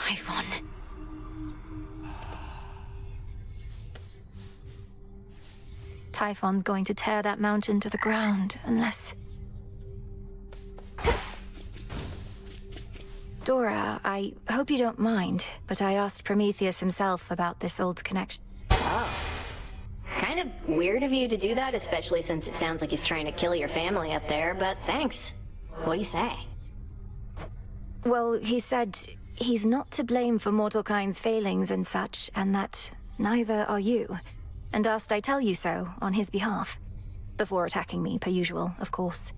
Typhon. Typhon's going to tear that mountain to the ground, unless... Dora, I hope you don't mind, but I asked Prometheus himself about this old connection. Oh. Kind of weird of you to do that, especially since it sounds like he's trying to kill your family up there, but thanks. What do you say? Well, he said he's not to blame for mortal kind's failings and such, and that neither are you, and asked I tell you so on his behalf. Before attacking me, per usual, of course.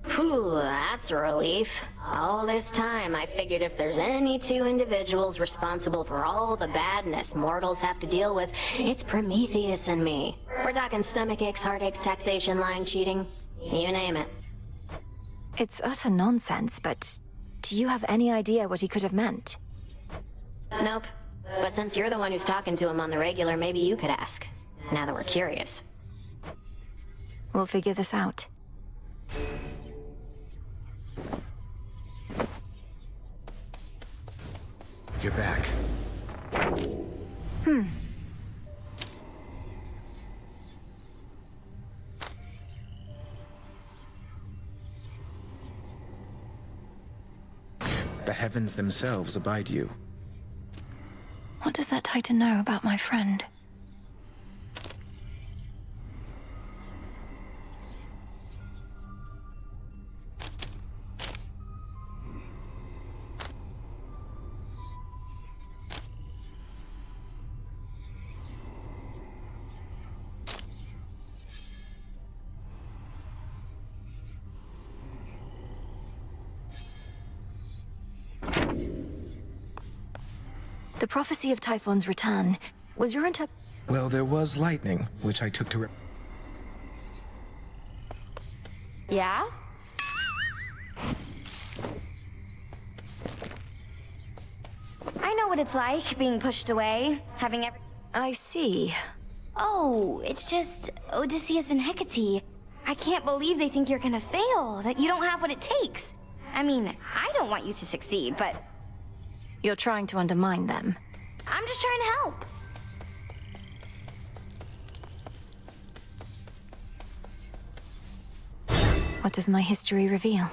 Phew, that's a relief. All this time, I figured if there's any two individuals responsible for all the badness mortals have to deal with, it's Prometheus and me. We're talking stomach aches, heartaches, taxation, lying, cheating. You name it. It's utter nonsense, but do you have any idea what he could have meant? Nope. But since you're the one who's talking to him on the regular, maybe you could ask. Now that we're curious. We'll figure this out. You're back. The heavens themselves abide you. What does that Titan know about my friend? The prophecy of Typhon's return was your Well, there was lightning, which I took to Yeah? I know what it's like, being pushed away, having every... I see. Oh, it's just Odysseus and Hecate. I can't believe they think you're gonna fail, that you don't have what it takes. I mean, I don't want you to succeed, but You're trying to undermine them. I'm just trying to help. What does my history reveal?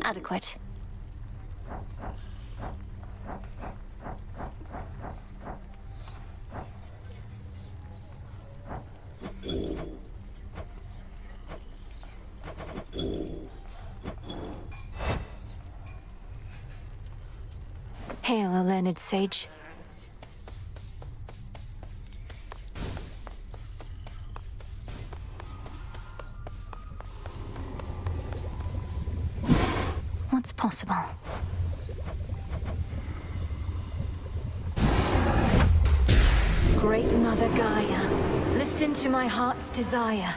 Adequate. Hail, O learned sage. What's possible? Great Mother Gaia, listen to my heart's desire.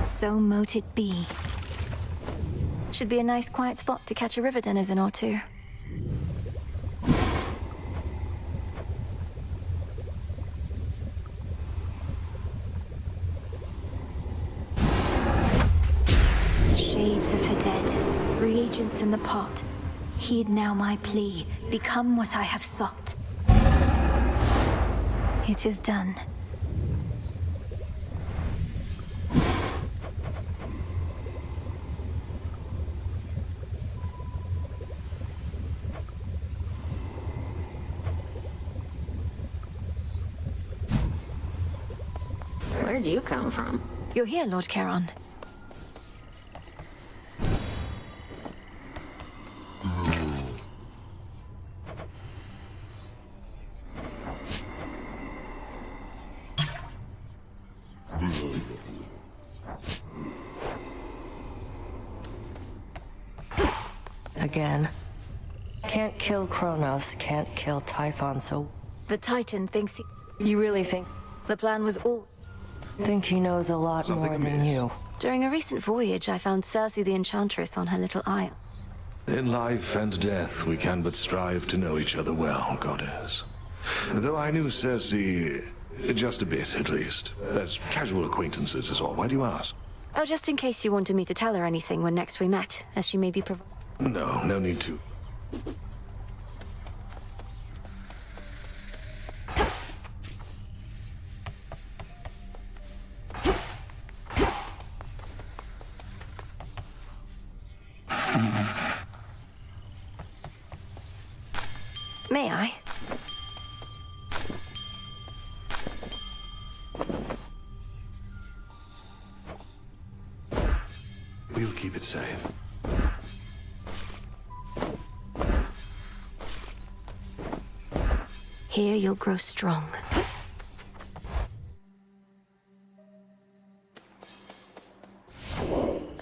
So mote it be. Should be a nice quiet spot to catch a river denizen or two. Shades of the dead, reagents in the pot. Heed now my plea, become what I have sought. It is done. Where'd you come from? You're here, Lord Charon. Again. Can't kill Kronos, can't kill Typhon, so... The Titan thinks You really think the plan was all... he knows a lot Something more than amiss. you? During a recent voyage, I found Circe the Enchantress on her little isle. In life and death, we can but strive to know each other well, Goddess. Though I knew Cersei, just a bit at least. As casual acquaintances is all. Why do you ask? Oh, just in case you wanted me to tell her anything when next we met, as she may be No, no need to. May I? We'll keep it safe. Here you'll grow strong.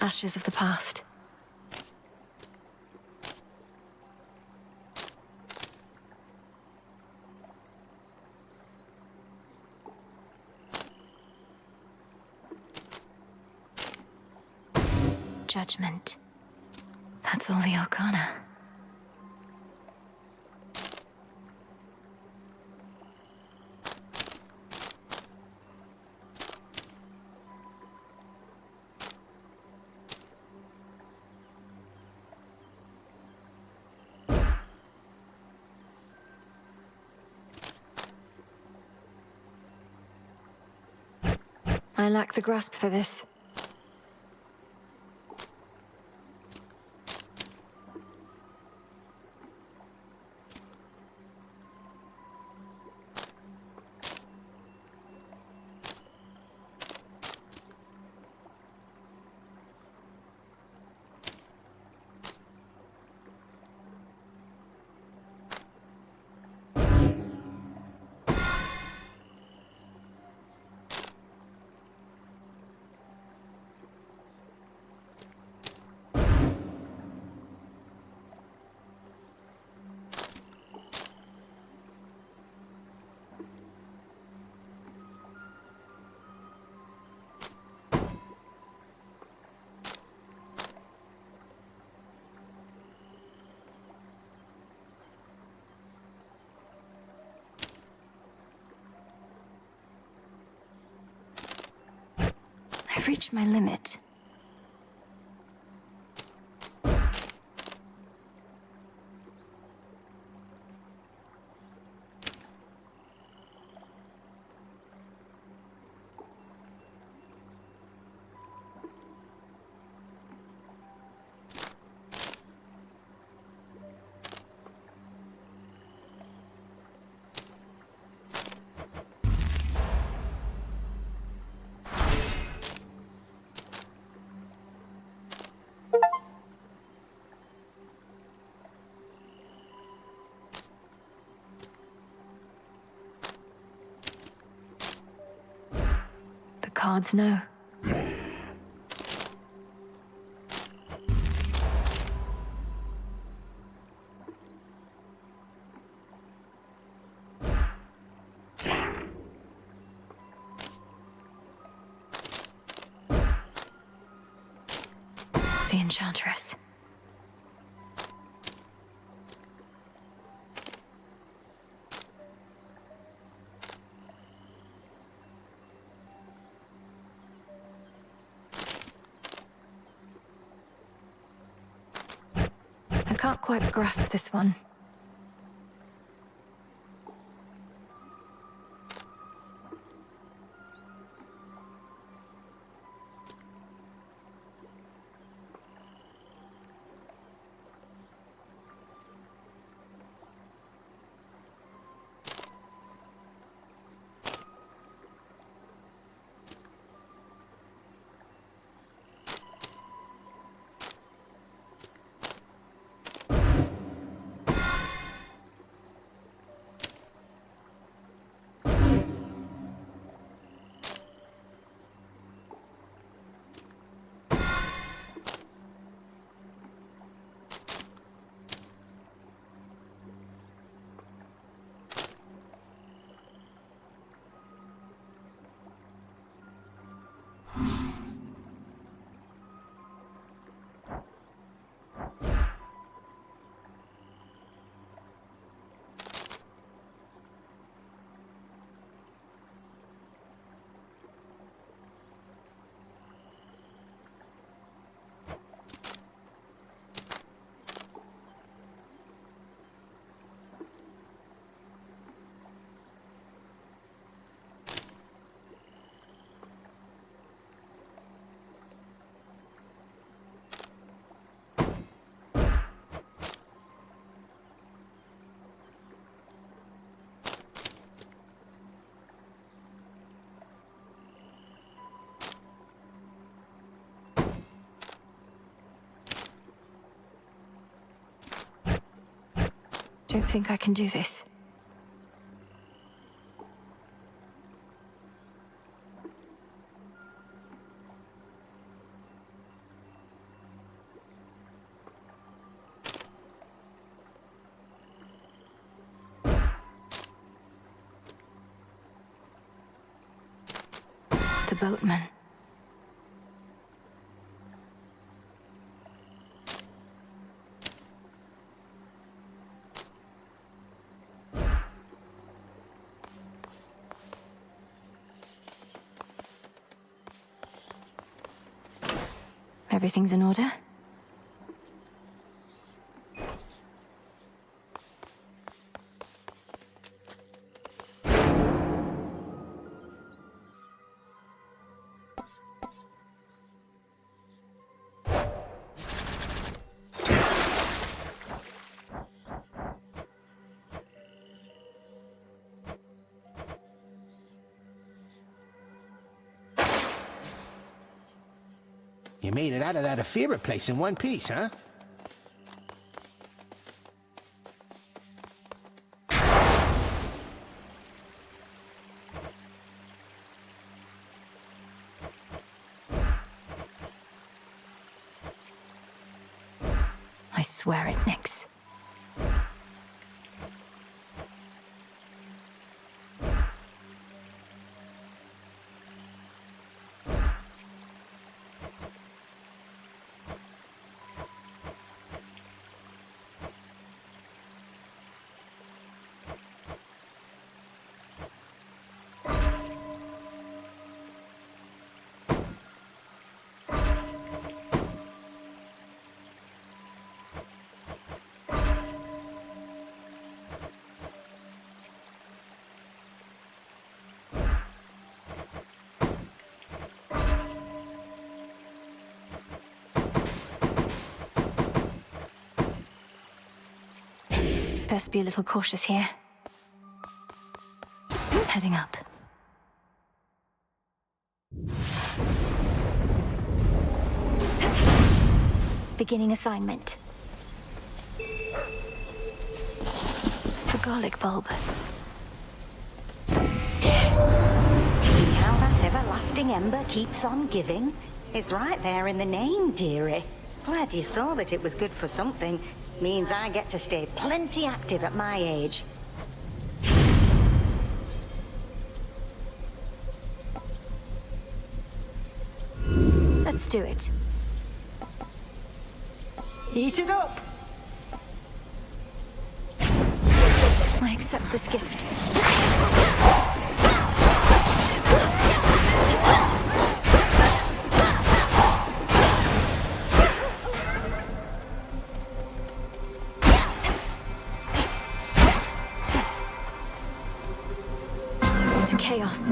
Ashes of the past. Judgment. That's all the Arcana. I lack the grasp for this. I've reached my limit. The cards know. The Enchantress. I can't quite grasp this one. don't think I can do this. The boatman. Everything's in order? You made it out of that Ephira place in one piece, huh? I swear it, Nyx. Best be a little cautious here. Heading up. Beginning assignment. The garlic bulb. See how that everlasting ember keeps on giving? It's right there in the name, dearie. Glad you saw that it was good for something. Means I get to stay plenty active at my age. Let's do it. Eat it up! I accept this gift. To chaos.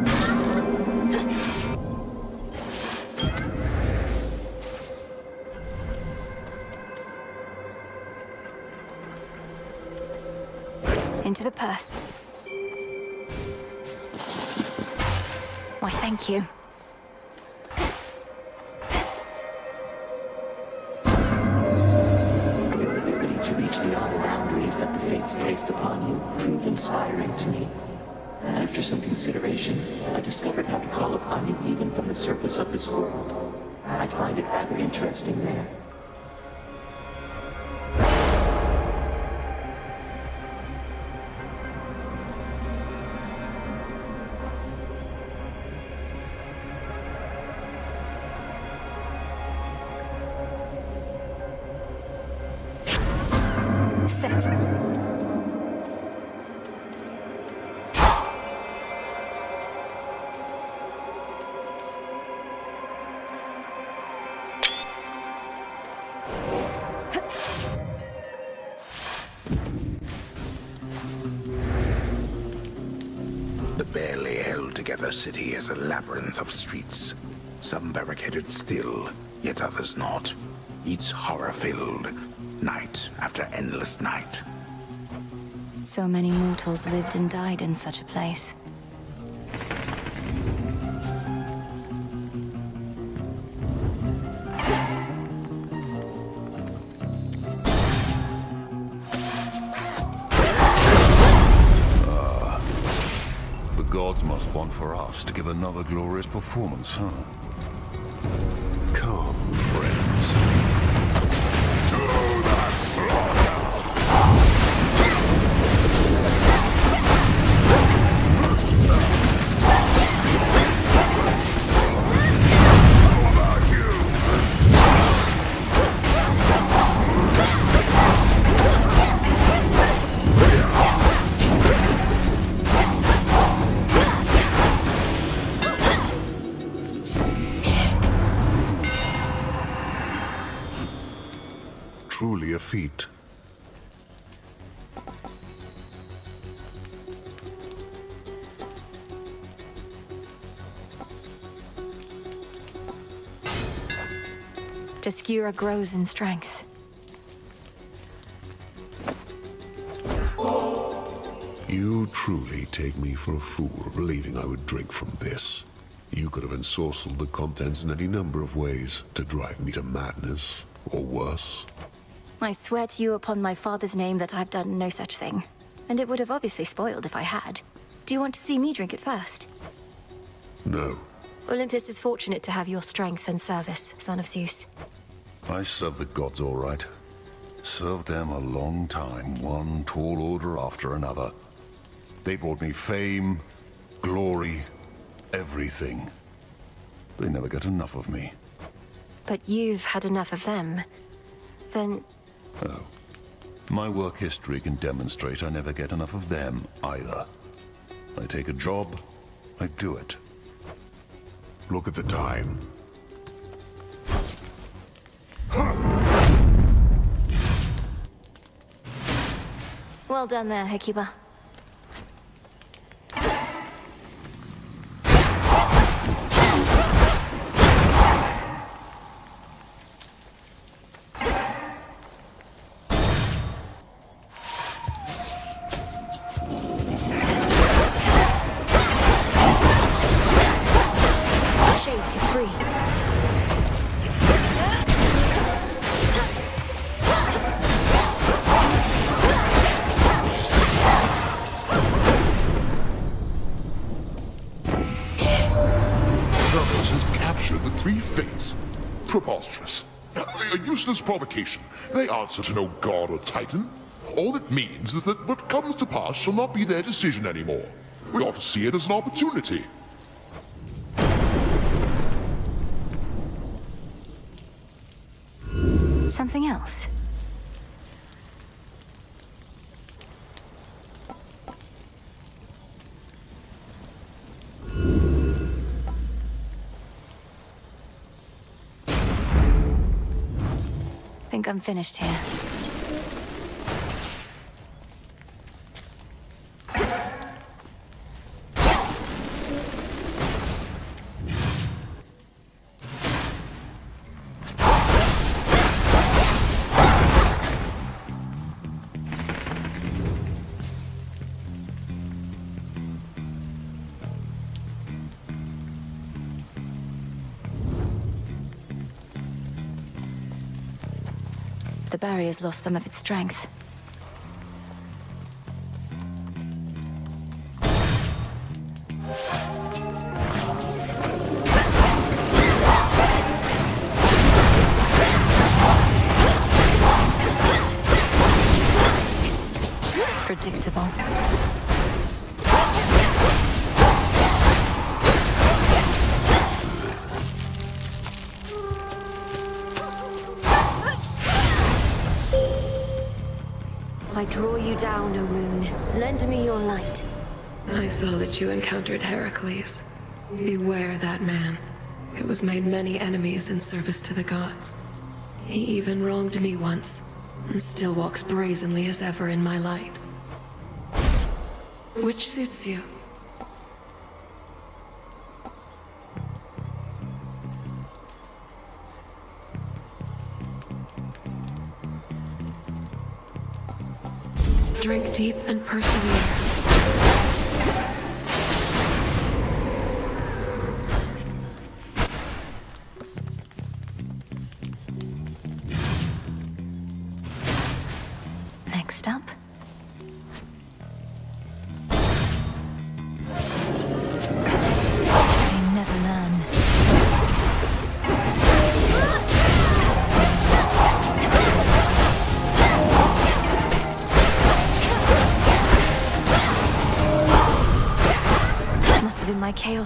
Into the purse. Why, thank you. Your ability to reach beyond the boundaries that the fates placed upon you proved inspiring to me. After some consideration, I discovered how to call upon you even from the surface of this world. I find it rather interesting there. Set. The barely held together city is a labyrinth of streets. Some barricaded still, yet others not. Each horror-filled, night after endless night. So many mortals lived and died in such a place. gods must want for us to give another glorious performance, huh? Come, friends. To the slaughter! Truly a feat. Jaskira grows in strength. You truly take me for a fool, believing I would drink from this. You could have ensorcelled the contents in any number of ways to drive me to madness, or worse. I swear to you upon my father's name that I've done no such thing. And it would have obviously spoiled if I had. Do you want to see me drink it first? No. Olympus is fortunate to have your strength and service, son of Zeus. I serve the gods all right. Served them a long time, one tall order after another. They brought me fame, glory, everything. They never get enough of me. But you've had enough of them. Then... Oh. My work history can demonstrate I never get enough of them, either. I take a job, I do it. Look at the time. Well done there, Hecuba. Shades, you're free. Cerberus has captured the three fates. Preposterous. A useless provocation. They answer to no god or titan. All it means is that what comes to pass shall not be their decision anymore. We ought to see it as an opportunity. Something else? Think I'm finished here. The barrier's lost some of its strength. Predictable. I draw you down, O moon. Lend me your light. I saw that you encountered Heracles. Beware that man. It was made many enemies in service to the gods. He even wronged me once, and still walks brazenly as ever in my light. Which suits you? Drink deep and persevere. Next up.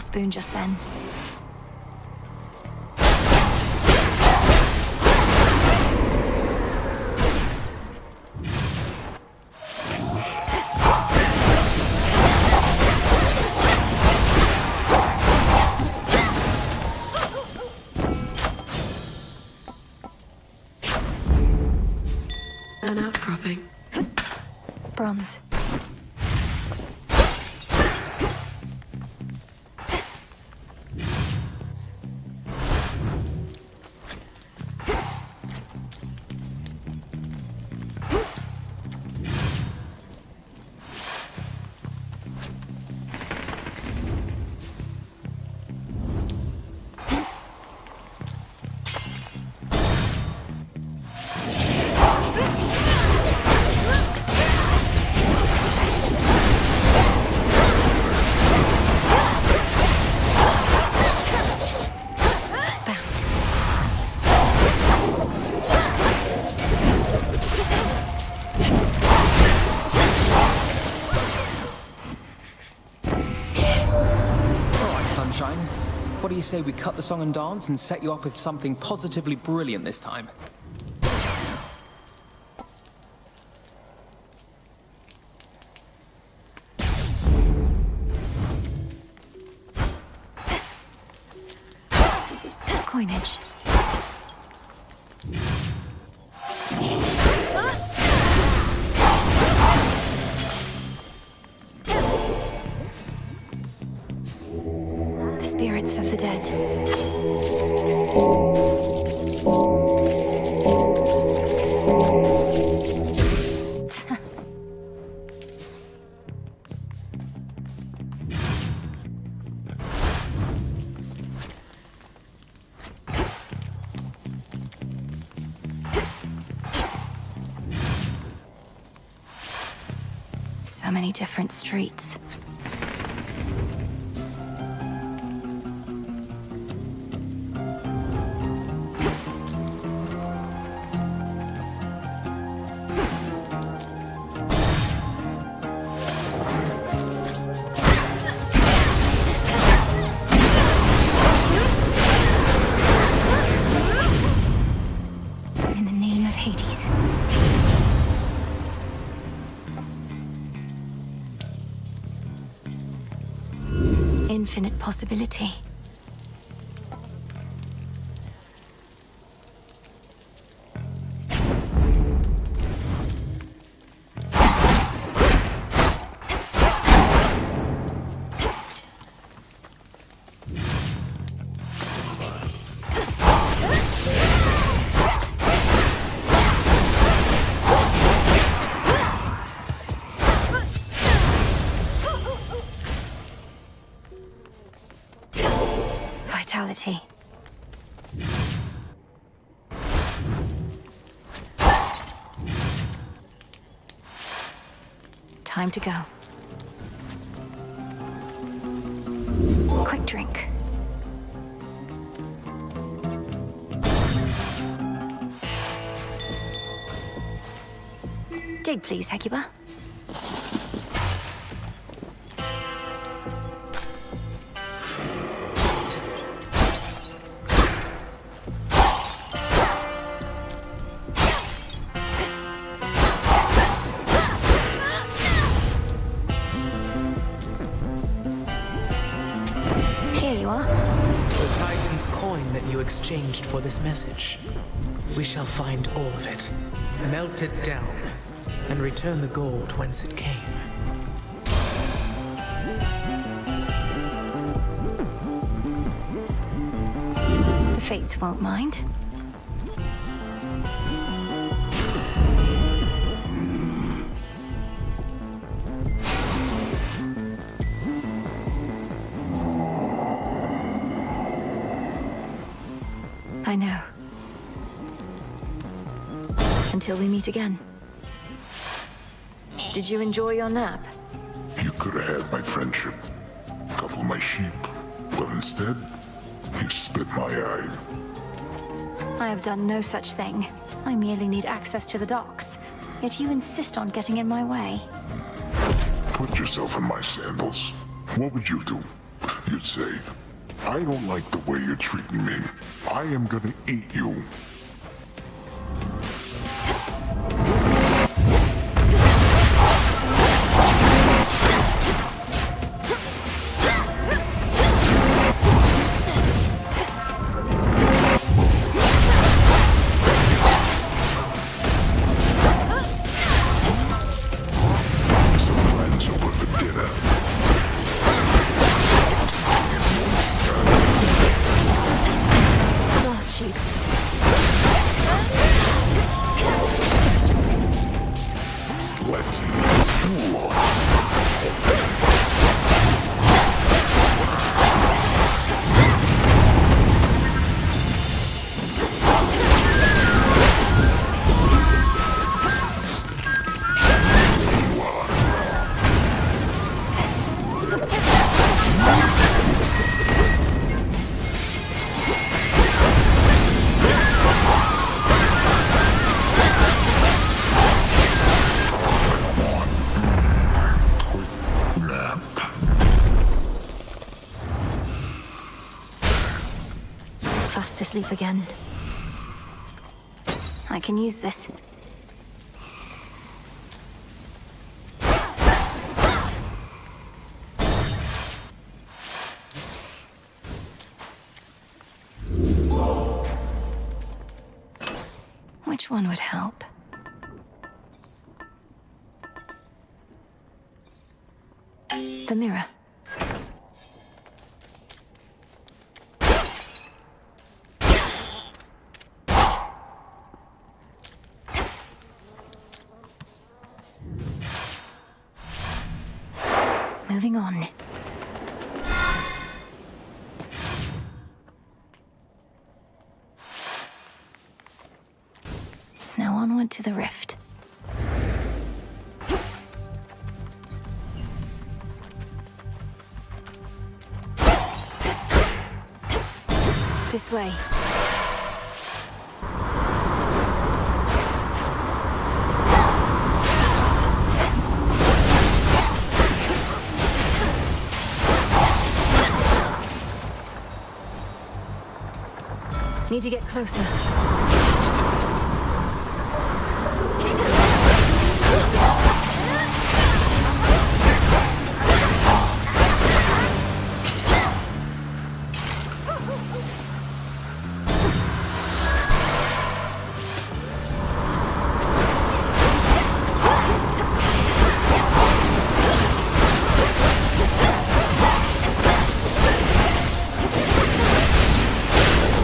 spoon just then. An outcropping. Bronze. Sunshine. What do you say we cut the song and dance and set you up with something positively brilliant this time? Coinage. The spirits of the dead. So many different streets. In the name of Hades. Infinite possibility. Vitality. Time to go. Quick drink. Dig, please, Hecuba. The Titan's coin that you exchanged for this message. We shall find all of it, melt it down, and return the gold whence it came. The Fates won't mind. I know. Until we meet again. Did you enjoy your nap? You could have had my friendship, couple of my sheep, but instead, you spit my eye. I have done no such thing. I merely need access to the docks. Yet you insist on getting in my way. Put yourself in my sandals. What would you do? you'd say. I don't like the way you're treating me. I am gonna eat you. Some friends over for dinner. Lost sheep. Let's Fast asleep again. I can use this. Which one would help? The mirror. Moving on. Now onward to the rift. This way. Need to get closer.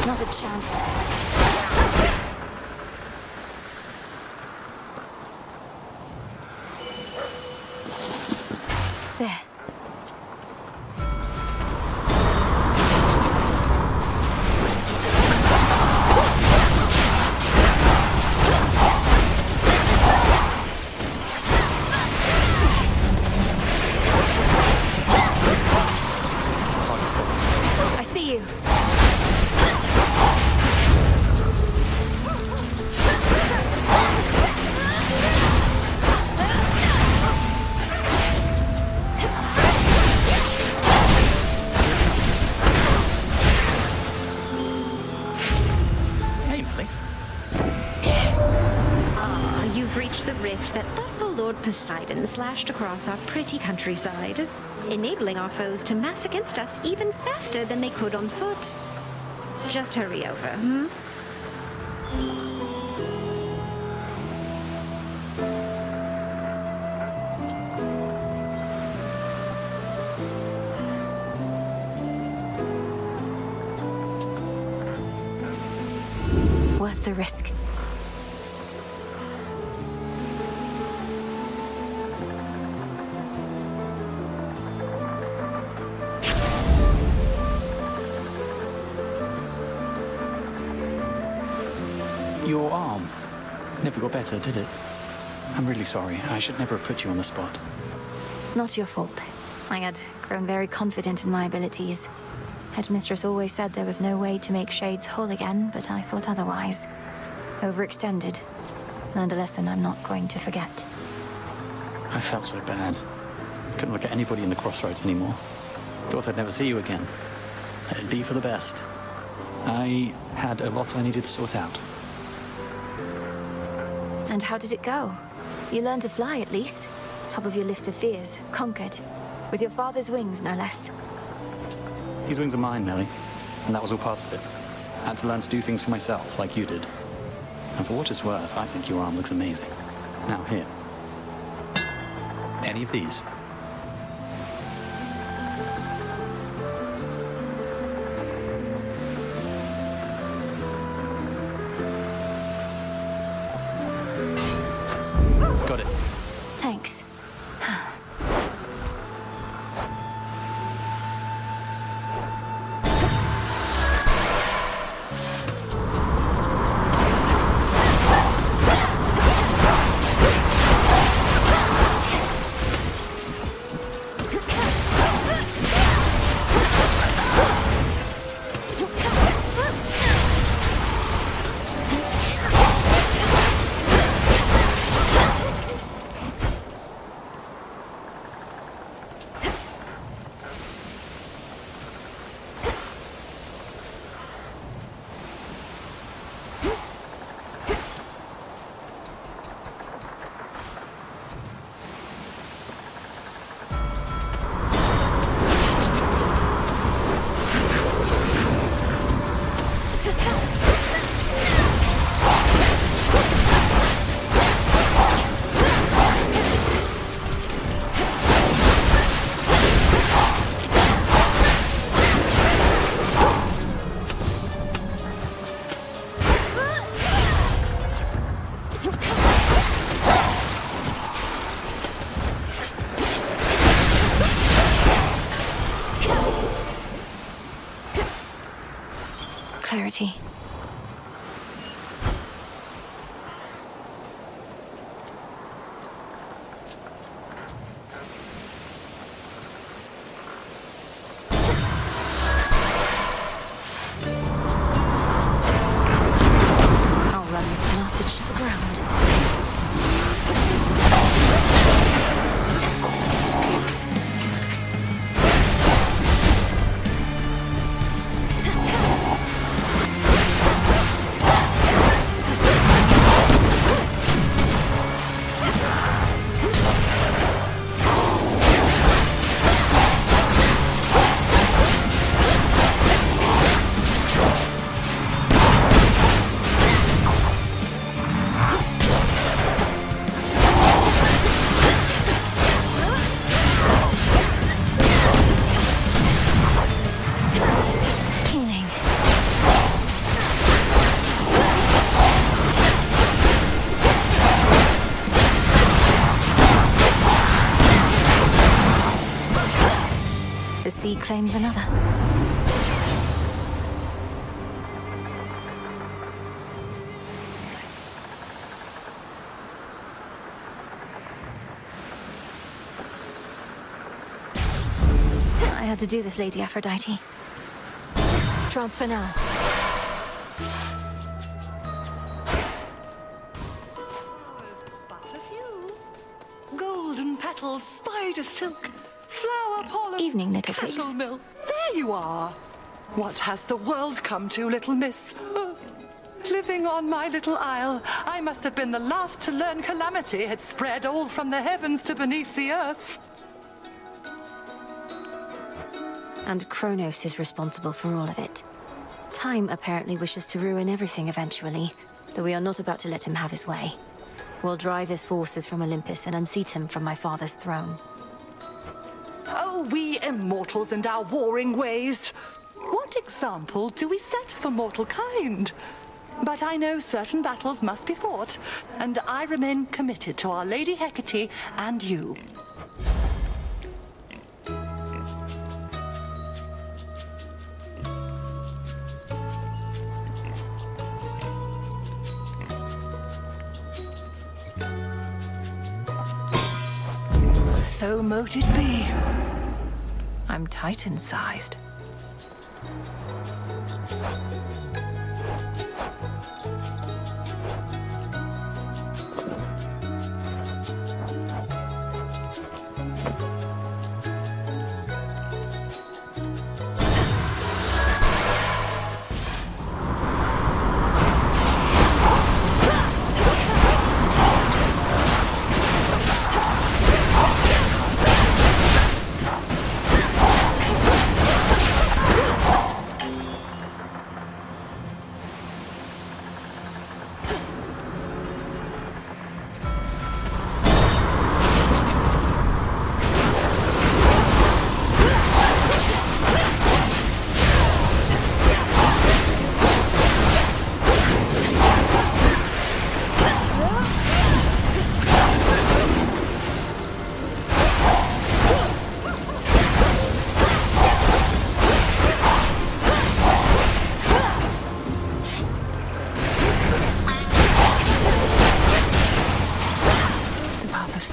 Not a chance. There. Target spotted. I see you. Hey, Molly. Ah, you've reached the rift that thoughtful Lord Poseidon slashed across our pretty countryside, enabling our foes to mass against us even faster than they could on foot. Just hurry over, hmm? Worth the risk. Your arm never got better, did it? I'm really sorry. I should never have put you on the spot. Not your fault. I had grown very confident in my abilities. Headmistress always said there was no way to make Shades whole again, but I thought otherwise. Overextended. Learned a lesson I'm not going to forget. I felt so bad. Couldn't look at anybody in the crossroads anymore. Thought I'd never see you again. It'd be for the best. I had a lot I needed to sort out. And how did it go? You learned to fly, at least. Top of your list of fears, conquered. With your father's wings, no less. These wings are mine, Nellie. And that was all part of it. I had to learn to do things for myself, like you did. And for what it's worth, I think your arm looks amazing. Now, here. Any of these? Got it. Thanks. Clarity. I'll run this blasted ship aground. The sea claims another. I had to do this, Lady Aphrodite. Transfer now. Golden petals, spider silk, flower pollen. Evening, little cattle pigs. milk. There you are. What has the world come to, little miss? Living on my little isle, I must have been the last to learn calamity had spread all from the heavens to beneath the earth. And Kronos is responsible for all of it. Time apparently wishes to ruin everything eventually, though we are not about to let him have his way. We'll drive his forces from Olympus and unseat him from my father's throne. Oh, we immortals and our warring ways. What example do we set for mortal kind? But I know certain battles must be fought, and I remain committed to Our Lady Hecate and you. So mote it be. I'm Titan-sized.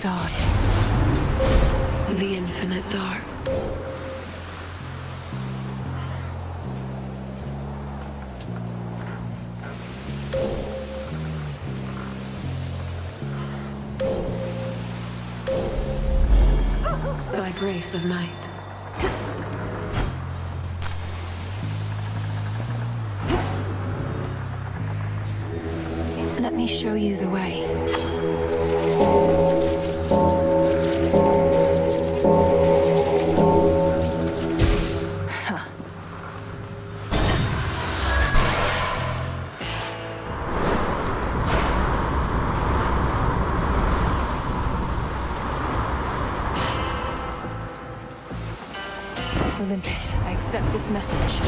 stars. The infinite dark. By grace of night. Let me show you the way. Olympus, I accept this message.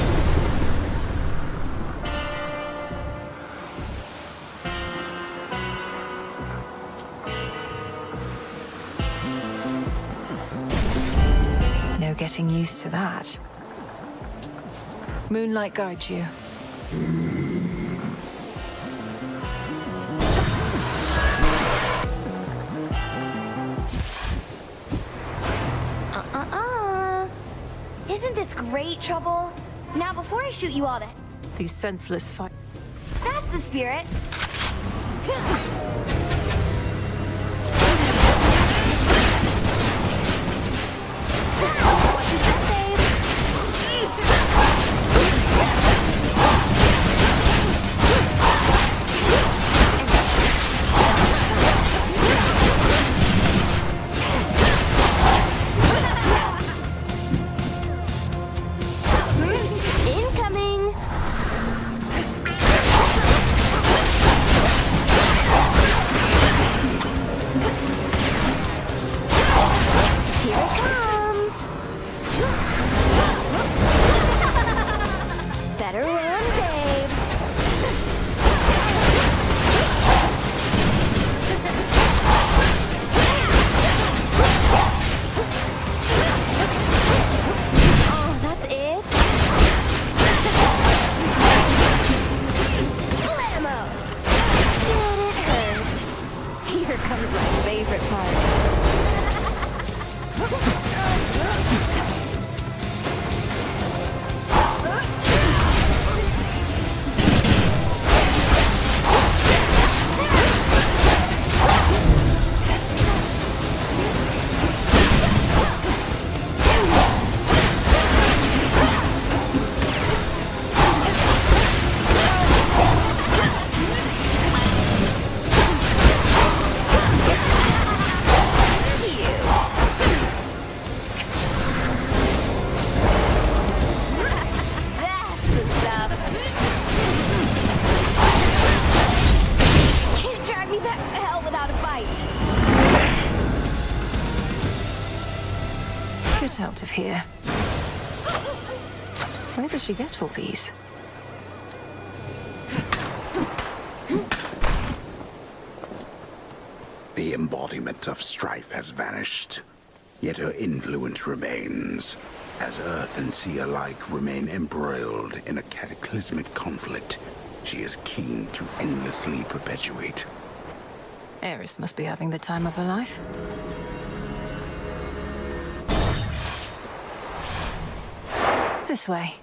No getting used to that. Moonlight guides you. Isn't this great, Trouble? Now, before I shoot you all that... These senseless fight. That's the spirit. What you said, babe? Incoming! Here it comes! Better run, babe! Oh, that's it? Blammo! Did it hurt? Here comes my favorite part. That's the stuff. Can't drag me back to hell without a fight. Get out of here. Where does she get all these? The embodiment of strife has vanished, yet her influence remains, as earth and sea alike remain embroiled in a cataclysmic conflict she is keen to endlessly perpetuate. Eris must be having the time of her life. This way.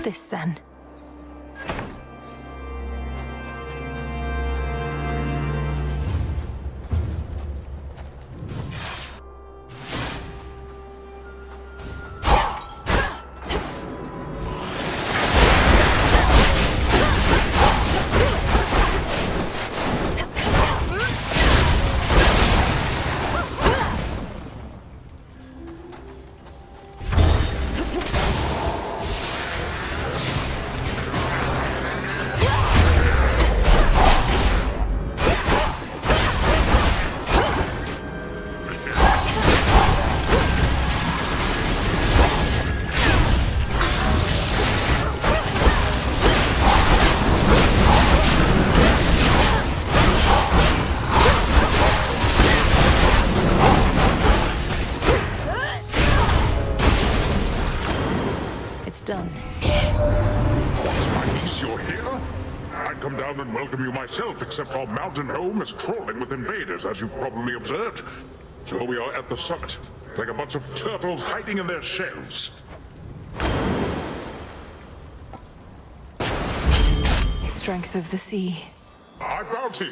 This then. around and welcome you myself, except our mountain home is crawling with invaders, as you've probably observed. So we are at the summit, like a bunch of turtles hiding in their shells. Strength of the sea. Our bounty!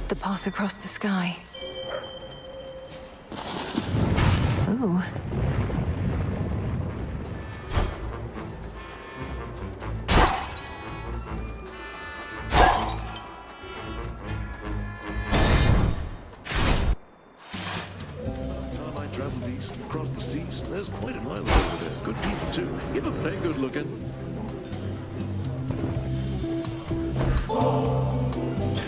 The path across the sky. Ooh. Time I traveled east and across the seas, there's quite an island over there. Good people too. Give a pay good looking.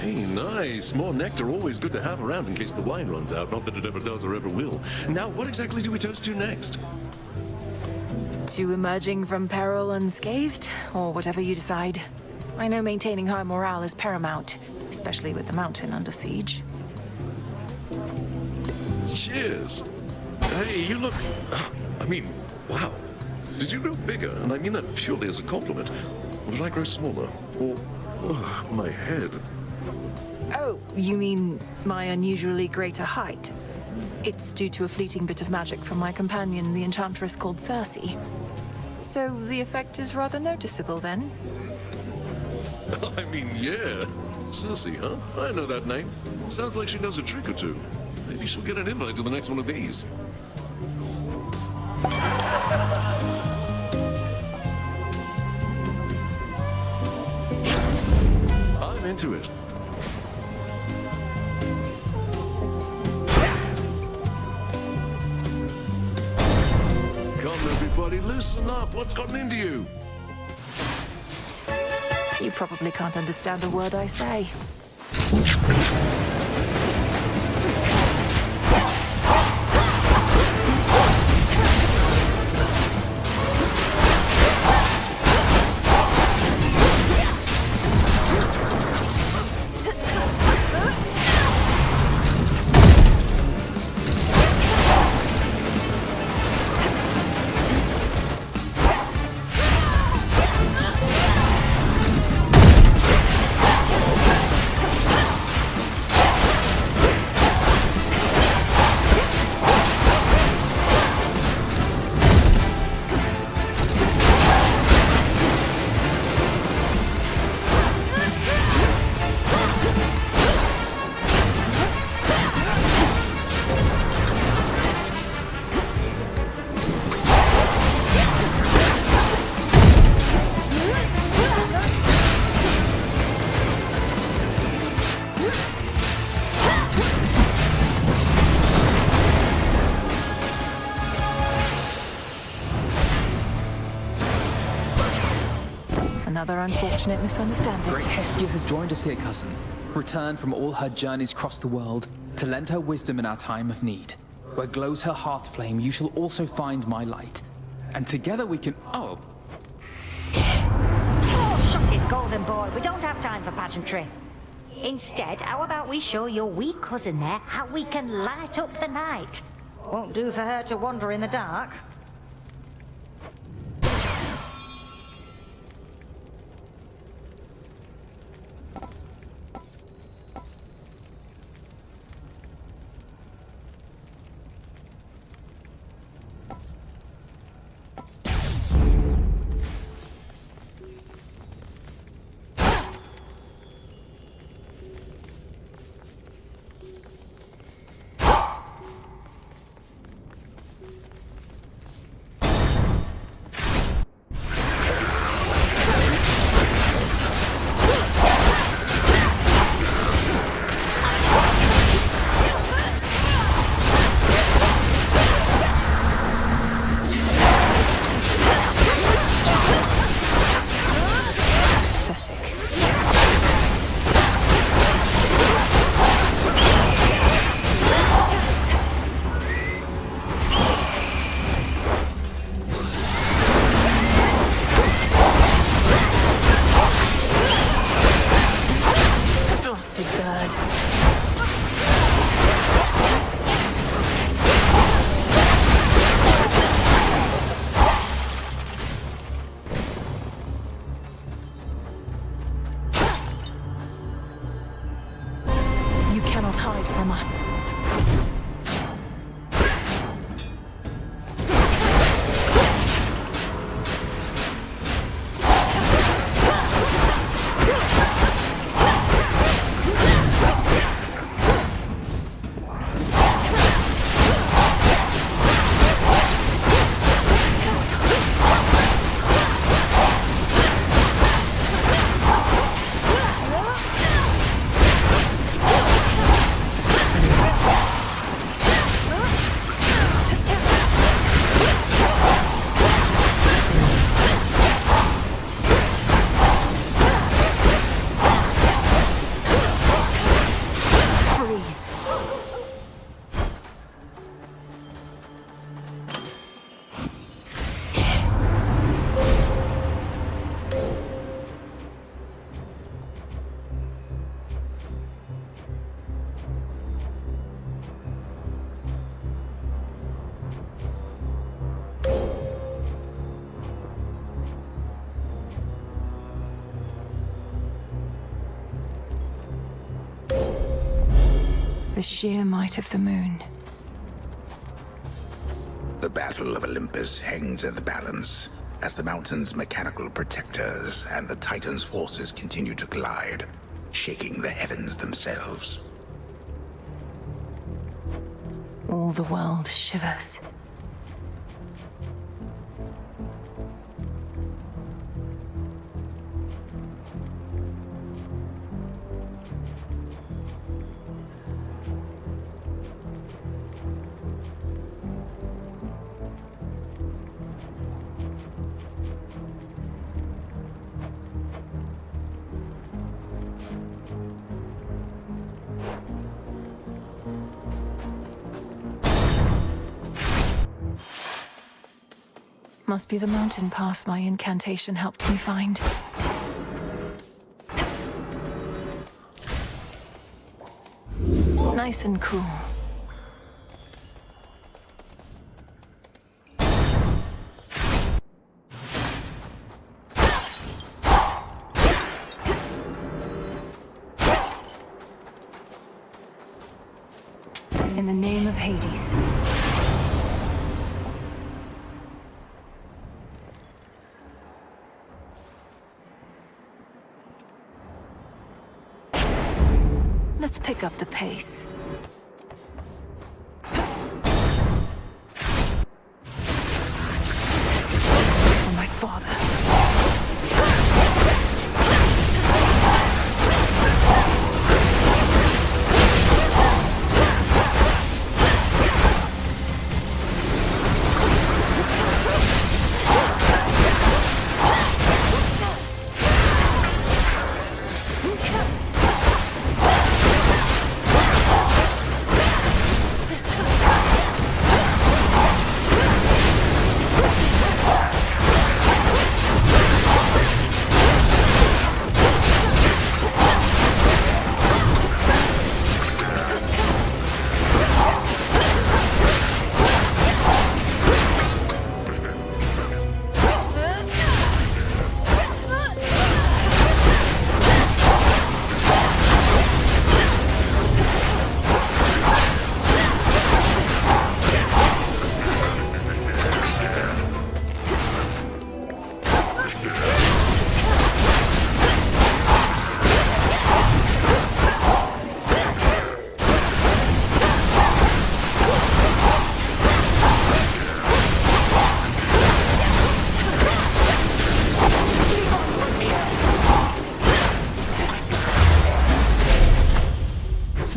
Hey, nice. More nectar always good to have around in case the wine runs out. Not that it ever does or ever will. Now, what exactly do we toast to next? To emerging from peril unscathed, or whatever you decide. I know maintaining high morale is paramount, especially with the mountain under siege. Cheers. Hey, you look... I mean, wow. Did you grow bigger? And I mean that purely as a compliment. Or did I grow smaller? Or... my head. Oh, you mean my unusually greater height? It's due to a fleeting bit of magic from my companion, the enchantress called Circe. So the effect is rather noticeable, then? I mean, yeah. Circe, huh? I know that name. Sounds like she knows a trick or two. Maybe she'll get an invite to the next one of these. I'm into it. Come, everybody, listen up. What's gotten into you? You probably can't understand a word I say. Another unfortunate misunderstanding. Great Hestia has joined us here, cousin. Returned from all her journeys across the world to lend her wisdom in our time of need. Where glows her hearth flame, you shall also find my light. And together we can... Oh, Shut it, Golden Boy. We don't have time for pageantry. Instead, how about we show your wee cousin there how we can light up the night? Won't do for her to wander in the dark. hide from us. The sheer might of the moon. The Battle of Olympus hangs in the balance as the mountain's mechanical protectors and the Titan's forces continue to collide, shaking the heavens themselves. All the world shivers. Must be the mountain pass my incantation helped me find. Nice and cool. In the name of Hades. Let's pick up the pace. For my father.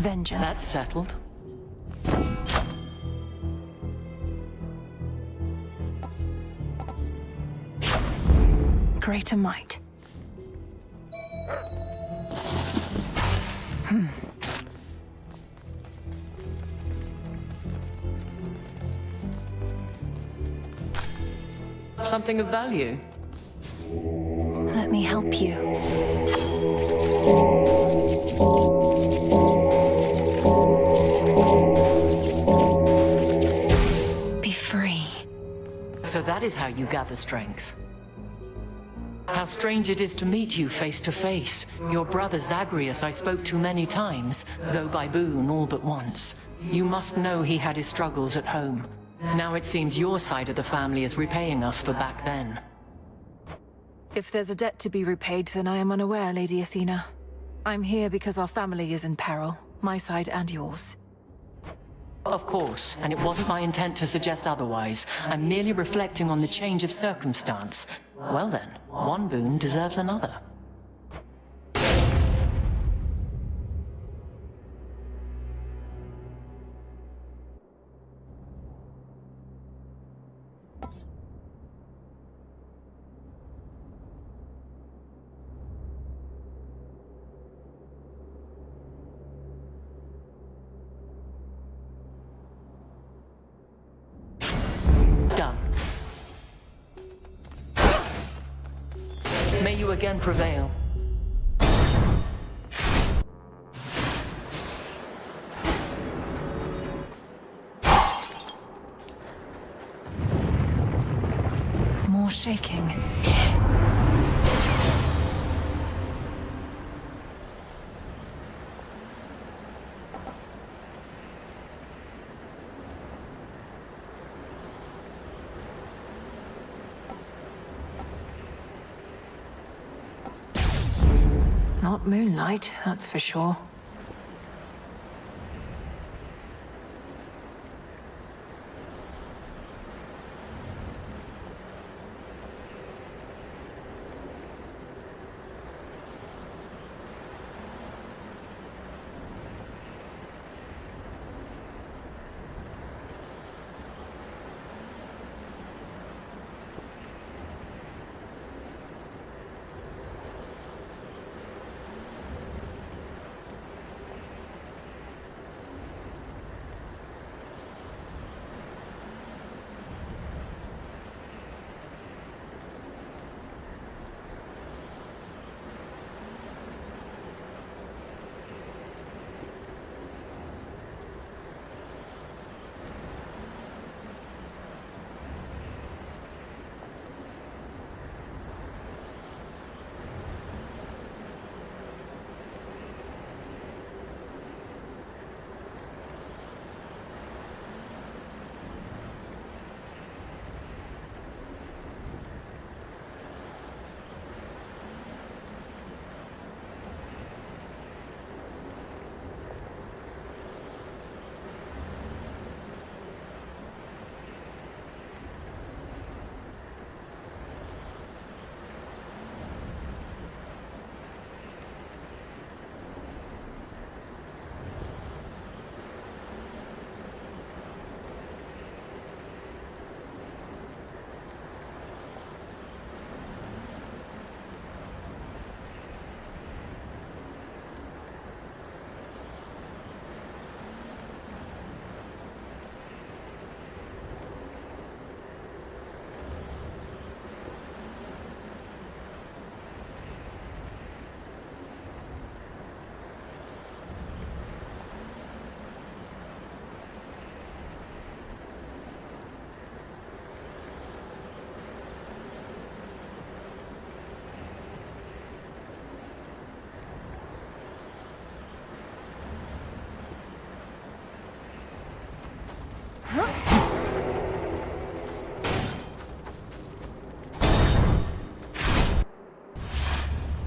Vengeance. That's settled. Greater might. Something of value. Let me help you. So that is how you gather strength. How How strange it is to meet you face to face. Your brother Zagreus I spoke to many times, though by boon all but once. You must know he had his struggles at home. Now it seems your side of the family is repaying us for back then. If there's a debt to be repaid, then I am unaware, Lady Athena. I'm here because our family is in peril, my side and yours. Of course, and it wasn't my intent to suggest otherwise. I'm merely reflecting on the change of circumstance. Well then, one boon deserves another. Done. May you again prevail. More shaking. Not moonlight, that's for sure.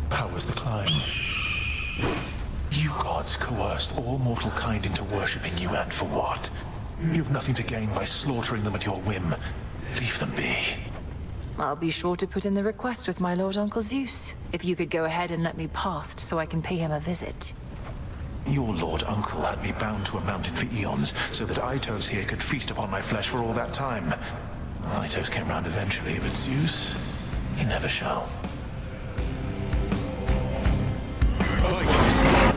How was the climb? You gods coerced all mortal kind into worshipping you, and for what? You've nothing to gain by slaughtering them at your whim. Leave them be. I'll be sure to put in the request with my Lord Uncle Zeus. If you could go ahead and let me past so I can pay him a visit. Your Lord Uncle had me bound to a mountain for eons, so that Aitos here could feast upon my flesh for all that time. Aitos came round eventually, but Zeus, he never shall. Aitos!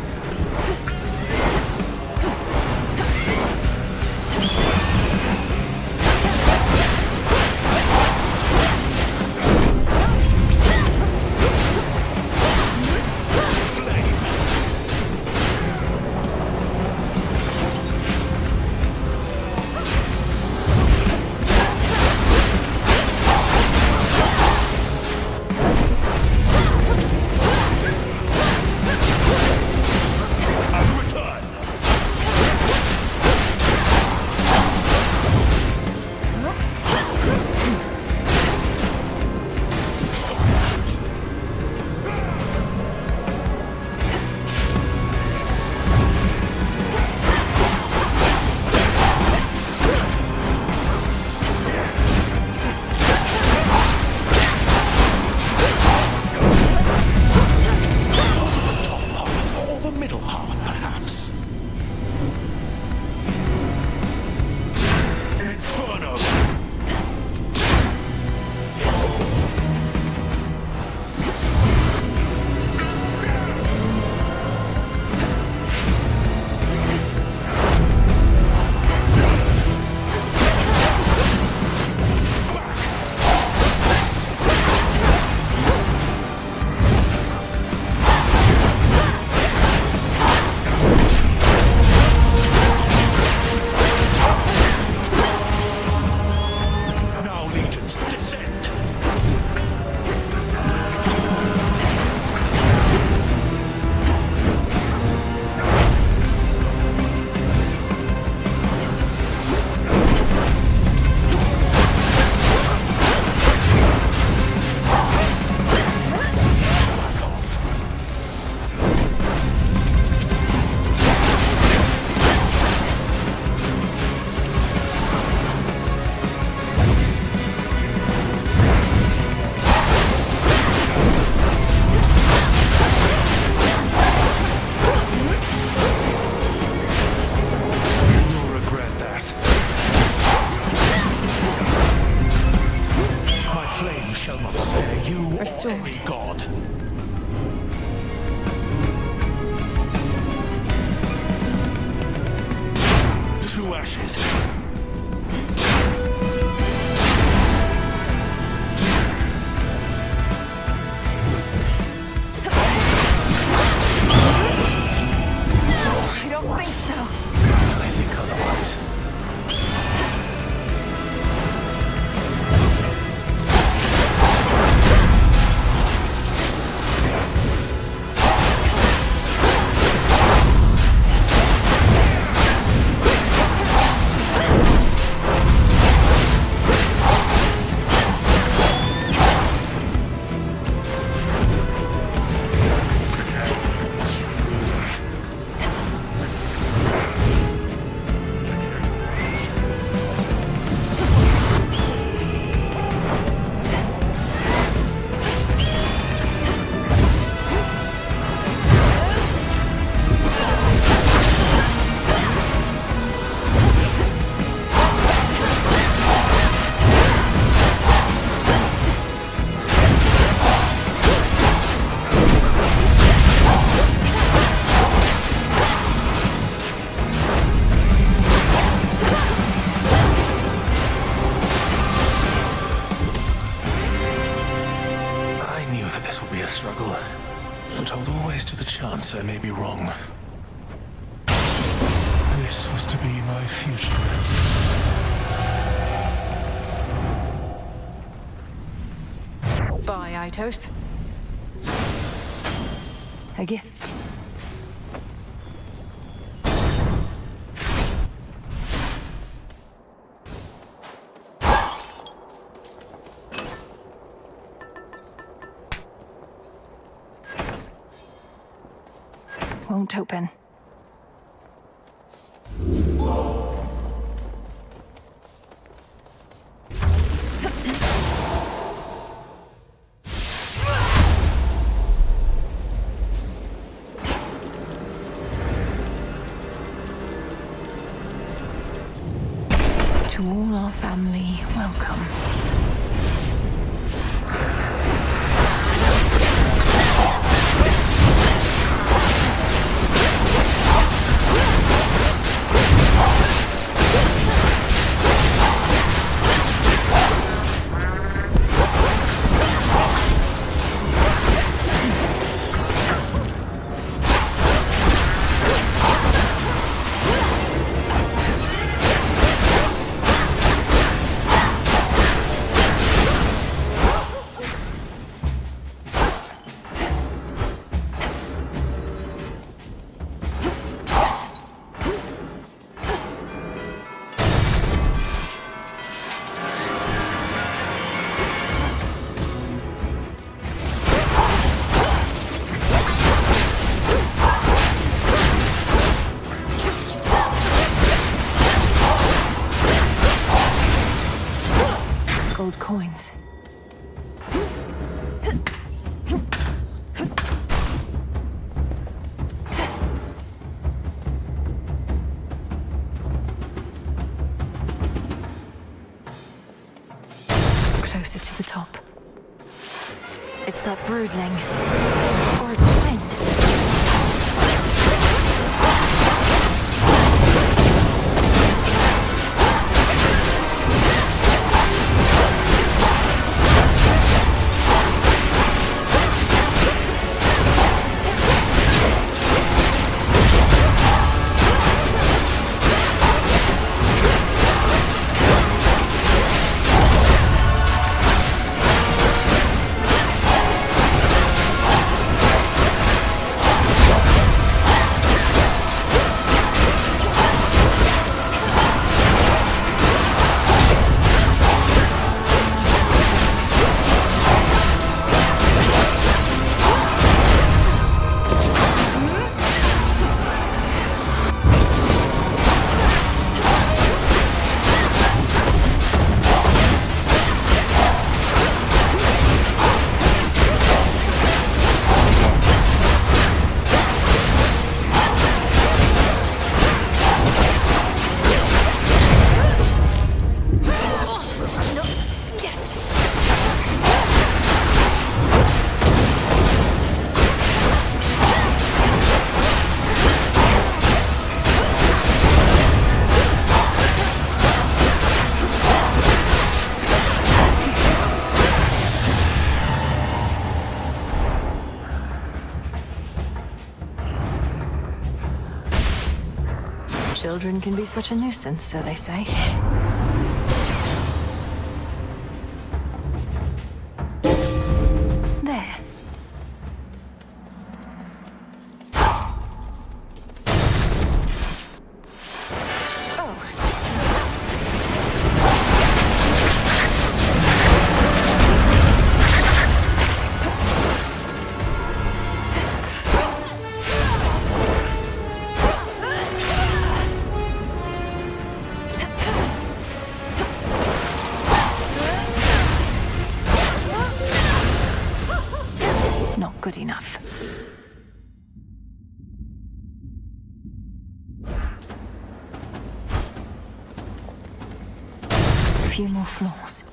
ashes. I don't think so. I think otherwise. Struggle, but hold always to the chance I may be wrong. This was to be my future. Bye, Aitos. A gift. Won't open. To all our family, welcome. Gold coins. Closer to the top. It's that broodling. Or a twin. Children can be such a nuisance, so they say. There. Not good enough. A few more floors.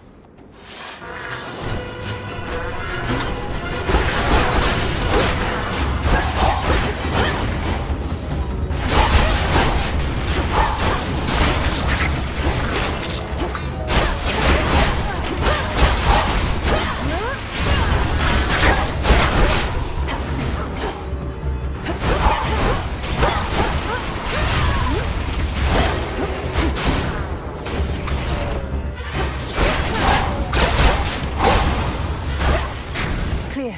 Clear.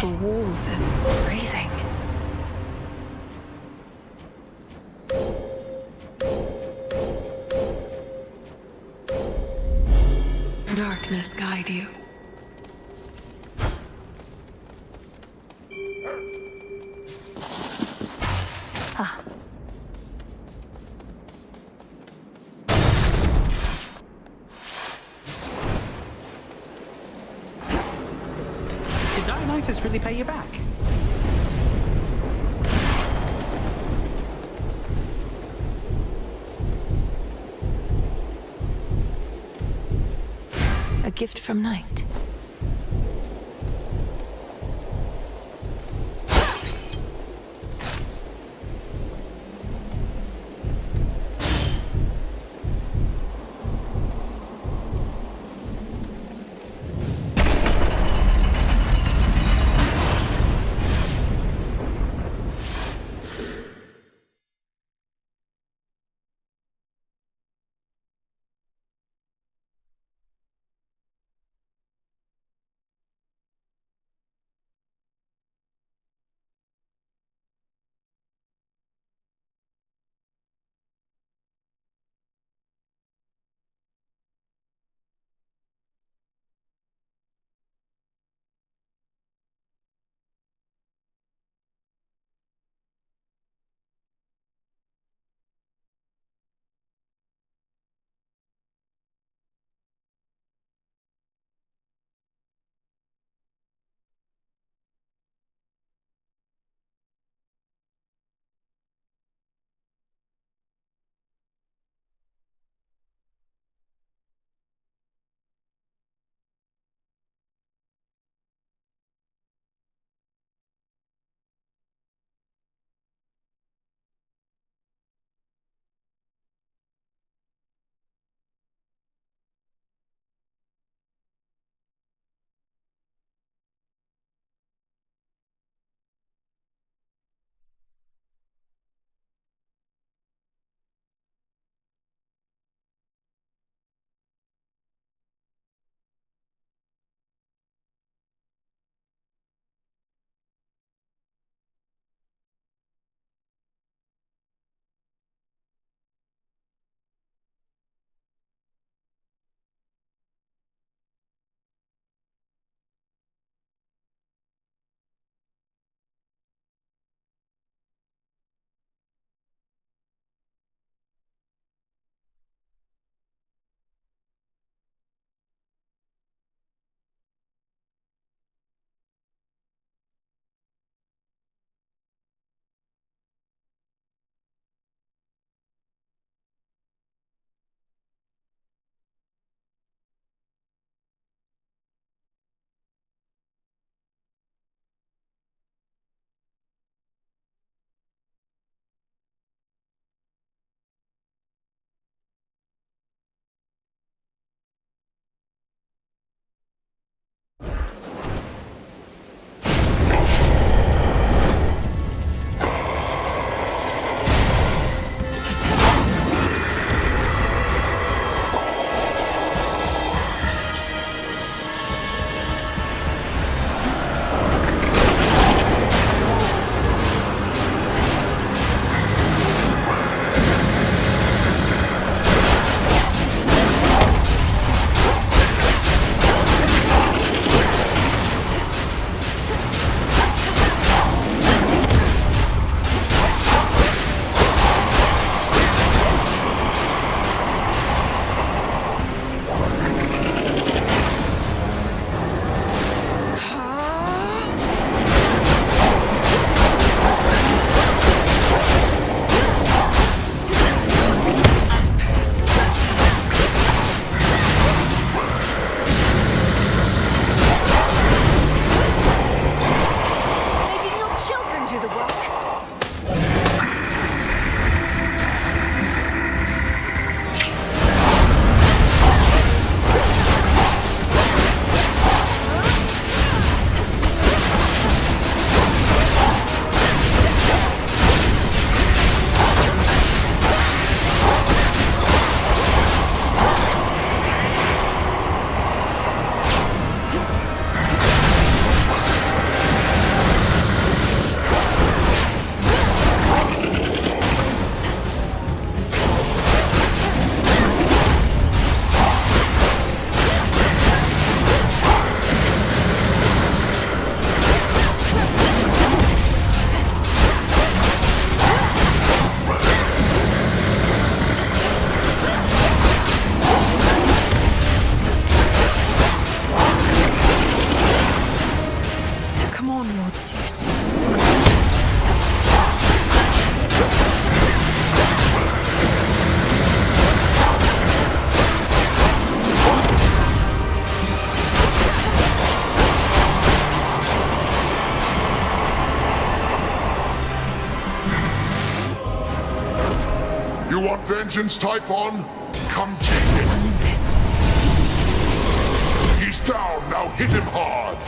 The walls are breathing. Darkness guide you. Ah. Did Dionysus really pay you back? A gift from Night. Vengeance, Typhon! Come take him! He's down, now hit him hard!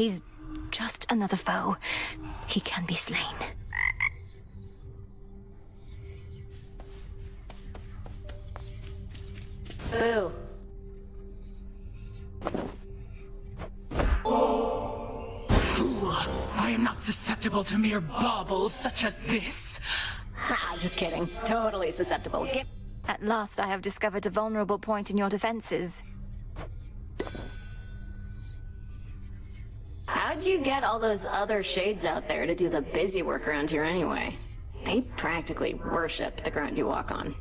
He's just another foe. He can be slain. Boo. Fool! I am not susceptible to mere baubles such as this. Ah, just kidding. Totally susceptible. At last I have discovered a vulnerable point in your defenses. How'd you get all those other shades out there to do the busy work around here anyway? They practically worship the ground you walk on.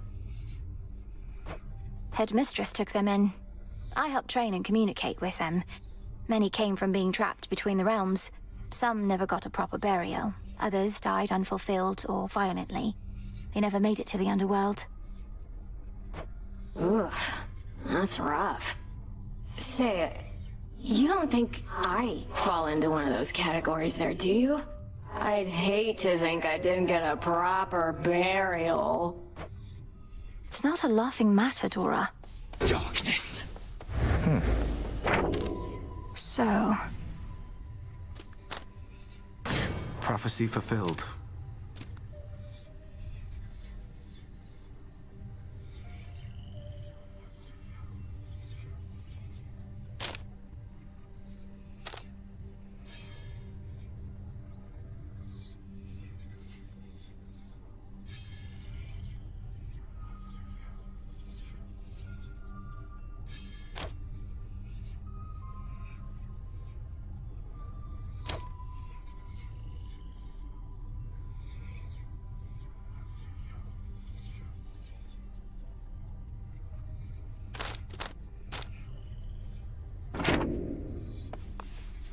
Headmistress took them in. I helped train and communicate with them. Many came from being trapped between the realms. Some never got a proper burial. Others died unfulfilled or violently. They never made it to the underworld. Oof, that's rough. Say, you don't think I fall into one of those categories there, do you? I'd hate to think I didn't get a proper burial. It's not a laughing matter, Dora. Darkness. So... Prophecy fulfilled.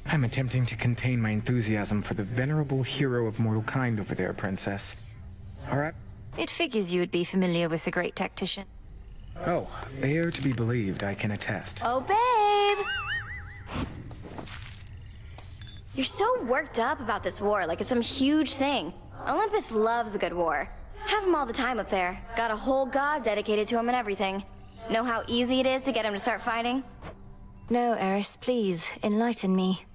I'm attempting to contain my enthusiasm for the venerable hero of mortal kind over there, Princess. All right. It figures you would be familiar with the great tactician. Oh, they are to be believed, I can attest. Oh, babe! You're so worked up about this war like it's some huge thing. Olympus loves a good war. Have him all the time up there. Got a whole god dedicated to him and everything. Know how easy it is to get him to start fighting? No, Eris, please, enlighten me.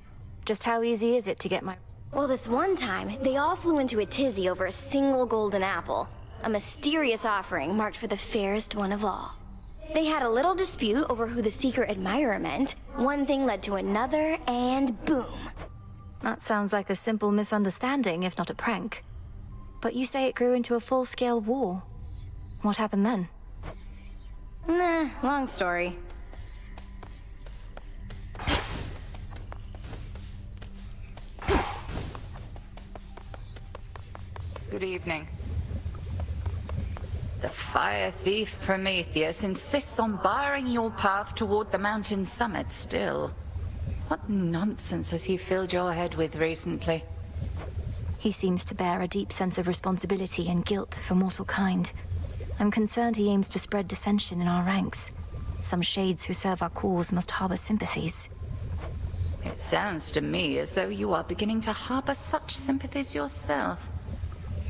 Just how easy is it to get my... Well, this one time, they all flew into a tizzy over a single golden apple. A mysterious offering marked for the fairest one of all. They had a little dispute over who the secret admirer meant. One thing led to another, and boom. That sounds like a simple misunderstanding, if not a prank. But you say it grew into a full-scale war. What happened then? Nah, long story. Good evening. The fire thief Prometheus insists on barring your path toward the mountain summit still. What nonsense has he filled your head with recently? He seems to bear a deep sense of responsibility and guilt for mortal kind. I'm concerned he aims to spread dissension in our ranks. Some shades who serve our cause must harbor sympathies. It sounds to me as though you are beginning to harbor such sympathies yourself.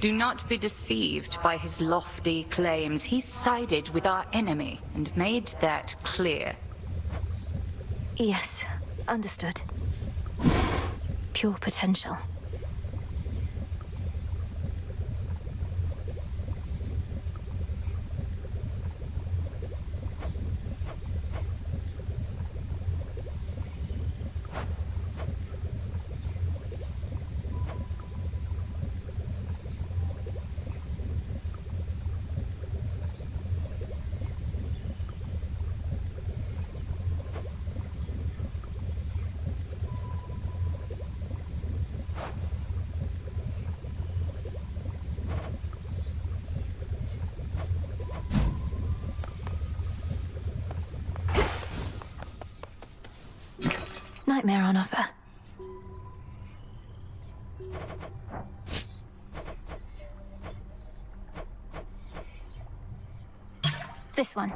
Do not be deceived by his lofty claims. He sided with our enemy and made that clear. Yes, understood. Pure potential. Nightmare on offer. This one.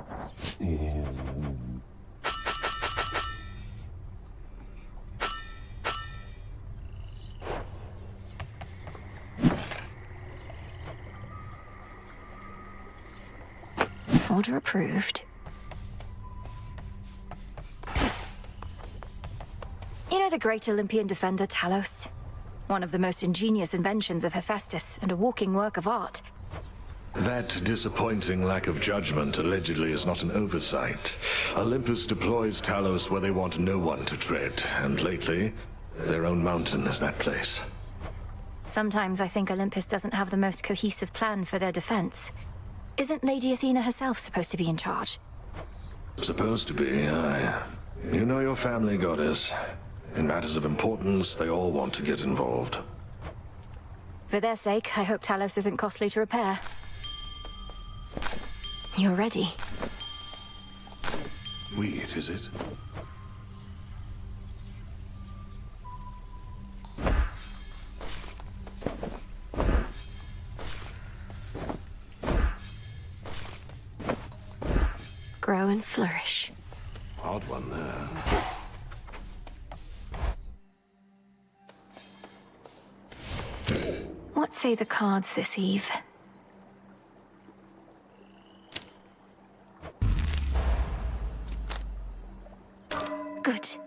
Order approved. You know the great Olympian defender Talos? One of the most ingenious inventions of Hephaestus and a walking work of art. That disappointing lack of judgment allegedly is not an oversight. Olympus deploys Talos where they want no one to tread, and lately, their own mountain is that place. Sometimes I think Olympus doesn't have the most cohesive plan for their defense. Isn't Lady Athena herself supposed to be in charge? Supposed to be, aye. You know your family, Goddess. In matters of importance, they all want to get involved. For their sake, I hope Talos isn't costly to repair. You're ready. Sweet, is it? Grow and flourish. Odd one there. What say the cards this eve? Good.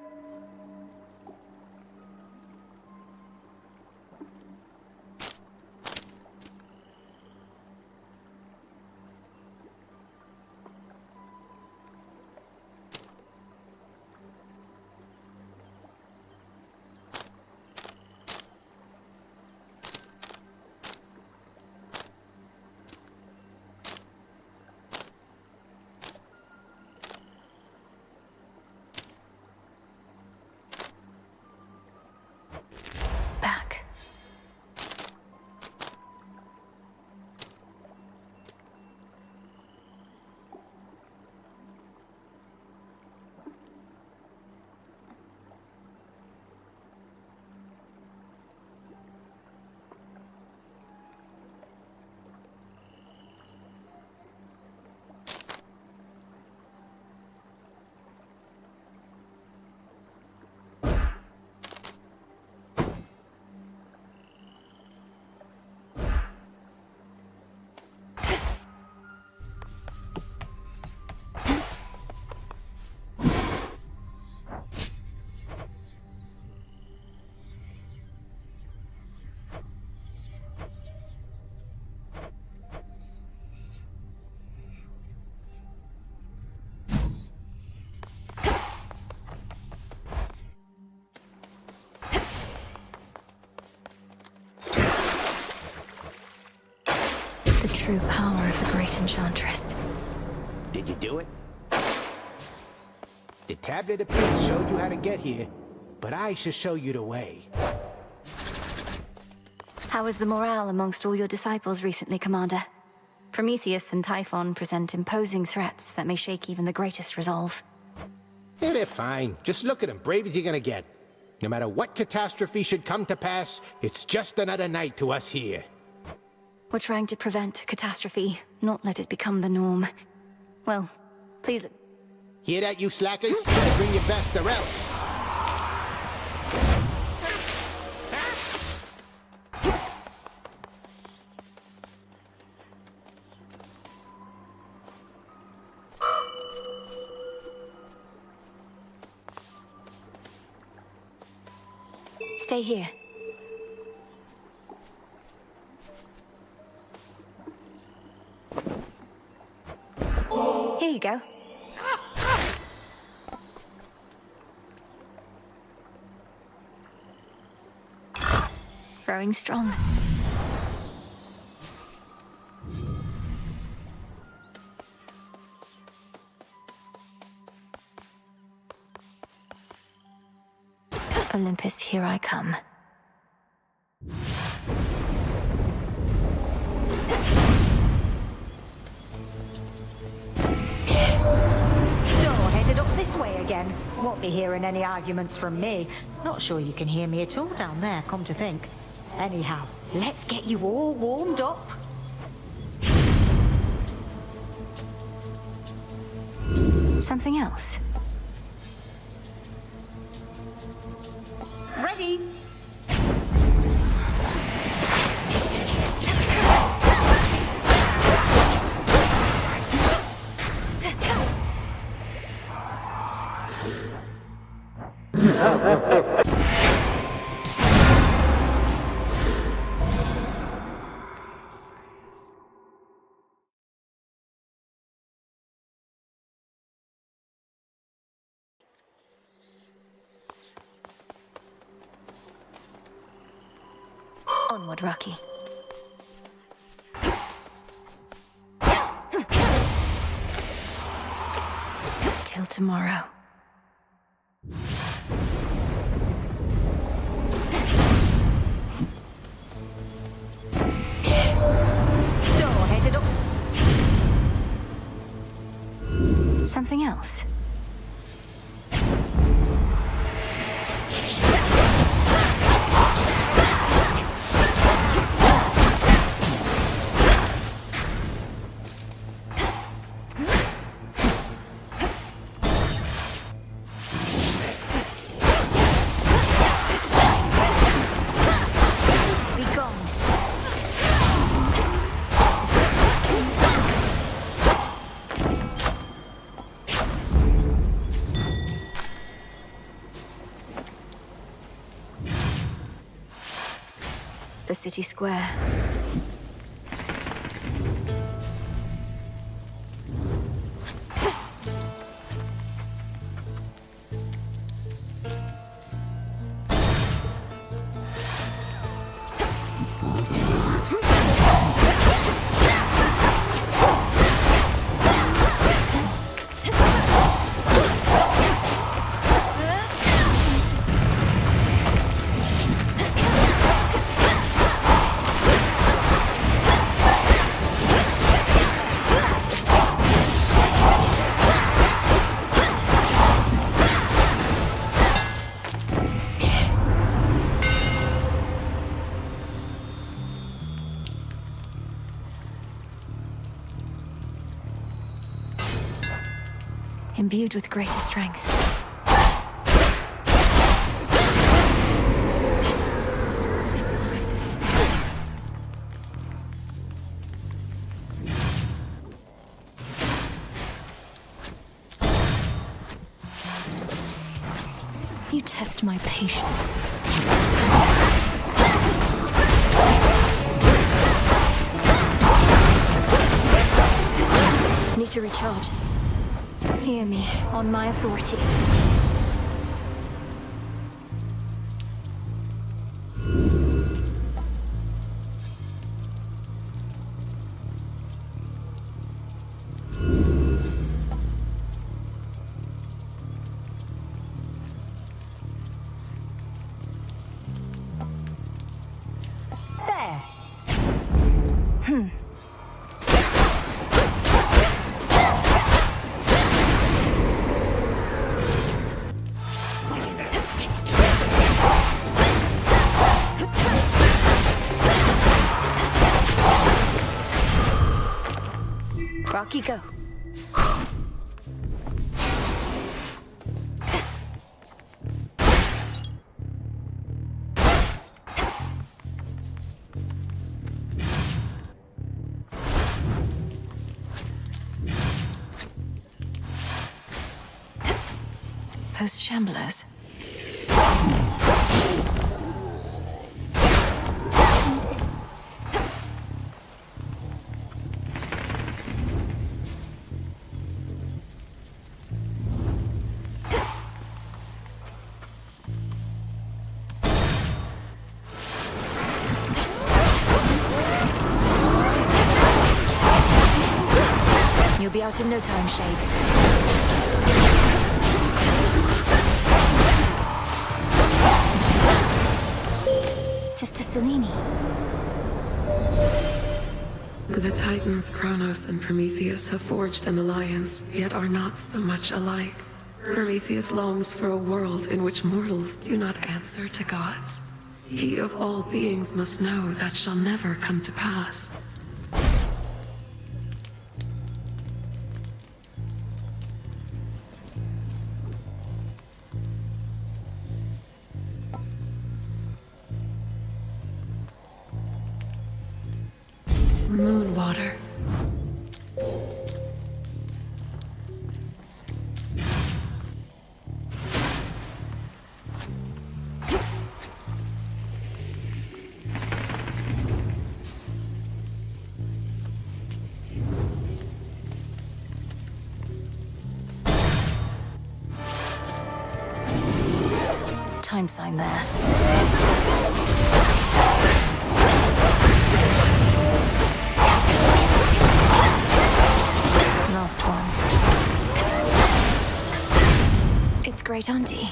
the true power of the great enchantress. Did you do it? The Tablet of Peace showed you how to get here, but I shall show you the way. How is the morale amongst all your disciples recently, Commander? Prometheus and Typhon present imposing threats that may shake even the greatest resolve. Yeah, they're fine. Just look at them, brave as you're gonna get. No matter what catastrophe should come to pass, it's just another night to us here. We're trying to prevent catastrophe, not let it become the norm. Well, please... Hear that, you slackers? Better bring your best or else. Stay here. Here you go. Growing strong. Olympus, here I come. So, headed up this way again. Won't be hearing any arguments from me. Not sure you can hear me at all down there, come to think. Anyhow, let's get you all warmed up. Something else? Ready? Onward, Rocky. Till tomorrow. So, headed up. Something else? The city square. Imbued with greater strength. You test my patience. Need to recharge. Hear me, on my authority. Rocky, go. Those shamblers. You'll be out in no time, Shades. Sister Selene. The Titans, Kronos and Prometheus, have forged an alliance, yet are not so much alike. Prometheus longs for a world in which mortals do not answer to gods. He of all beings must know that shall never come to pass. Moonwater. Time sign there. Last one. It's Great Auntie.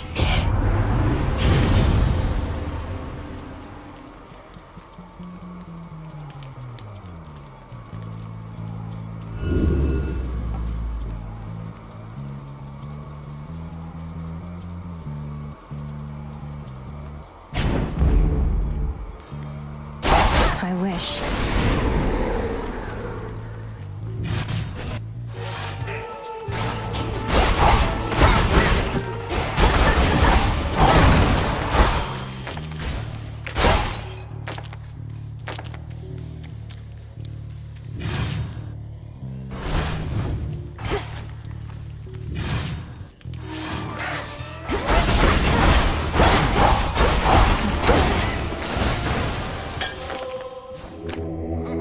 I wish.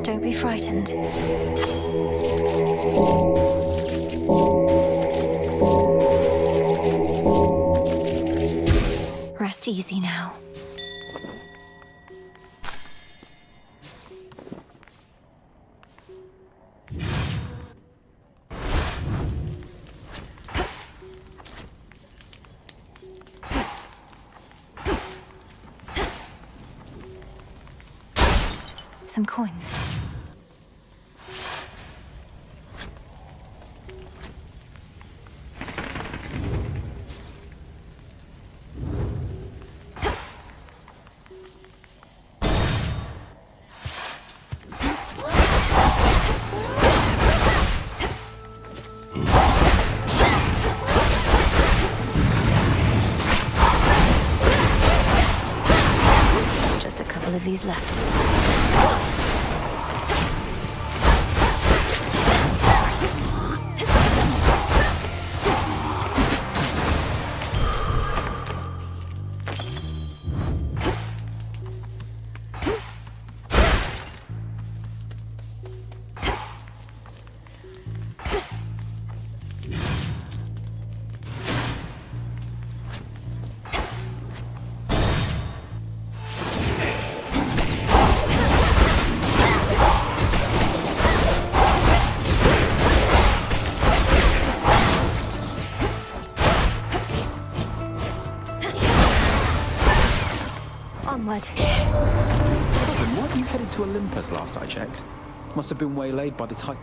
Don't be frightened. Rest easy now. Some coins. Just a couple of these left. Onward. Weren't you headed to Olympus last I checked? Must have been waylaid by the Titan.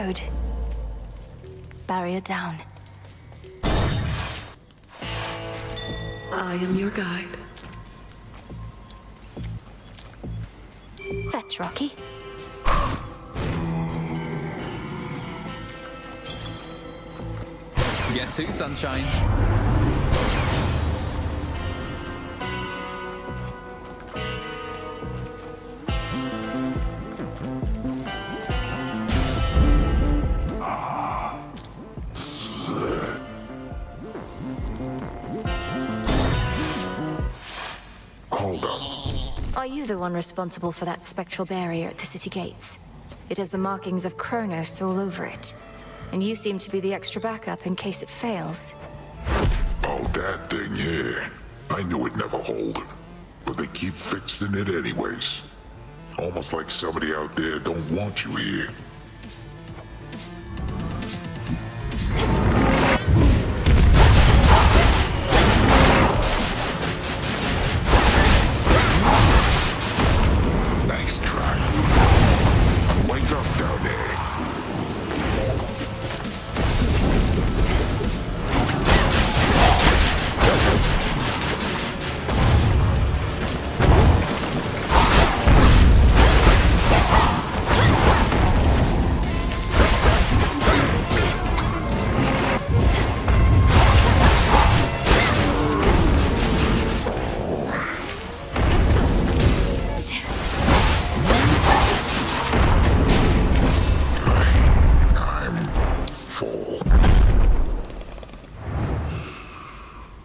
road. Barrier down. I am your guide. Fetch, Rocky. Guess who, sunshine? Hold up. Are you the one responsible for that spectral barrier at the city gates? It has the markings of Kronos all over it. And you seem to be the extra backup in case it fails. Oh, that thing, yeah. I knew it'd never hold. But they keep fixing it anyways. Almost like somebody out there don't want you here. Nice try. Wake up down there.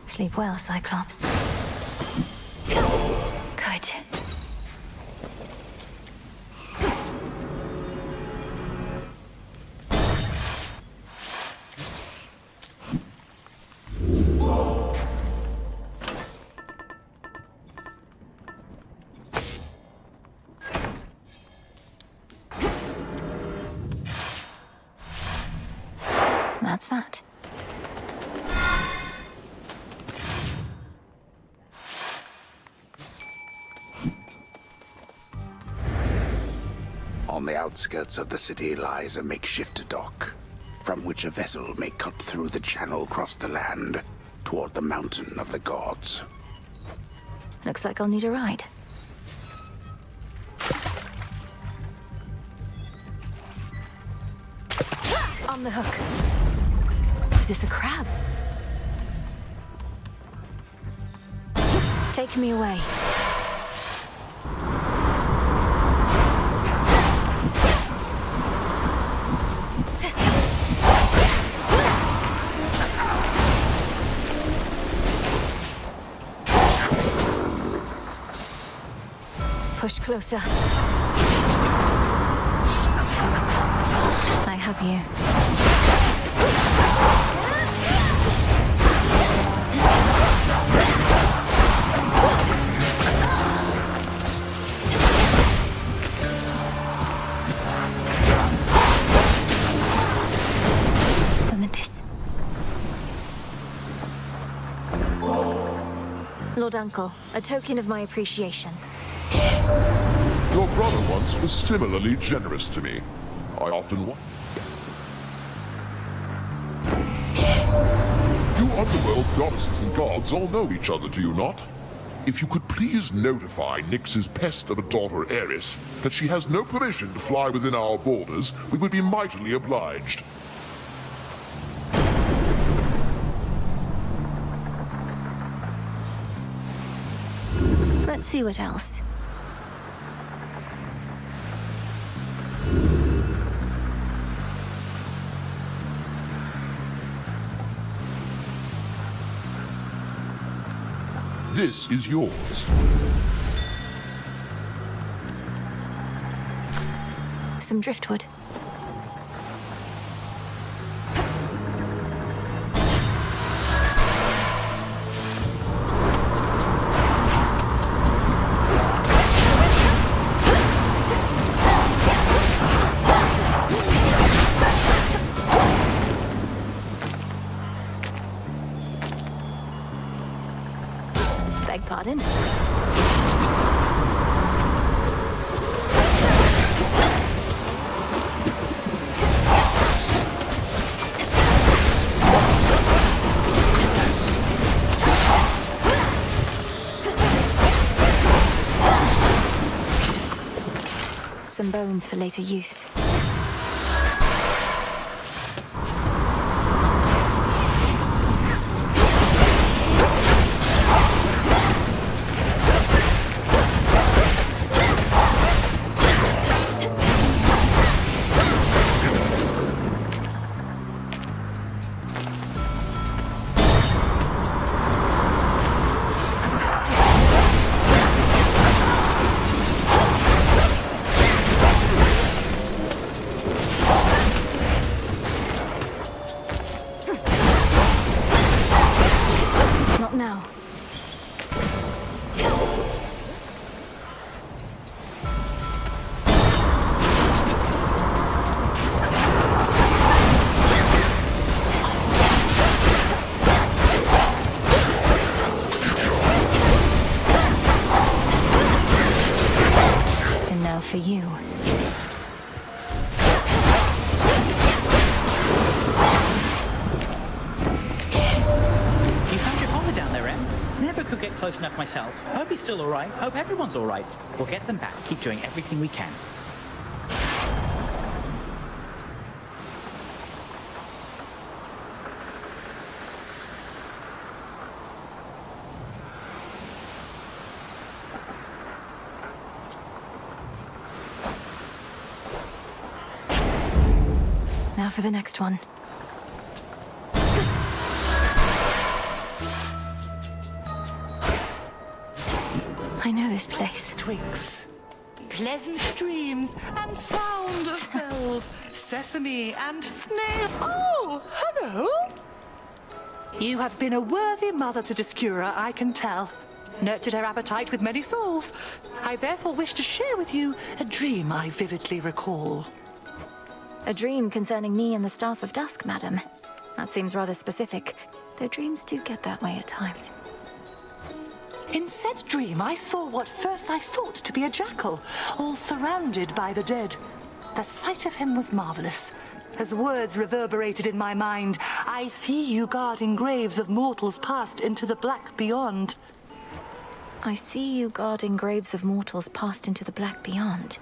Sleep well, Cyclops. Good. That's that. On the outskirts of the city lies a makeshift dock, from which a vessel may cut through the channel across the land toward the mountain of the gods. Looks like I'll need a ride. On the hook. Is this a crab? Take me away. Push closer. I have you. Olympus. Lord Uncle, a token of my appreciation. Your brother once was similarly generous to me. I often wonder. You underworld goddesses and gods all know each other, do you not? If you could please notify Nyx's pest of a daughter Eris that she has no permission to fly within our borders, we would be mightily obliged. Let's see what else. This is yours. Some driftwood. Beg pardon? some bones for later use. Not now. And now for you. You found your father down there, Em? Never could get close enough myself. Hope he's still alright. Hope everyone's alright. We'll get them back. Keep doing everything we can. Now for the next one. I know this place. Twigs, pleasant streams, and sound of bells, sesame and snail. Oh, hello! You have been a worthy mother to Discura, I can tell. Nurtured her appetite with many souls. I therefore wish to share with you a dream I vividly recall. A dream concerning me and the Staff of Dusk, madam. That seems rather specific, though dreams do get that way at times. In said dream, I saw what first I thought to be a jackal, all surrounded by the dead. The sight of him was marvelous. As words reverberated in my mind, I see you guarding graves of mortals passed into the black beyond. I see you guarding graves of mortals passed into the black beyond.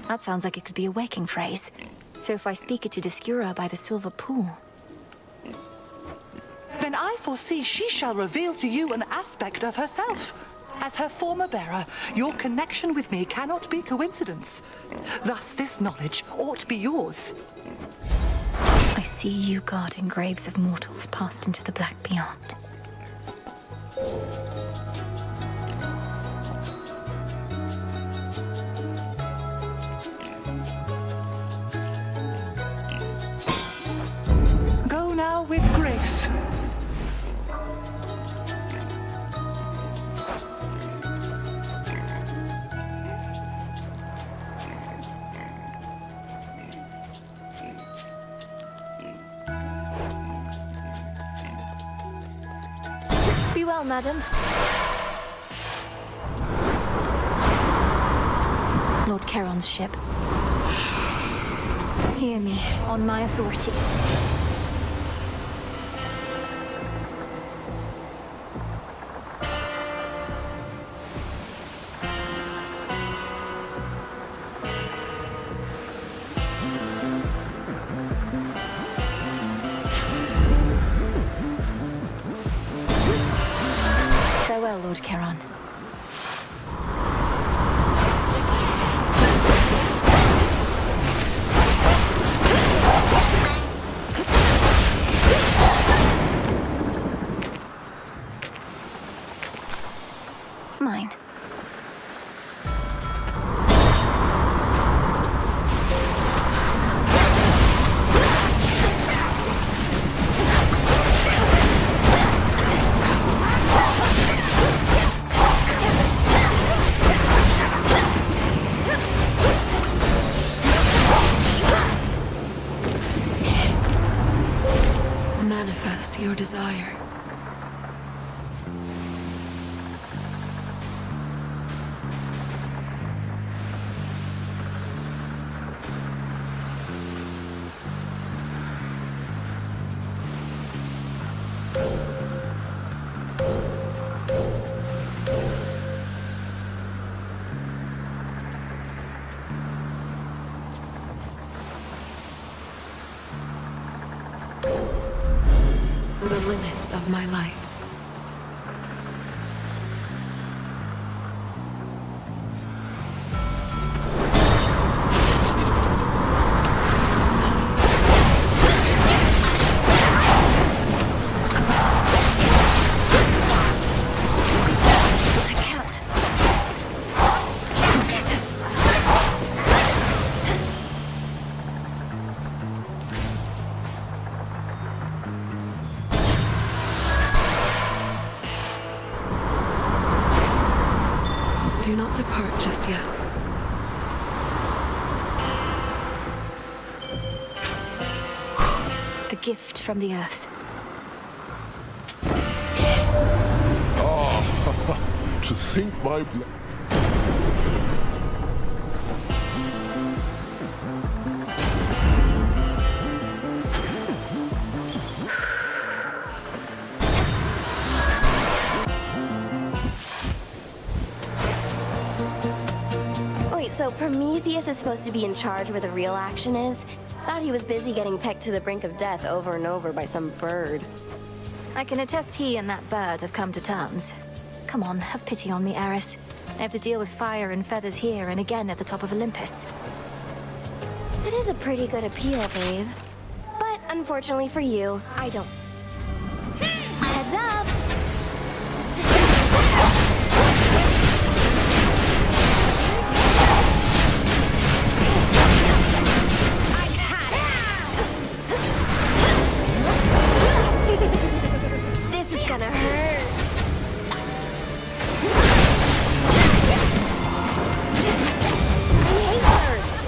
That sounds like it could be a waking phrase. So if I speak it to Discura by the Silver Pool... Then I foresee she shall reveal to you an aspect of herself. As her former bearer, your connection with me cannot be coincidence. Thus, this knowledge ought be yours. I see you guarding graves of mortals passed into the black beyond. Go now with grace. Be well, madam. Lord Charon's ship. Hear me, on my authority. Farewell, Lord Charon. Mine. Manifest your desire. of my light. Do not depart just yet. A gift from the earth. Ah, to think my blood. So Prometheus is supposed to be in charge where the real action is? Thought he was busy getting pecked to the brink of death over and over by some bird. I can attest he and that bird have come to terms. Come on, have pity on me, Eris. I have to deal with fire and feathers here and again at the top of Olympus. It is a pretty good appeal, babe. But unfortunately for you, I don't. Heads up! This is gonna hurt. He hates birds.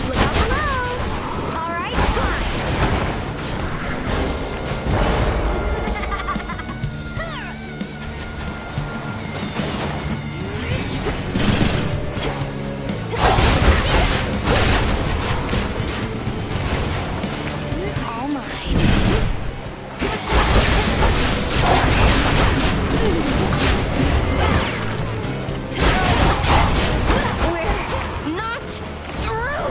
Look out below. All right, fine. All mine. We're not through.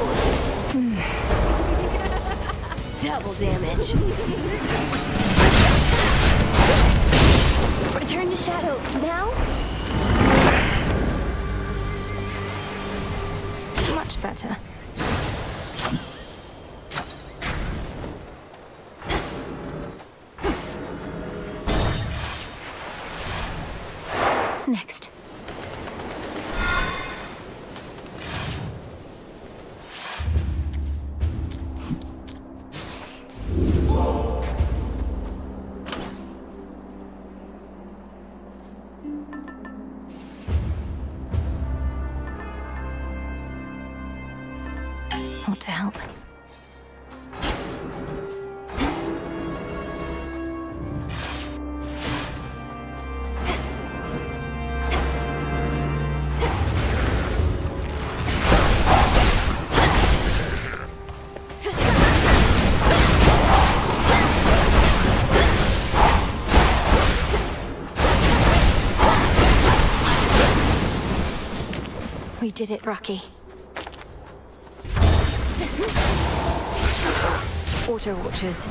Double damage. Return to shadow now. Much better. Next. Want to help? We did it, Rocky. Auto Watchers.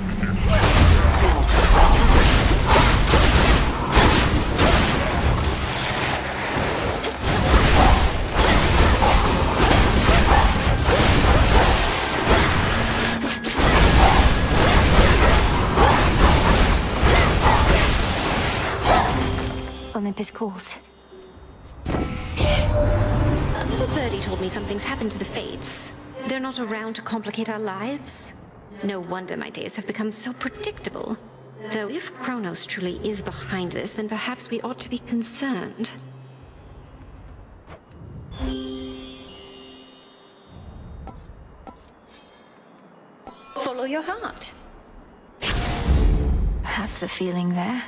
Olympus calls. Little birdie told me something's happened to the Fates. They're not around to complicate our lives. No wonder my days have become so predictable. Though if Kronos truly is behind this, then perhaps we ought to be concerned. Follow your heart. That's a feeling there.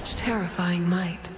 Such terrifying might.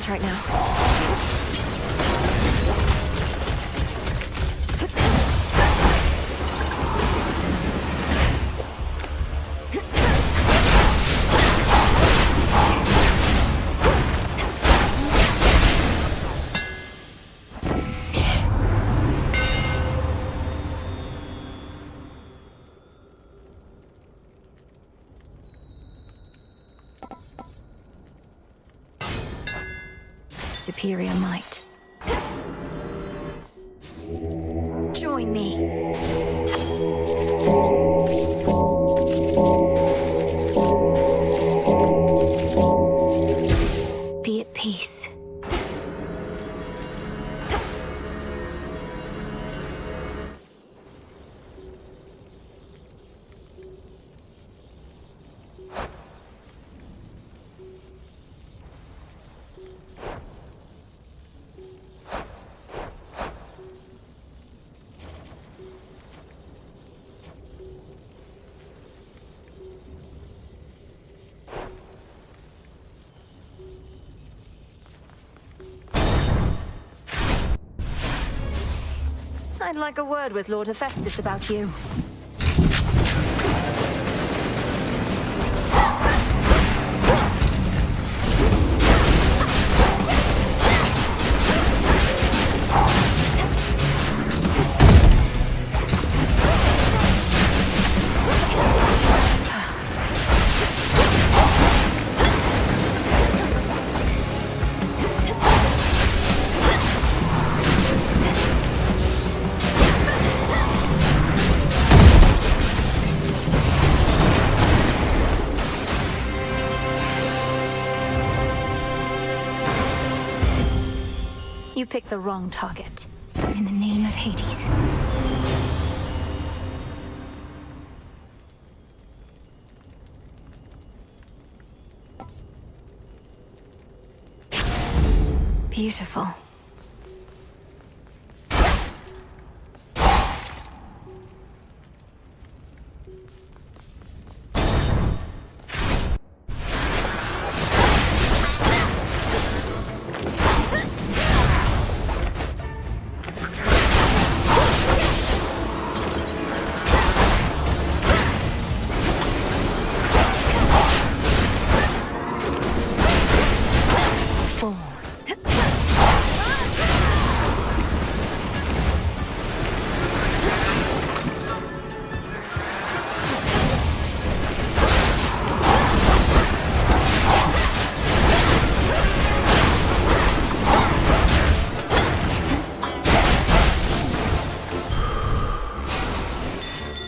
Right now. Superior might. Join me. Be at peace. I'd like a word with Lord Hephaestus about you. You picked the wrong target. In the name of Hades. Beautiful.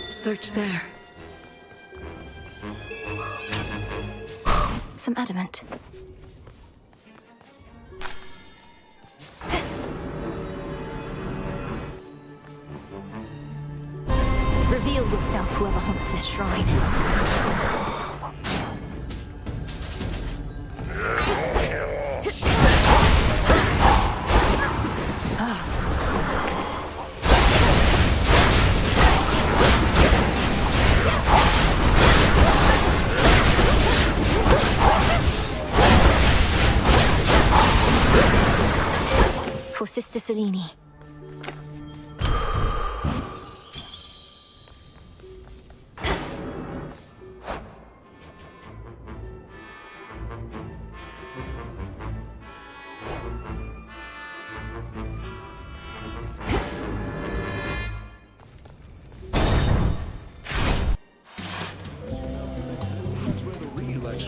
Search there. Some adamant. Reveal yourself, whoever haunts this shrine. For Sister Selene.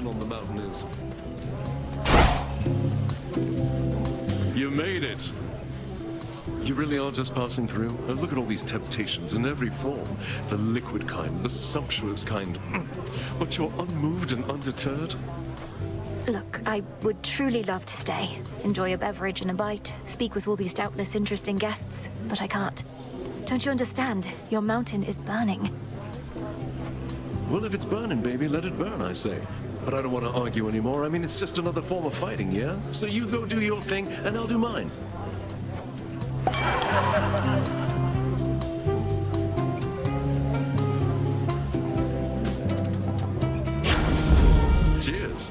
situation on the mountain is. You made it! You really are just passing through? Look at all these temptations in every form. The liquid kind, the sumptuous kind. But you're unmoved and undeterred? Look, I would truly love to stay, enjoy a beverage and a bite, speak with all these doubtless interesting guests, but I can't. Don't you understand? Your mountain is burning. Well, if it's burning, baby, let it burn, I say. But I don't want to argue anymore. I mean, it's just another form of fighting, yeah? So you go do your thing, and I'll do mine. Cheers.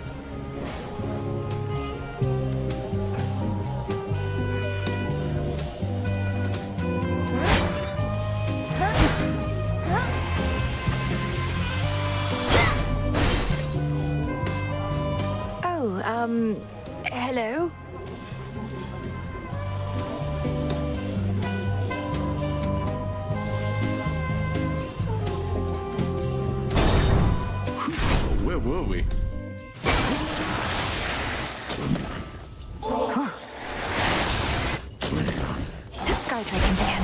Oh, hello? Where were we? Sky Dragons again.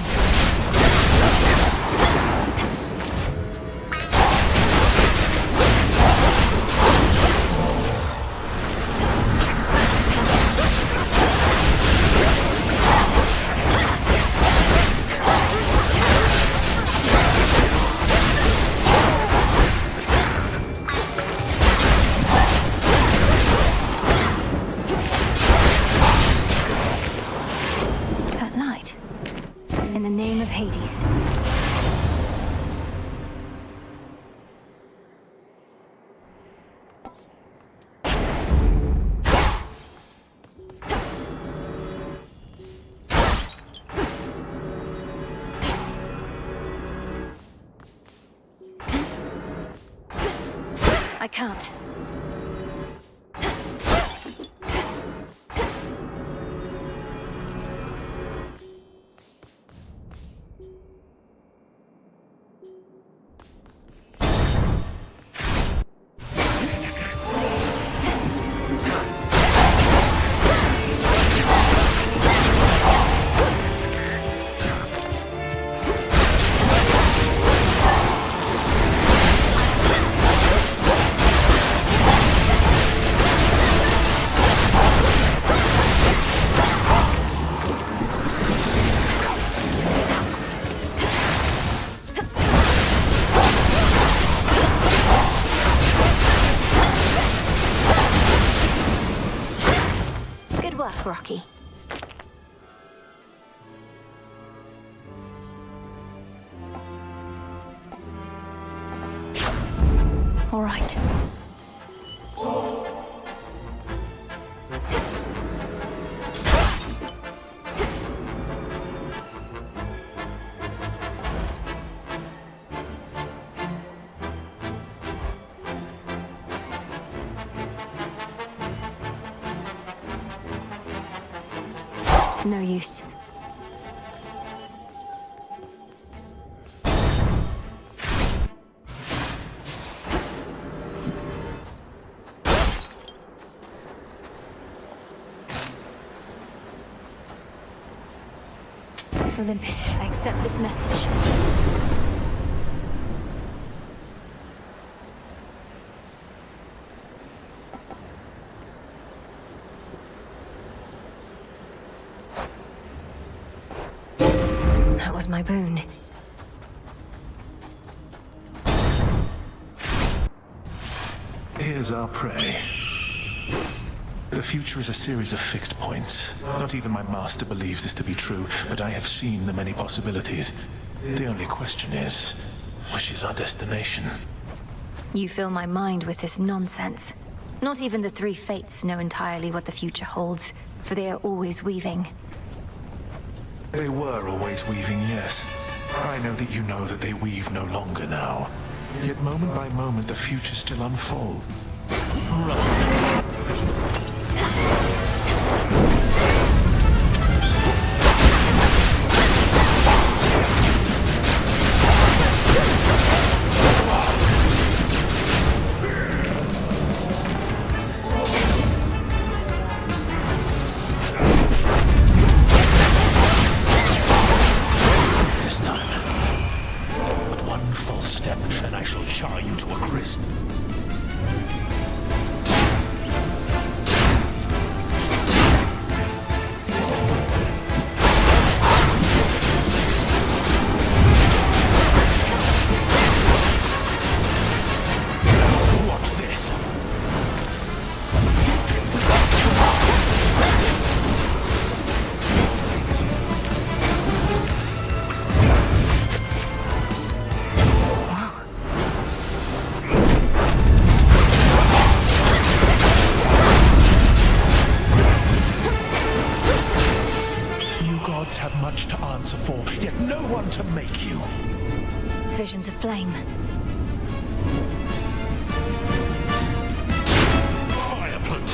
That night, in the name of Hades. I can't. Good work, Rocky. All right. No use. Olympus, I accept this message. That was my boon. Here's our prey. The future is a series of fixed points. Not even my master believes this to be true, but I have seen the many possibilities. The only question is, which is our destination? You fill my mind with this nonsense. Not even the three fates know entirely what the future holds, for they are always weaving. They were always weaving, yes. I know that you know that they weave no longer now. Yet moment by moment the future still unfolds. Run. make you? Visions of flame. Fire plume!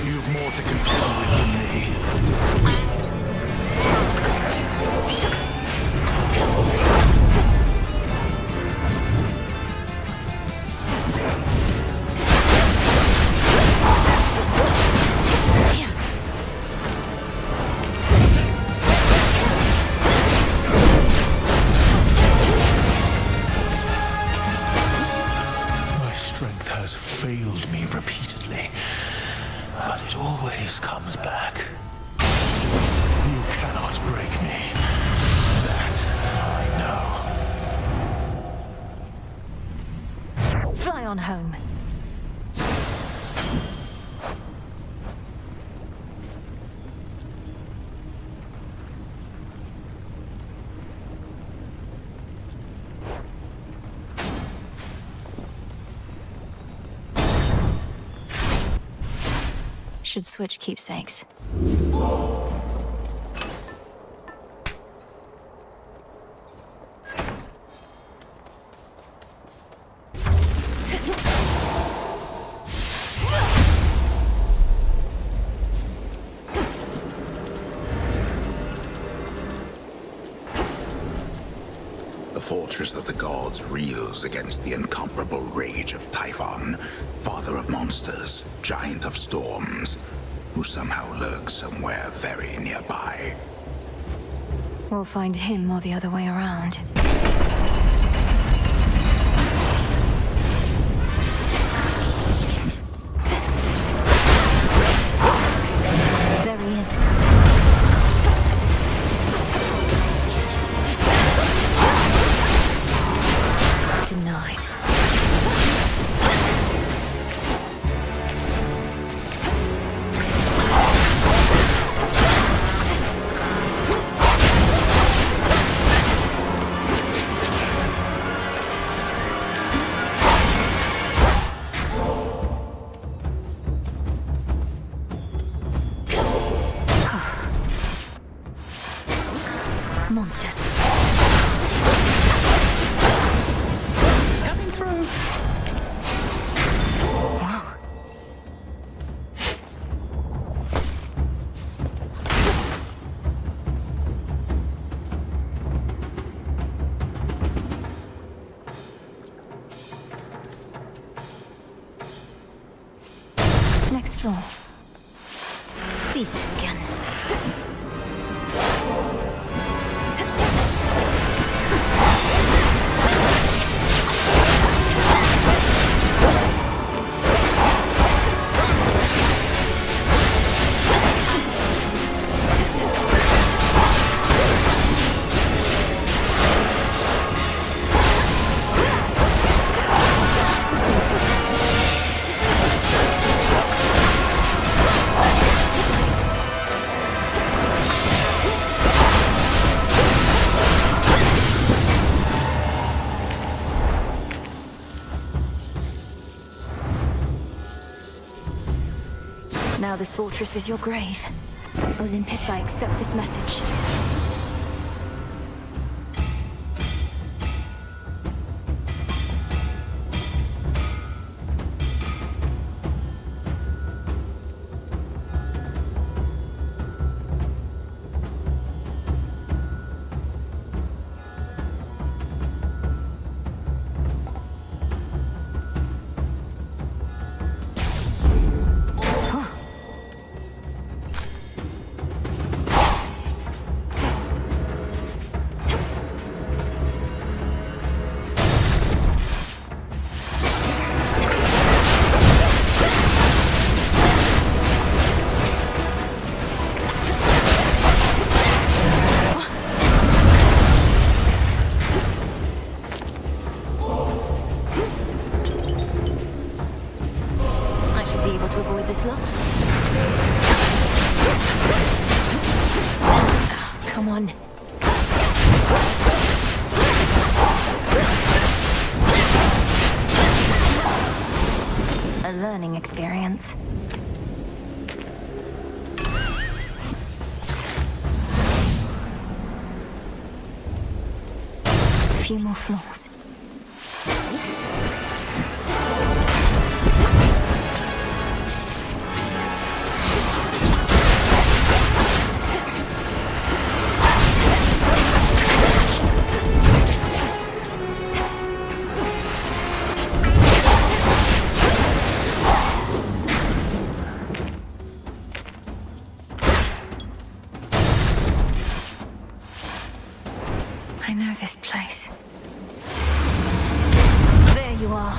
You've more to contend with than me. My strength has failed me repeatedly, but it always comes back. You cannot break me. That I know. Fly on home. Should switch keepsakes. The fortress of the gods reels against the incomparable rage of Typhon, father of monsters, giant of storms, who somehow lurks somewhere very nearby. We'll find him or the other way around. There he is. Denied. Monsters. Coming through. Next floor. These two again. Now this fortress is your grave. Olympus, I accept this message. Come on. A learning experience. A few more floors. I know this place. There you are.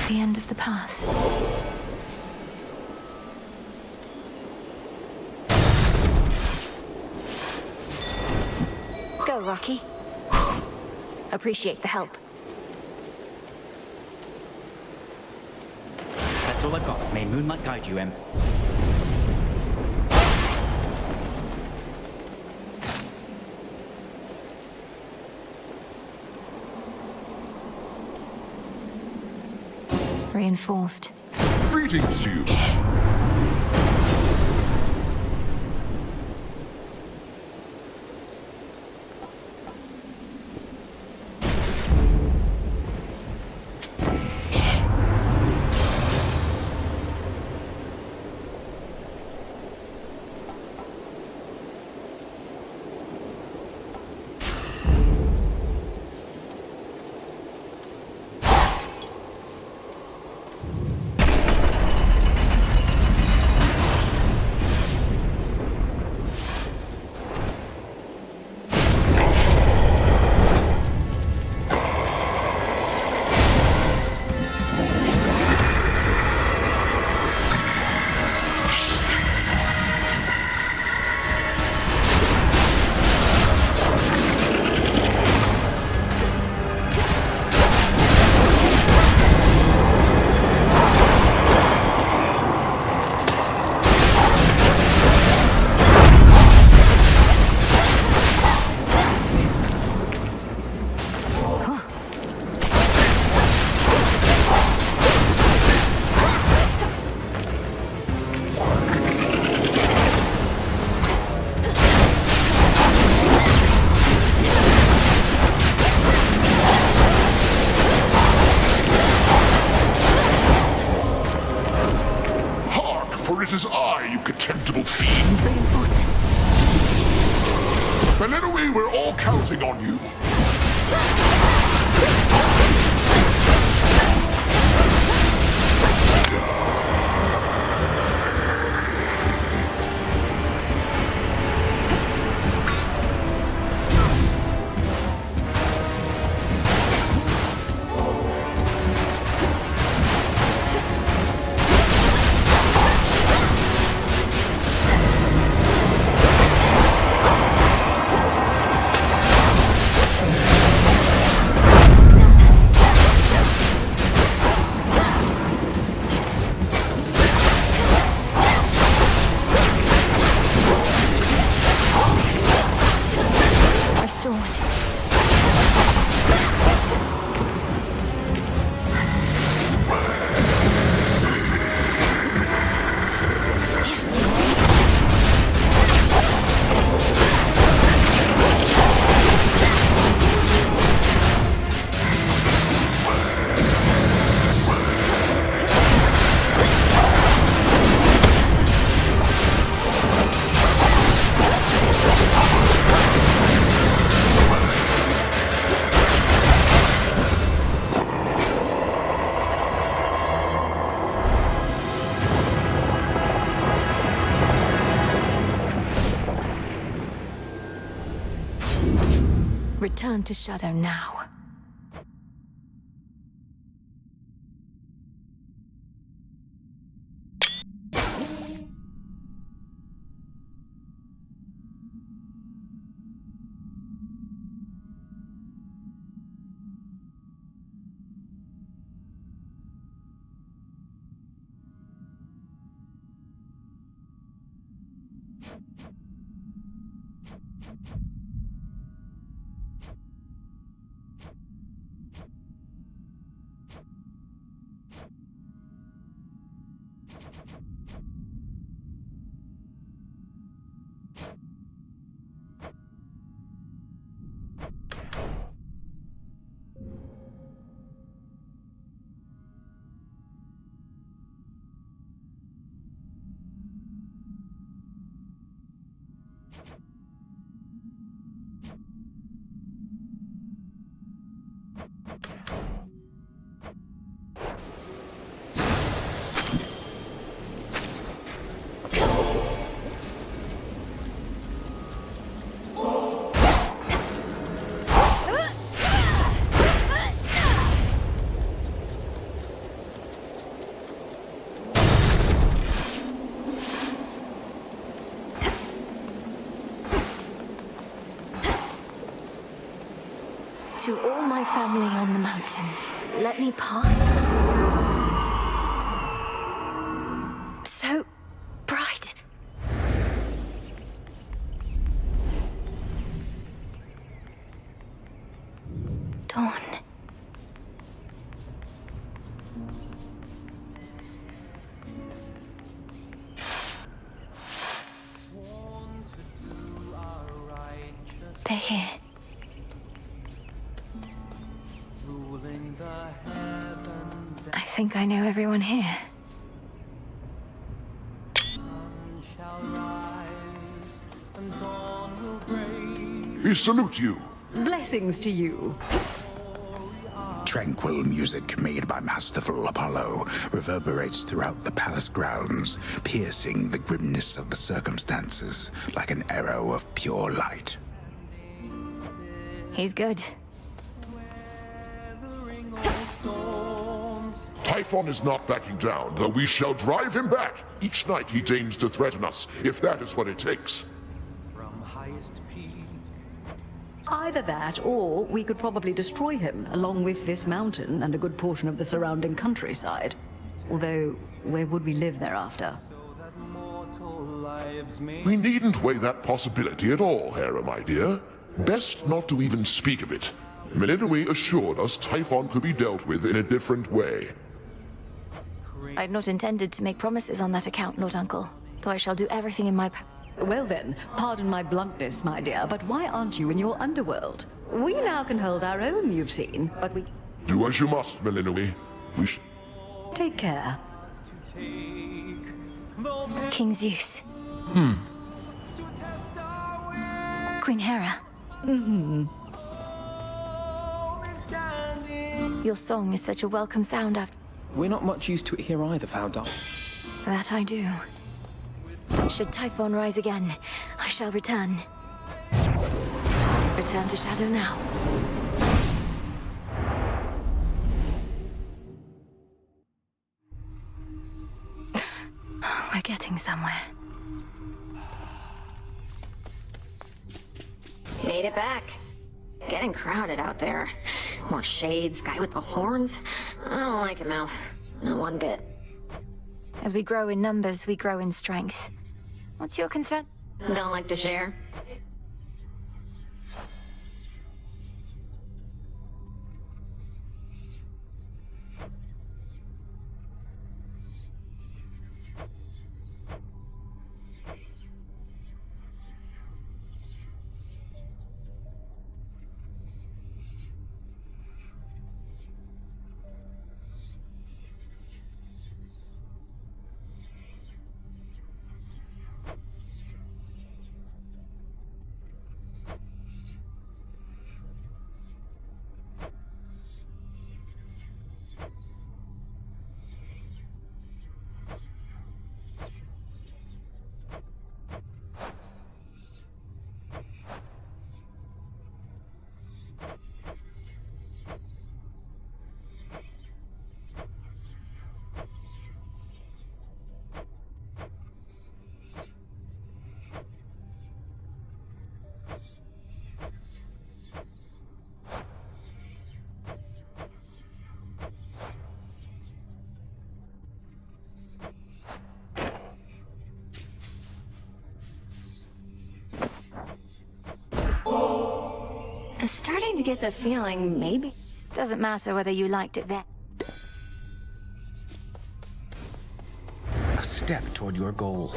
The end of the path. Go, Rocky. Appreciate the help. That's all I've got. May moonlight guide you, Em. Reinforced. Greetings to you. For it is I, you contemptible fiend. Reinforcements. Then in a way, we're all counting on you. return to Shadow now. To all my family on the mountain, let me pass. So bright. Dawn. They're here. I think I know everyone here. We salute you. Blessings to you. Tranquil music made by masterful Apollo reverberates throughout the palace grounds, piercing the grimness of the circumstances like an arrow of pure light. He's good. Typhon is not backing down, though we shall drive him back. Each night he deigns to threaten us, if that is what it takes. Either that, or we could probably destroy him, along with this mountain and a good portion of the surrounding countryside. Although, where would we live thereafter? We needn't weigh that possibility at all, Hera, my dear. Best not to even speak of it. Melinoi assured us Typhon could be dealt with in a different way. I'd not intended to make promises on that account, Lord Uncle, though I shall do everything in my power. Well then, pardon my bluntness, my dear, but why aren't you in your underworld? We now can hold our own, you've seen, but we... Do as you must, Melinoi. Take care. King Zeus. Queen Hera. Your song is such a welcome sound after... We're not much used to it here either, Faudal. That I do. Should Typhon rise again, I shall return. Return to Shadow now. We're getting somewhere. Made it back. Getting crowded out there. More shades, guy with the horns. I don't like him, Mel. Not one bit. As we grow in numbers, we grow in strength. What's your concern? Don't like to share. starting to get the feeling maybe... Doesn't matter whether you liked it then. A step toward your goal.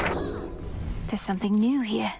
There's something new here.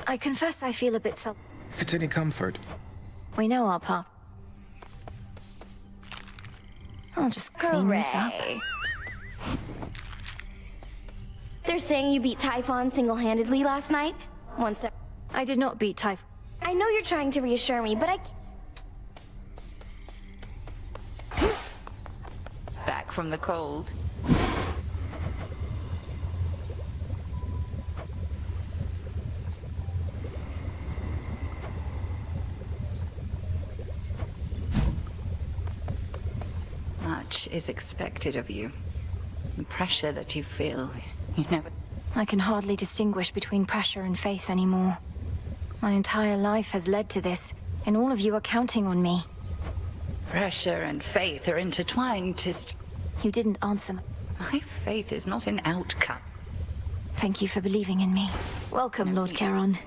I confess I feel a bit If it's any comfort. We know our path. I'll just clean this up. They're saying you beat Typhon single-handedly last night? One step. I did not beat Typhon. I know you're trying to reassure me, but Back from the cold. Much is expected of you. The pressure that you feel, you never... I can hardly distinguish between pressure and faith anymore. My entire life has led to this, and all of you are counting on me. Pressure and faith are intertwined to... You didn't answer My faith is not an outcome. Thank you for believing in me. Welcome, Lord Charon.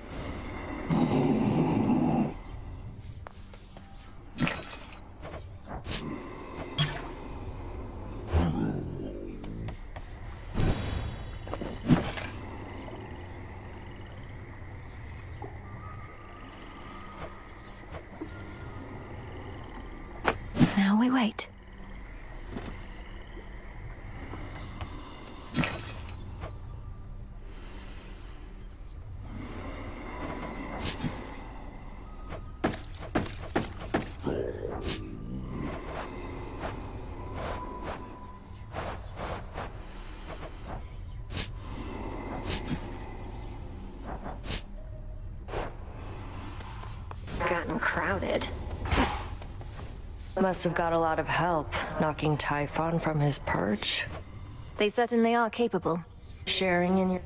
Now we wait. Gotten crowded. Must have got a lot of help knocking Typhon from his perch. They certainly are capable. Sharing in your...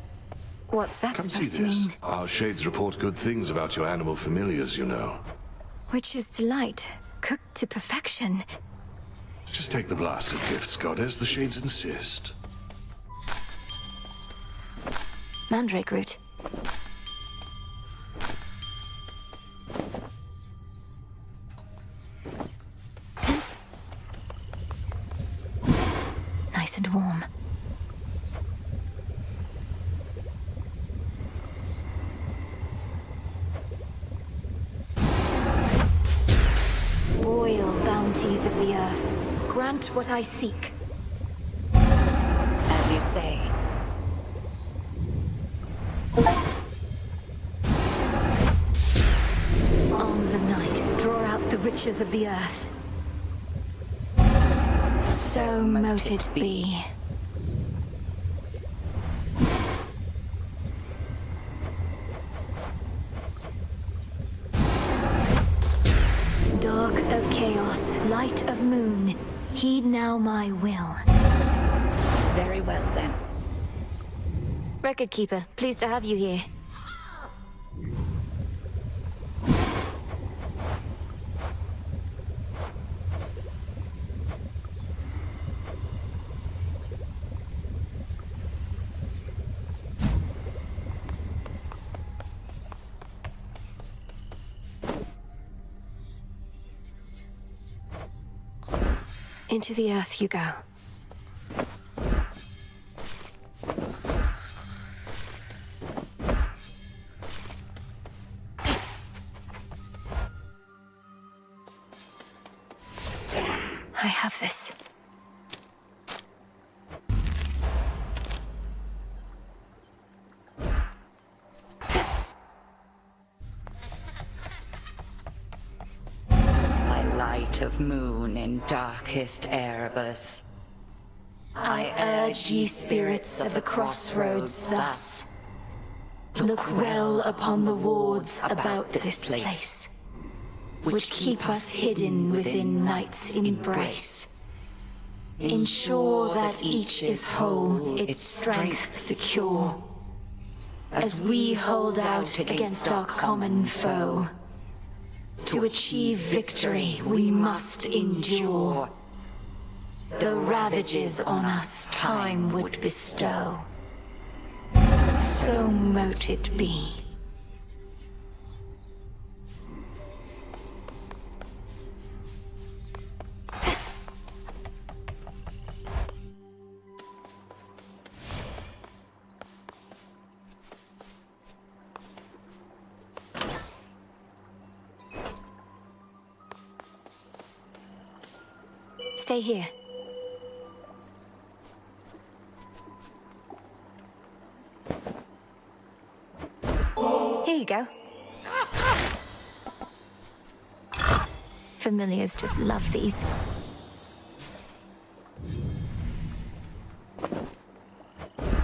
What's that Come supposed see to this. mean? Our shades report good things about your animal familiars, you know. Witch's delight, cooked to perfection. Just take the blasted gifts, goddess. The shades insist. Mandrake root. Nice and warm. Royal bounties of the earth, grant what I seek. As you say. Arms of night, draw out the riches of the earth. So mote it be. now my will. Very well, then. Record Keeper, pleased to have you here. Into the earth you go. I have this. By light of moon in darkest Erebus, I urge ye spirits of the crossroads thus. Look well upon the wards about this place, which keep us hidden within night's embrace. Ensure that each is whole, its strength secure, as we hold out against our common foe. To achieve victory, we must endure the ravages on us time would bestow. So mote it be. Stay here. Here you go. Familiars just love these.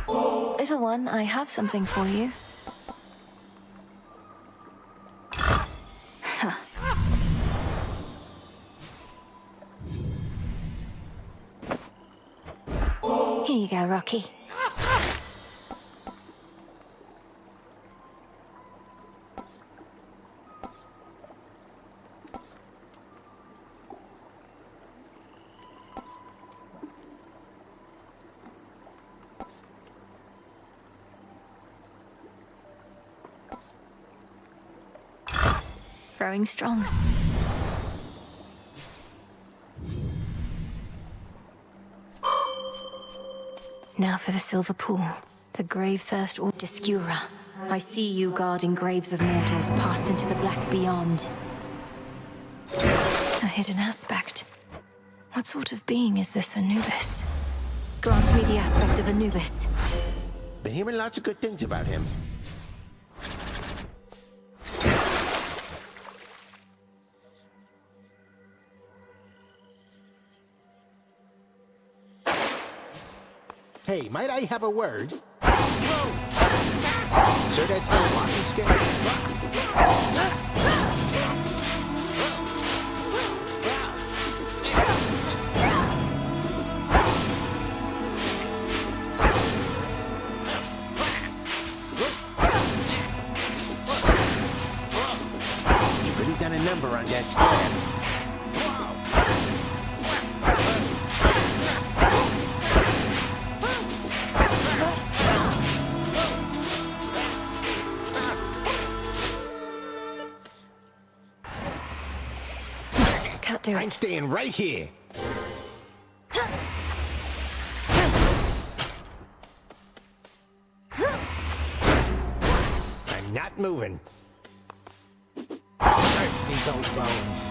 Little one, I have something for you. Here you go, Rocky. Growing strong. Now for the Silver Pool, the Gravethirst or Discura. I see you guarding graves of mortals passed into the black beyond. A hidden aspect. What sort of being is this Anubis? Grant me the aspect of Anubis. Been hearing lots of good things about him. Hey, might I have a word? Whoa! Sir, that's no walking stick. You've really done a number on that staff. I'm staying right here. I'm not moving. Curse these old bones.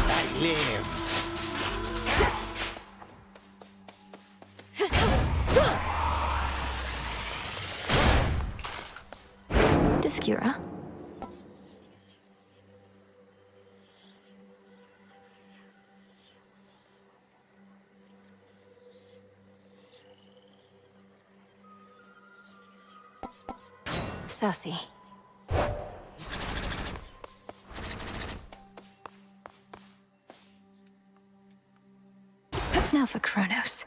I live. Discura. Cersei. Now for Kronos.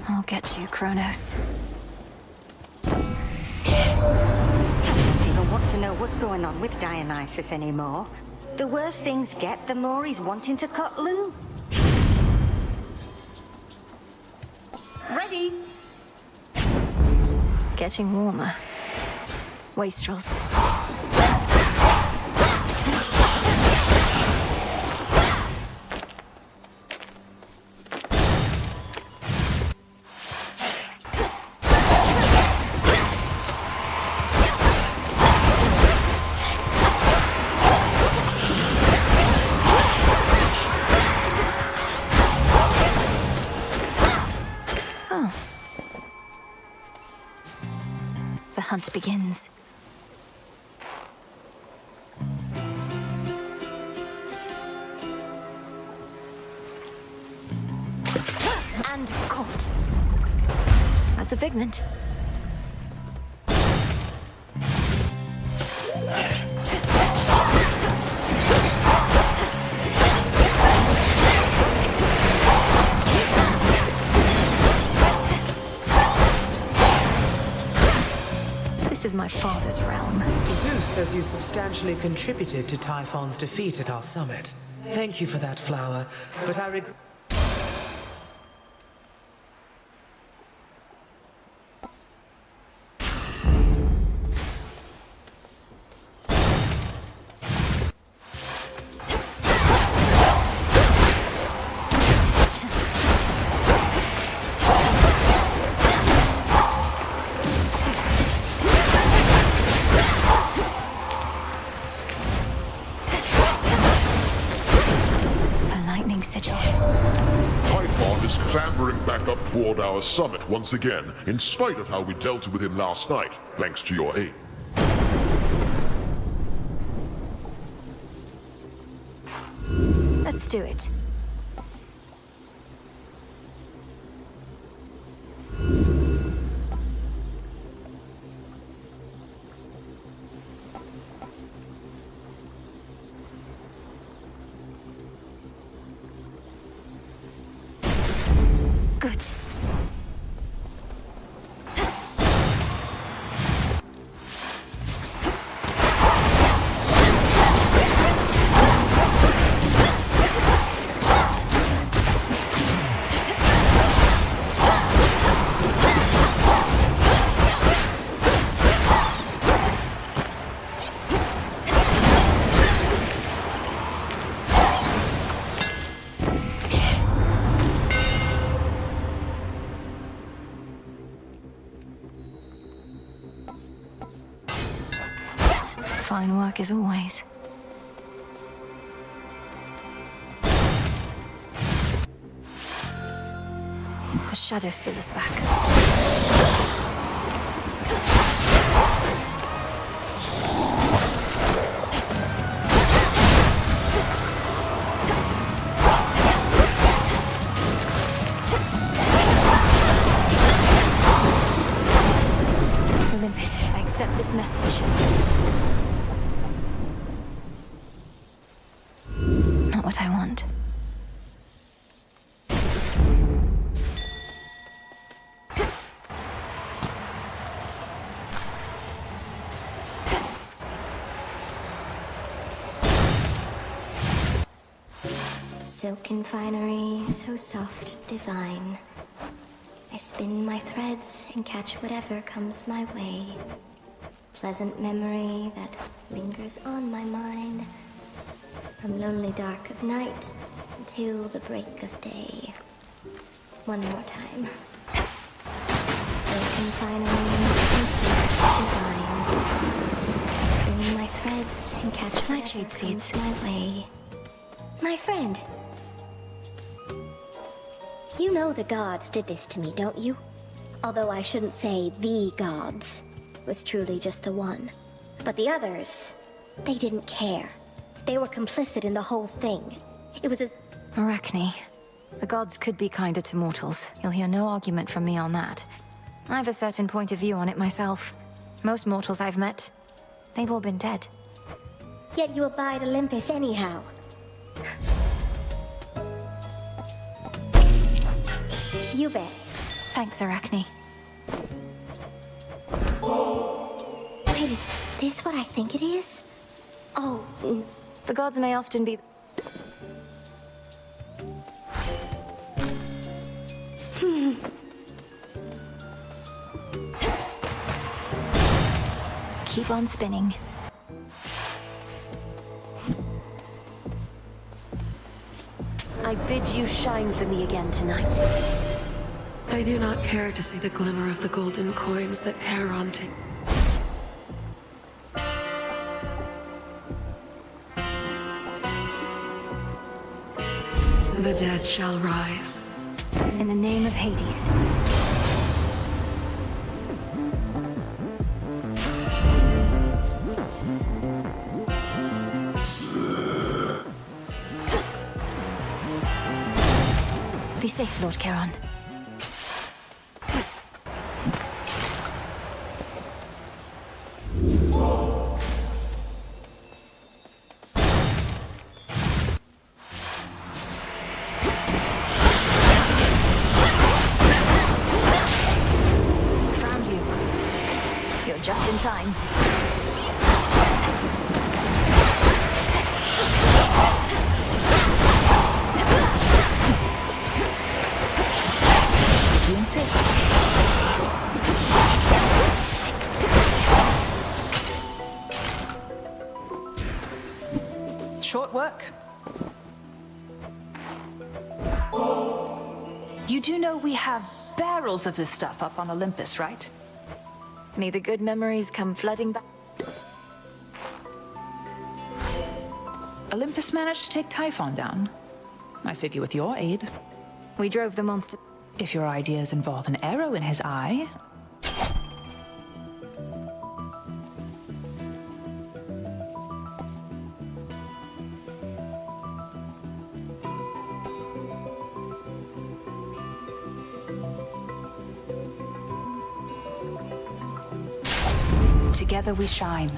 I'll get you, Kronos. I don't even want to know what's going on with Dionysus anymore. The worse things get, the more he's wanting to cut loose. Ready? Getting warmer. Wastrels. The hunt begins. And caught. That's a figment. This is my father's realm. Zeus says you substantially contributed to Typhon's defeat at our summit. Thank you for that, Flower, but I regret... Clambering back up toward our summit once again, in spite of how we dealt with him last night, thanks to your aid. Let's do it. Good. Fine work as always. The shadow spilled us back. Olympus, I accept this message. Not what I want. Silken finery, so soft, divine. I spin my threads and catch whatever comes my way. Pleasant memory that lingers on my mind. From lonely dark of night until the break of day. One more time. Silken finery, so soft, divine. I spin my threads and catch Nightshade seeds. My way. My friend. You know the gods did this to me, don't you? Although I shouldn't say the gods. It was truly just the one. But the others, they didn't care. They were complicit in the whole thing. It was as... Arachne. The gods could be kinder to mortals. You'll hear no argument from me on that. I have a certain point of view on it myself. Most mortals I've met, they've all been dead. Yet you abide Olympus anyhow. You bet. Thanks, Arachne. Wait, is this what I think it is? Oh, the gods may often be... Keep on spinning. I bid you shine for me again tonight. I do not care to see the glimmer of the golden coins that Charon takes. The dead shall rise. In the name of Hades. Be safe, Lord Charon. Found you. You're just in time. You insist. Short work. You do know we have barrels of this stuff up on Olympus, right? May the good memories come flooding back. Olympus managed to take Typhon down. I figure with your aid. We drove the monster. If your ideas involve an arrow in his eye... Together we shine.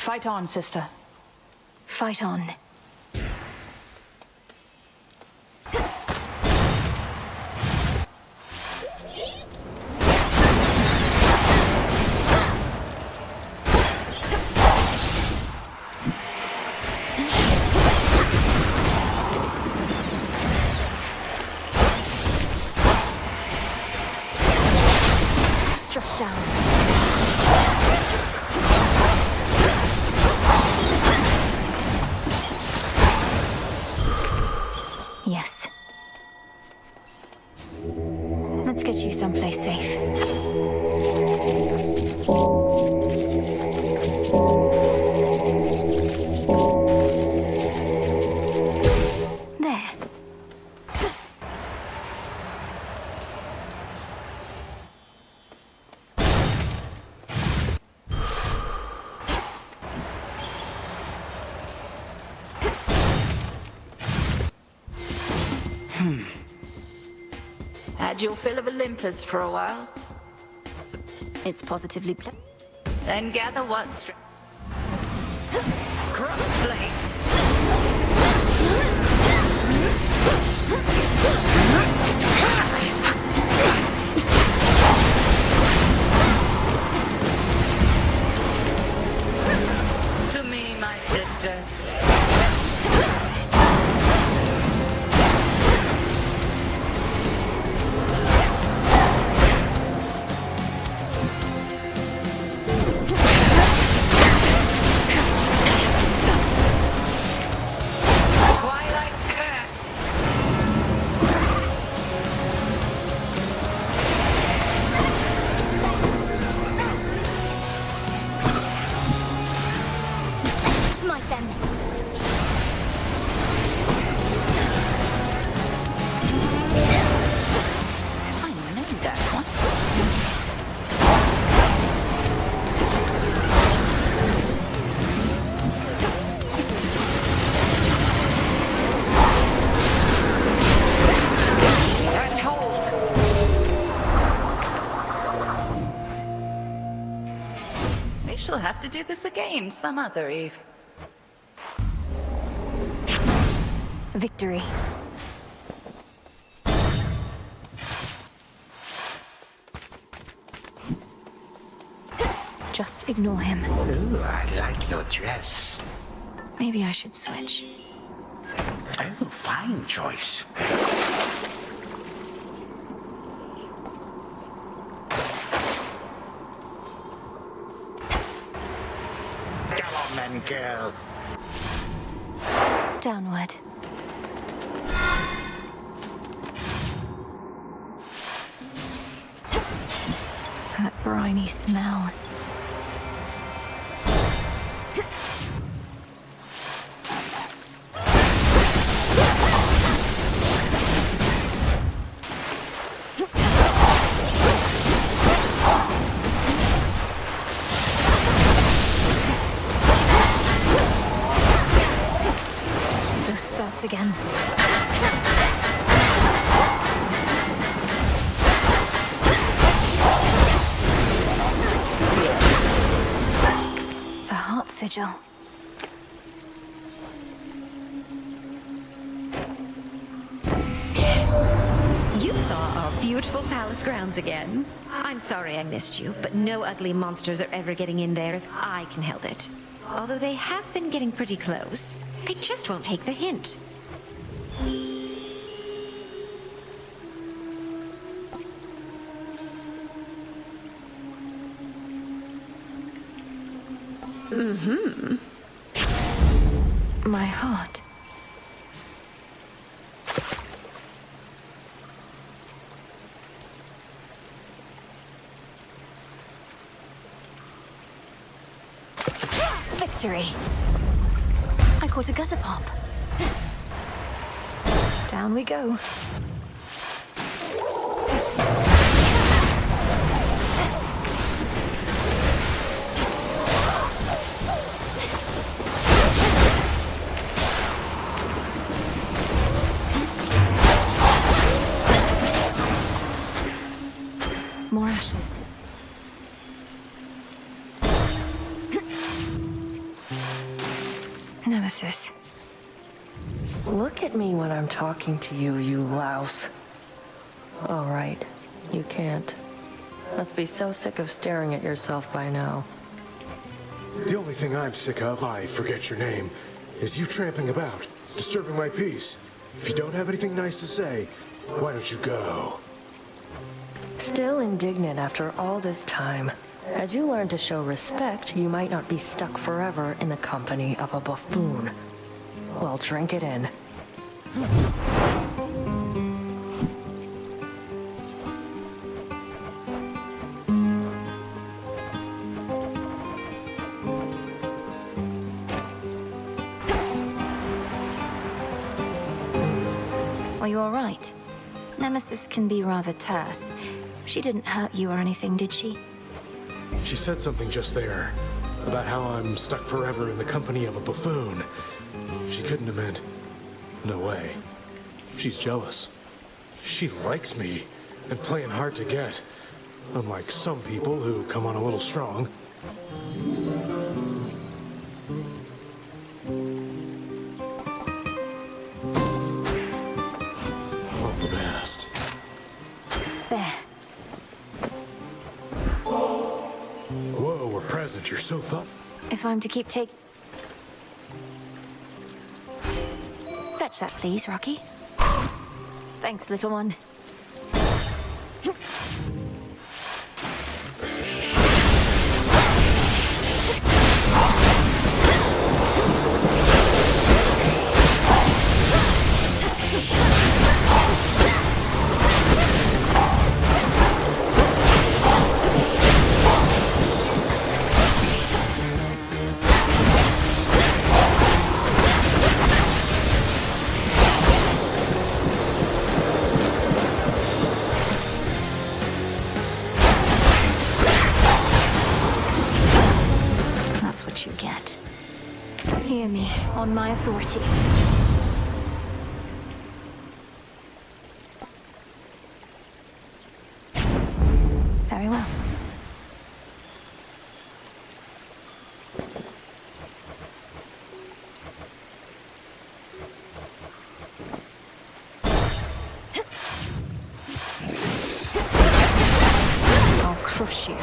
Fight on, sister. Fight on. Struck down. Yes. Let's get you someplace safe. There. Had your fill of Olympus for a while? It's positively Then gather what Crossblades! To me, my sisters. Smite them. I know that one. Right, hold. We shall have to do this again some other eve. Victory. Just ignore him. Ooh, I like your dress. Maybe I should switch. Oh, fine choice. Come on then, girl. Downward. That briny smell. Those spouts again. The heart sigil. You saw our beautiful palace grounds again. I'm sorry I missed you, but no ugly monsters are ever getting in there if I can help it. Although they have been getting pretty close. They just won't take the hint. Mm-hmm. My heart. Victory! I caught a gutter pop. Down we go. More ashes. Nemesis. Look at me when I'm talking to you, you louse. All right, you can't. Must be so sick of staring at yourself by now. The only thing I'm sick of, I forget your name, is you tramping about, disturbing my peace. If you don't have anything nice to say, why don't you go? Still indignant after all this time. Had you learned to show respect, you might not be stuck forever in the company of a buffoon. Well, drink it in. Are you all right? Nemesis can be rather terse. She didn't hurt you or anything, did she? She said something just there, about how I'm stuck forever in the company of a buffoon. She couldn't have meant... No way. She's jealous. She likes me, and playing hard to get. Unlike some people who come on a little strong. All the best. There. Whoa, we're present. You're so If I'm to keep Fetch that, please, Rocky. Thanks, little one. Hear me, on my authority. Very well. I'll crush you.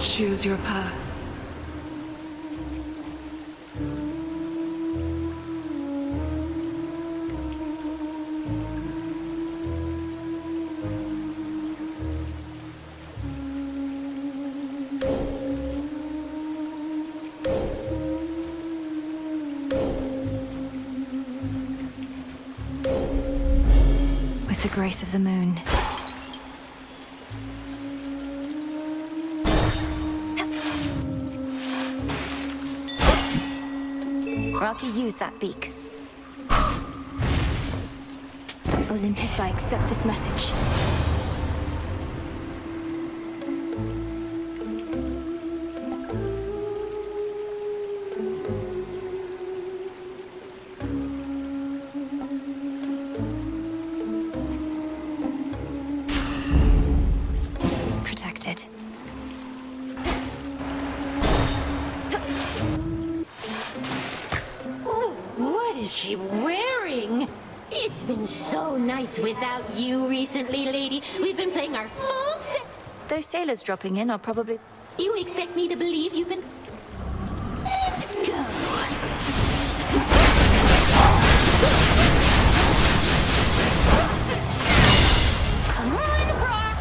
Choose your path. With the grace of the moon. Arky, use that beak. Olympus, I accept this message. Protected. Oh, what is she wearing? It's been so nice without you recently, lady. We've been playing our full set. Those sailors dropping in are probably... You expect me to believe you've been... Let go. Come on, Rox!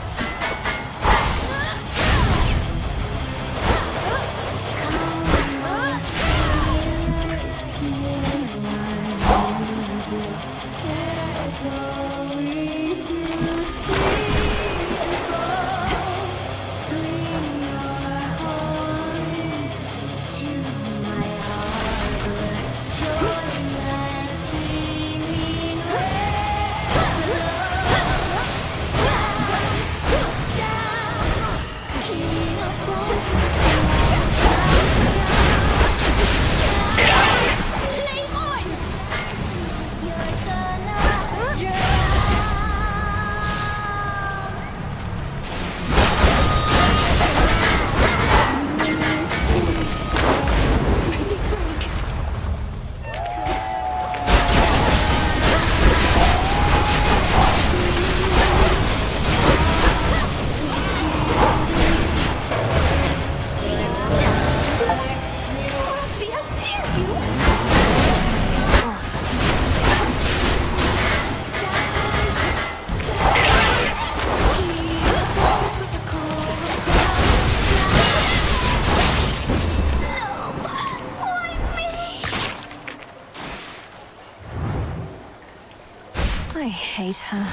I hate her.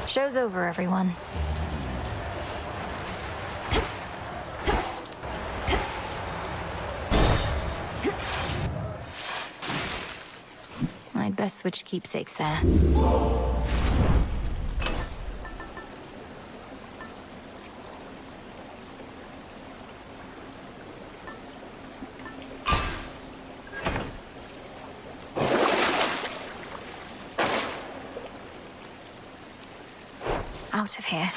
Show's over, everyone. I'd best switch keepsakes there. Out of here.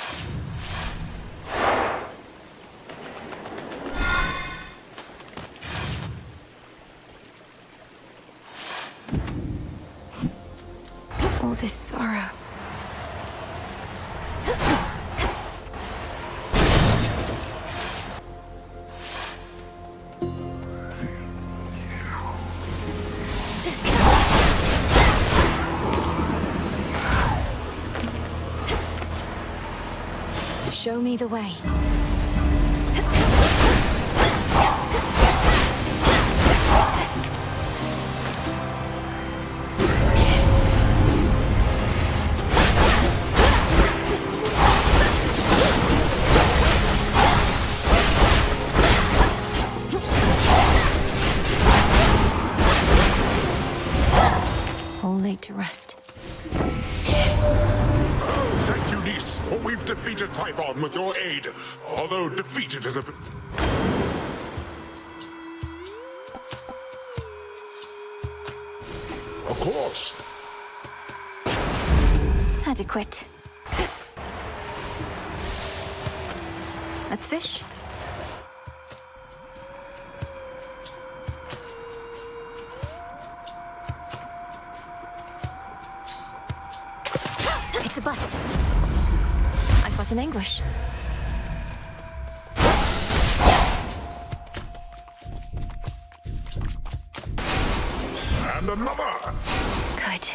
All this sorrow. Show me the way. All laid to rest. Thank you, niece. We've defeated Typhon with your aid. Although defeated is a bit... Of course. Adequate. Let's fish. It's a bite. I've got an anguish. And another! Good.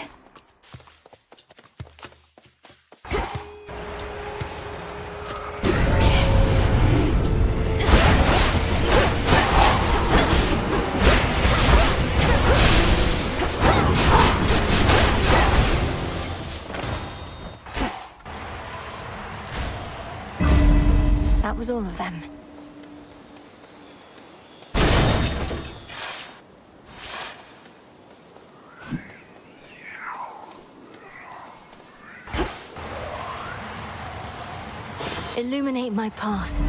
was all of them. Illuminate my path.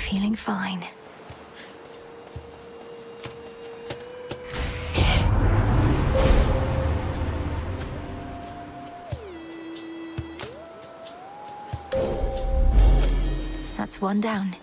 Feeling fine. That's one down.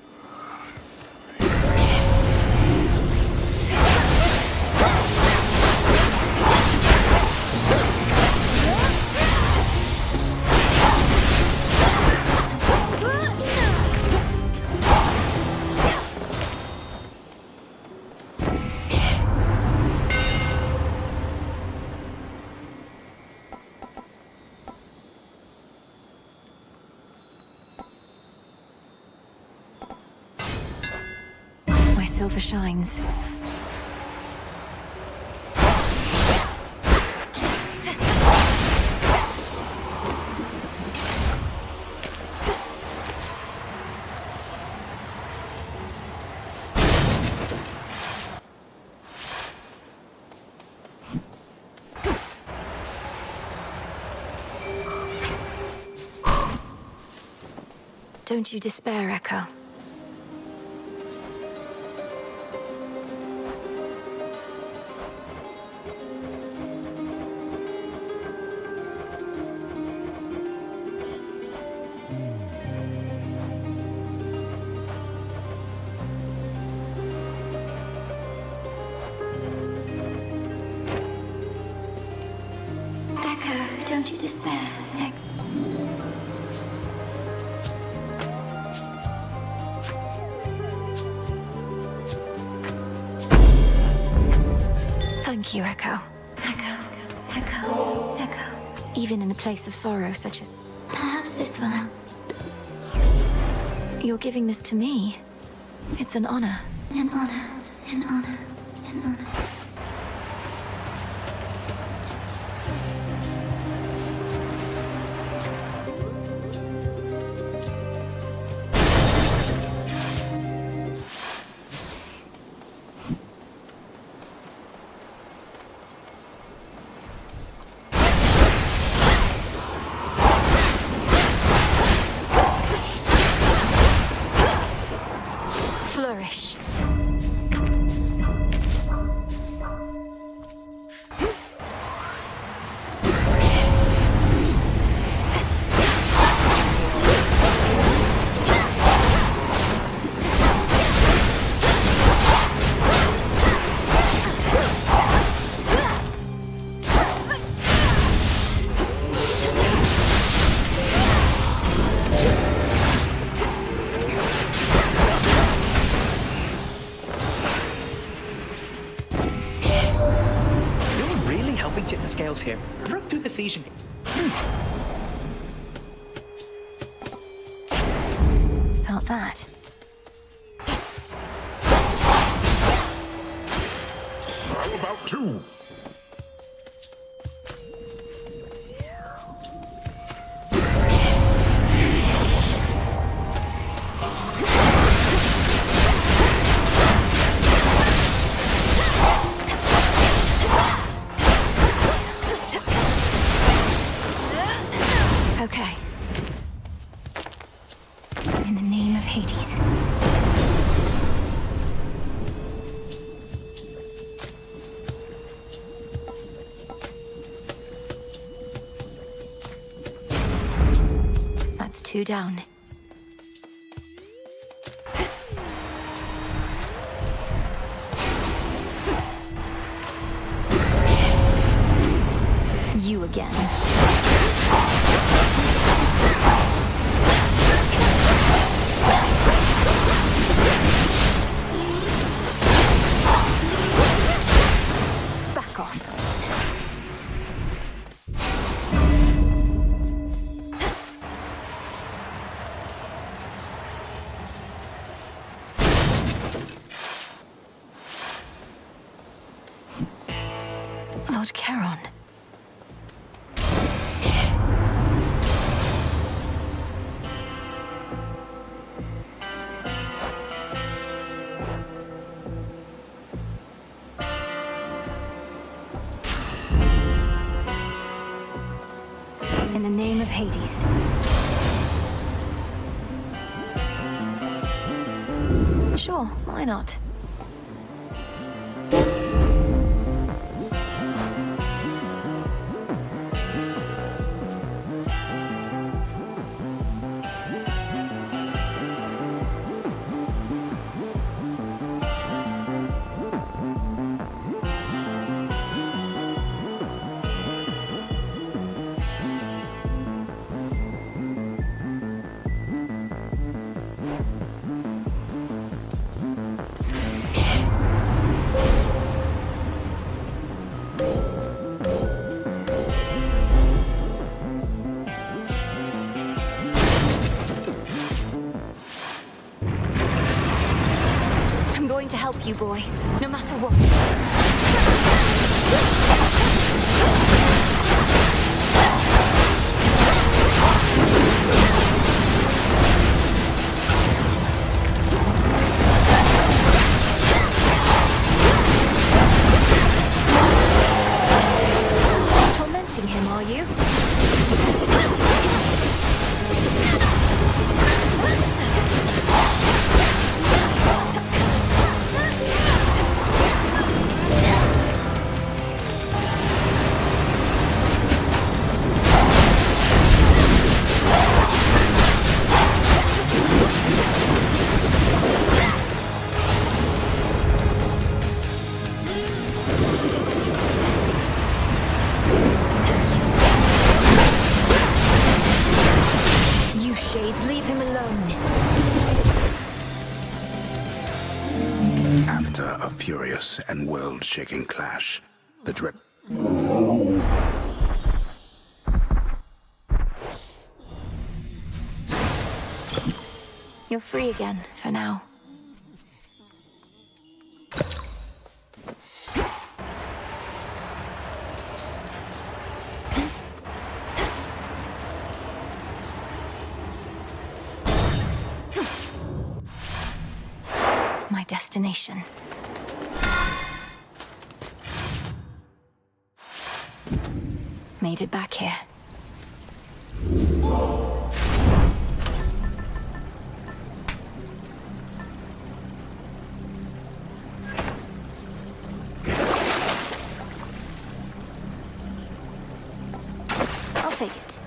My silver shines. Don't you despair, Echo. Echo, don't you despair. Thank you, Echo. Echo. Even in a place of sorrow such as... Perhaps this will help. You're giving this to me. It's an honor. An honor. An honor. An honor. Flourish. Tip the scales here. Broke through the season. Felt that. How about two? Okay. In the name of Hades. That's two down. You again. Lord Charon. In the name of Hades. Sure, why not? I'm going to help you, boy, no matter what. Tormenting him, are you? You shades, leave him alone. After a furious and world-shaking clash, the drip... You're free again, for now. My destination. Made it back here. I'll take it.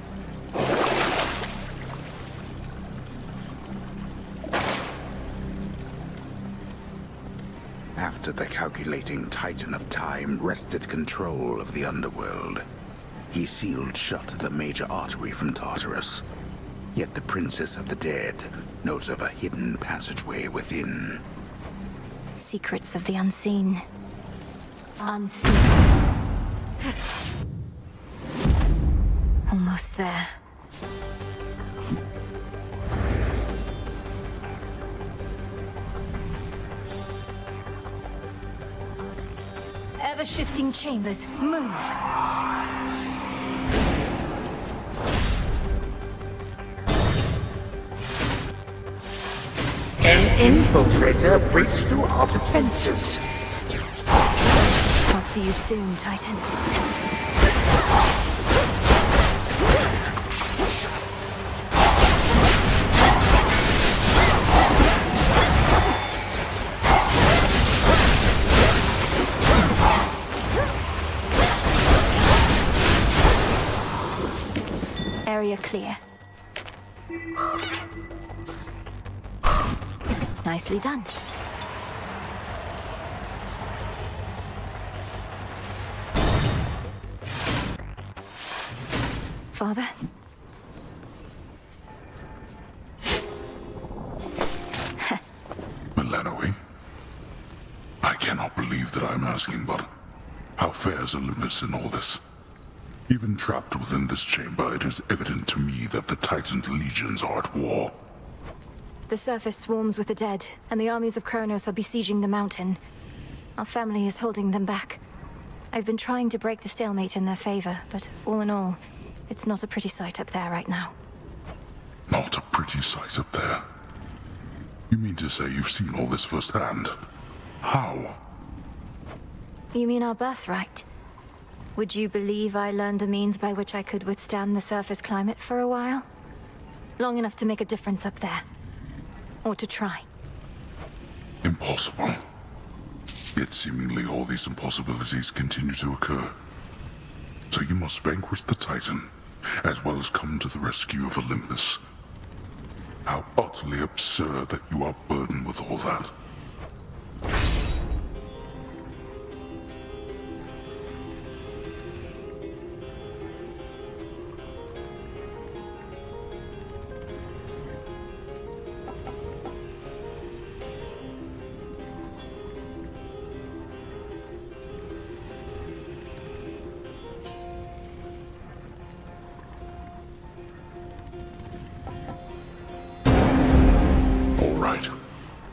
After the calculating Titan of Time wrested control of the underworld, he sealed shut the major artery from Tartarus. Yet the Princess of the Dead knows of a hidden passageway within. Secrets of the unseen. Unseen. Almost there. Ever-shifting chambers, move! An infiltrator breached through our defenses. I'll see you soon, Titan. Area clear. Nicely done. Father? Melanoe? I cannot believe that I'm asking, but how fares Olympus in all this? Even trapped within this chamber, it is evident to me that the Titan's legions are at war. The surface swarms with the dead, and the armies of Kronos are besieging the mountain. Our family is holding them back. I've been trying to break the stalemate in their favor, but all in all, it's not a pretty sight up there right now. Not a pretty sight up there. You mean to say you've seen all this firsthand? How? You mean our birthright? Would you believe I learned a means by which I could withstand the surface climate for a while? Long enough to make a difference up there. Or to try. Impossible. Yet seemingly all these impossibilities continue to occur. So you must vanquish the Titan, as well as come to the rescue of Olympus. How utterly absurd that you are burdened with all that.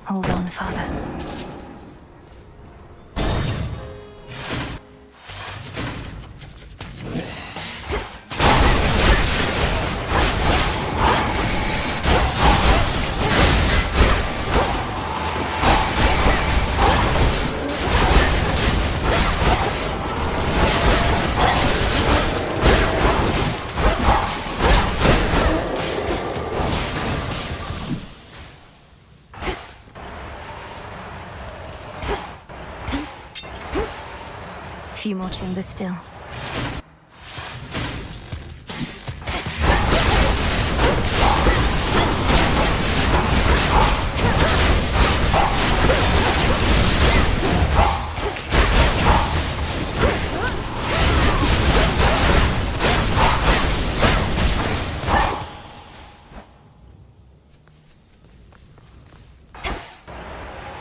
Hold on, Father. Few more chambers still.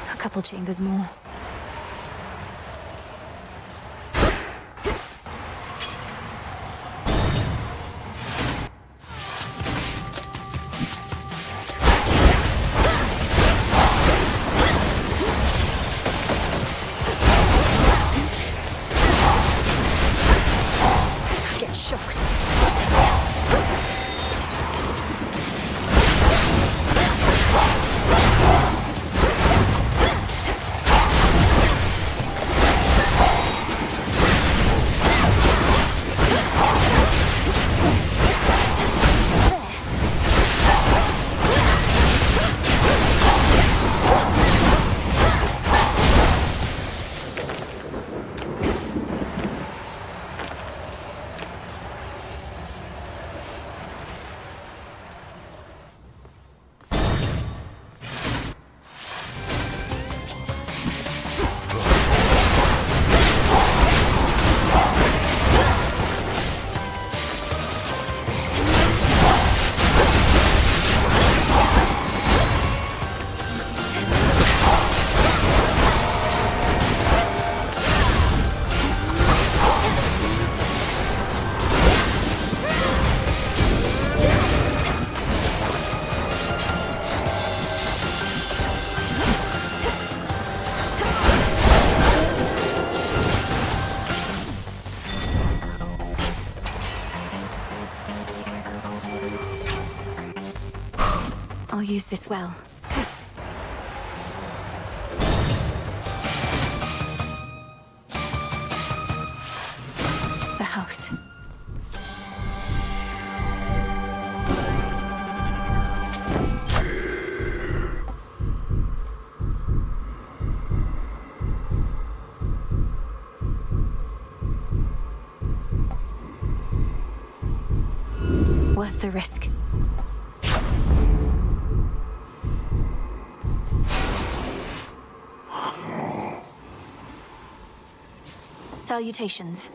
A couple chambers more. I'll use this well. The house. Worth the risk. Salutations.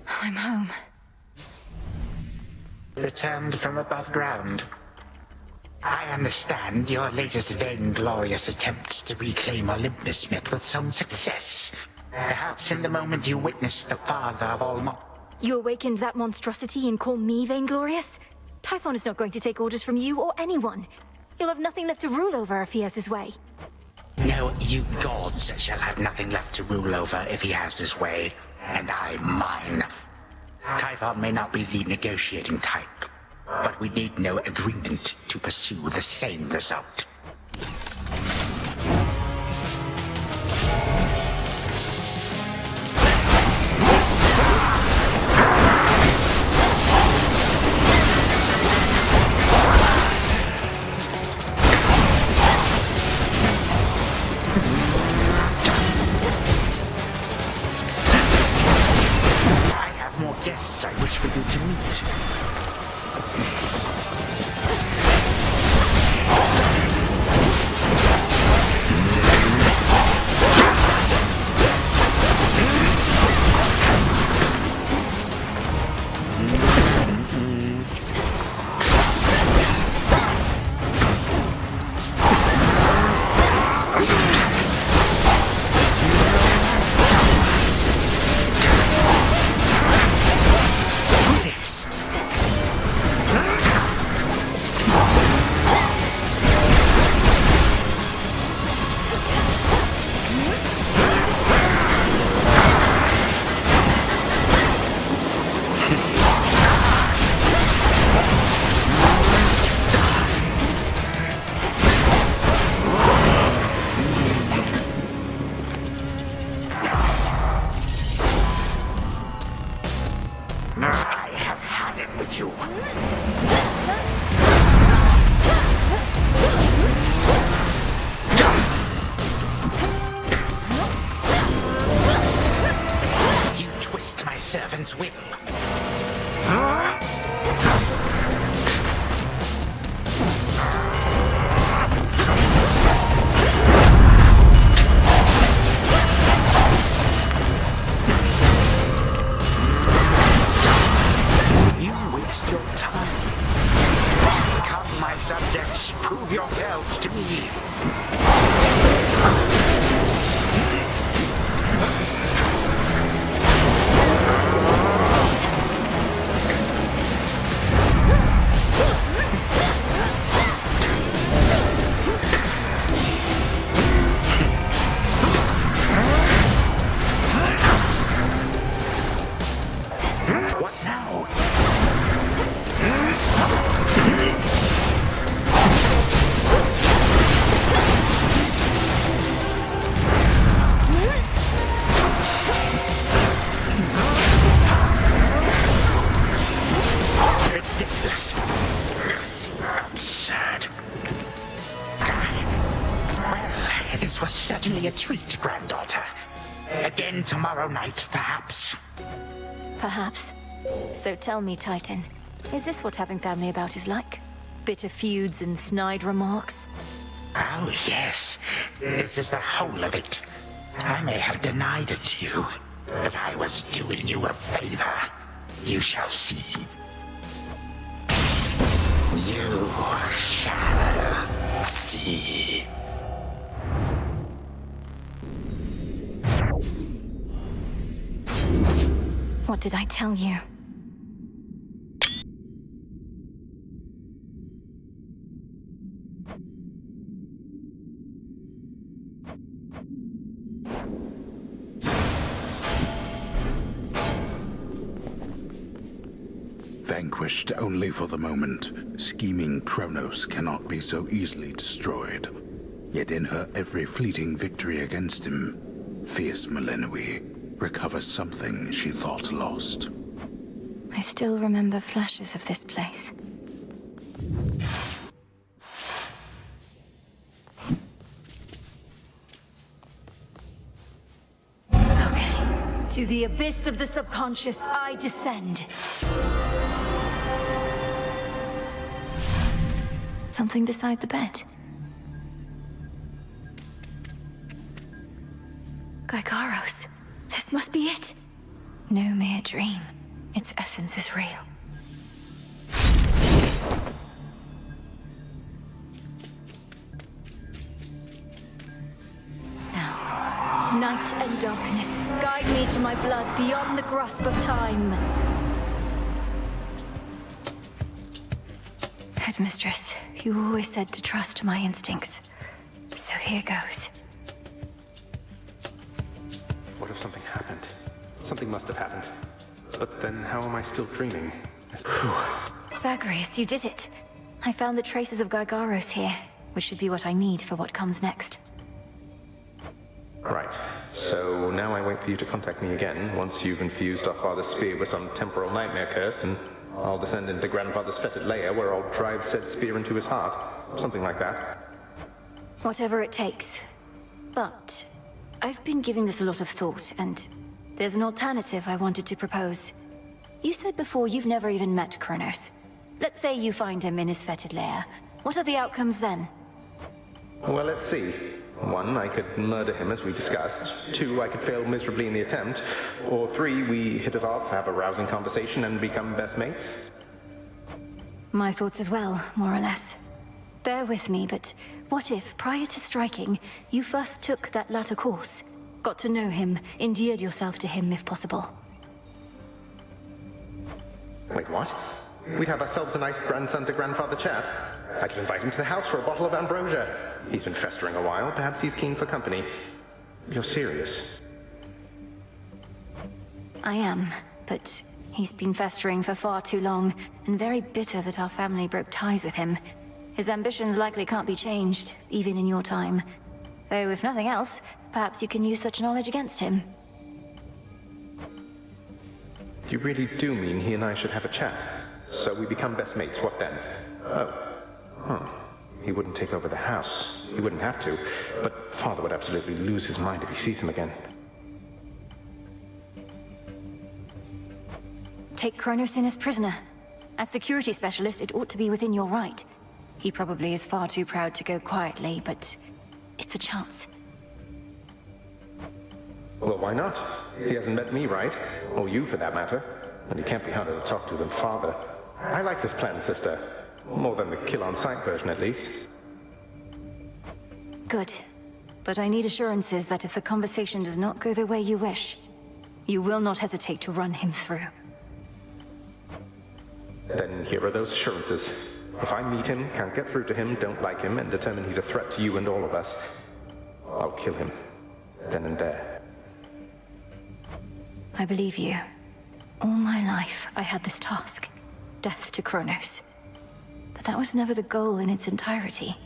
I'm home. Returned from above ground. I understand your latest vainglorious attempt to reclaim Olympus met with some success. Perhaps in the moment you witnessed the father of all You awakened that monstrosity and call me vainglorious? Typhon is not going to take orders from you or anyone. He'll have nothing left to rule over if he has his way. No, you gods shall have nothing left to rule over if he has his way, and I mine. Typhon may not be the negotiating type, but we need no agreement to pursue the same result. Guests I wish for you to meet. I have had it with you. You twist my servant's will. Your time. Come, my subjects, prove yourselves to me. What now? Ridiculous. Absurd. Well, this was certainly a treat, granddaughter. Again tomorrow night, perhaps. Perhaps. So tell me, Titan, is this what having family about is like? Bitter feuds and snide remarks? Oh, yes. This is the whole of it. I may have denied it to you, but I was doing you a favor. You shall see. You shall see. What did I tell you? Vanquished only for the moment, scheming Kronos cannot be so easily destroyed. Yet in her every fleeting victory against him, fierce Melinoe recovers something she thought lost. I still remember flashes of this place. Okay. To the abyss of the subconscious, I descend. Something beside the bed. Gygaros. This must be it. No mere dream. Its essence is real. Now, night and darkness, guide me to my blood beyond the grasp of time. right, mistress. You always said to trust my instincts. So here goes. What if something happened? Something must have happened. But then how am I still dreaming? Zagreus, you did it. I found the traces of Gygaros here, which should be what I need for what comes next. Right. So now I wait for you to contact me again once you've infused our father's spear with some temporal nightmare curse, and I'll descend into grandfather's fetid lair where I'll drive said spear into his heart. Something like that. Whatever it takes. But I've been giving this a lot of thought, and there's an alternative I wanted to propose. You said before you've never even met Kronos. Let's say you find him in his fetid lair. What are the outcomes then? Well, let's see. 1, I could murder him as we discussed. 2, I could fail miserably in the attempt. Or 3, we hit it off, have a rousing conversation, and become best mates. My thoughts as well, more or less. Bear with me, but what if, prior to striking, you first took that latter course? Got to know him, endeared yourself to him if possible. Wait, what? We'd have ourselves a nice grandson-to-grandfather chat. I could invite him to the house for a bottle of ambrosia. He's been festering a while. Perhaps he's keen for company. You're serious? I am, but he's been festering for far too long, and very bitter that our family broke ties with him. His ambitions likely can't be changed, even in your time. Though, if nothing else, perhaps you can use such knowledge against him. You really do mean he and I should have a chat? So we become best mates, what then? Oh. Huh. He wouldn't take over the house. He wouldn't have to. But Father would absolutely lose his mind if he sees him again. Take Kronos in as prisoner. As security specialist, it ought to be within your right. He probably is far too proud to go quietly, but it's a chance. Well, why not? He hasn't met me, right? Or you, for that matter. And he can't be harder to talk to than Father. I like this plan, sister. More than the kill-on-sight version, at least. Good. But I need assurances that if the conversation does not go the way you wish, you will not hesitate to run him through. Then here are those assurances. If I meet him, can't get through to him, don't like him, and determine he's a threat to you and all of us, I'll kill him. Then and there. I believe you. All my life, I had this task. Death to Kronos. But that was never the goal in its entirety.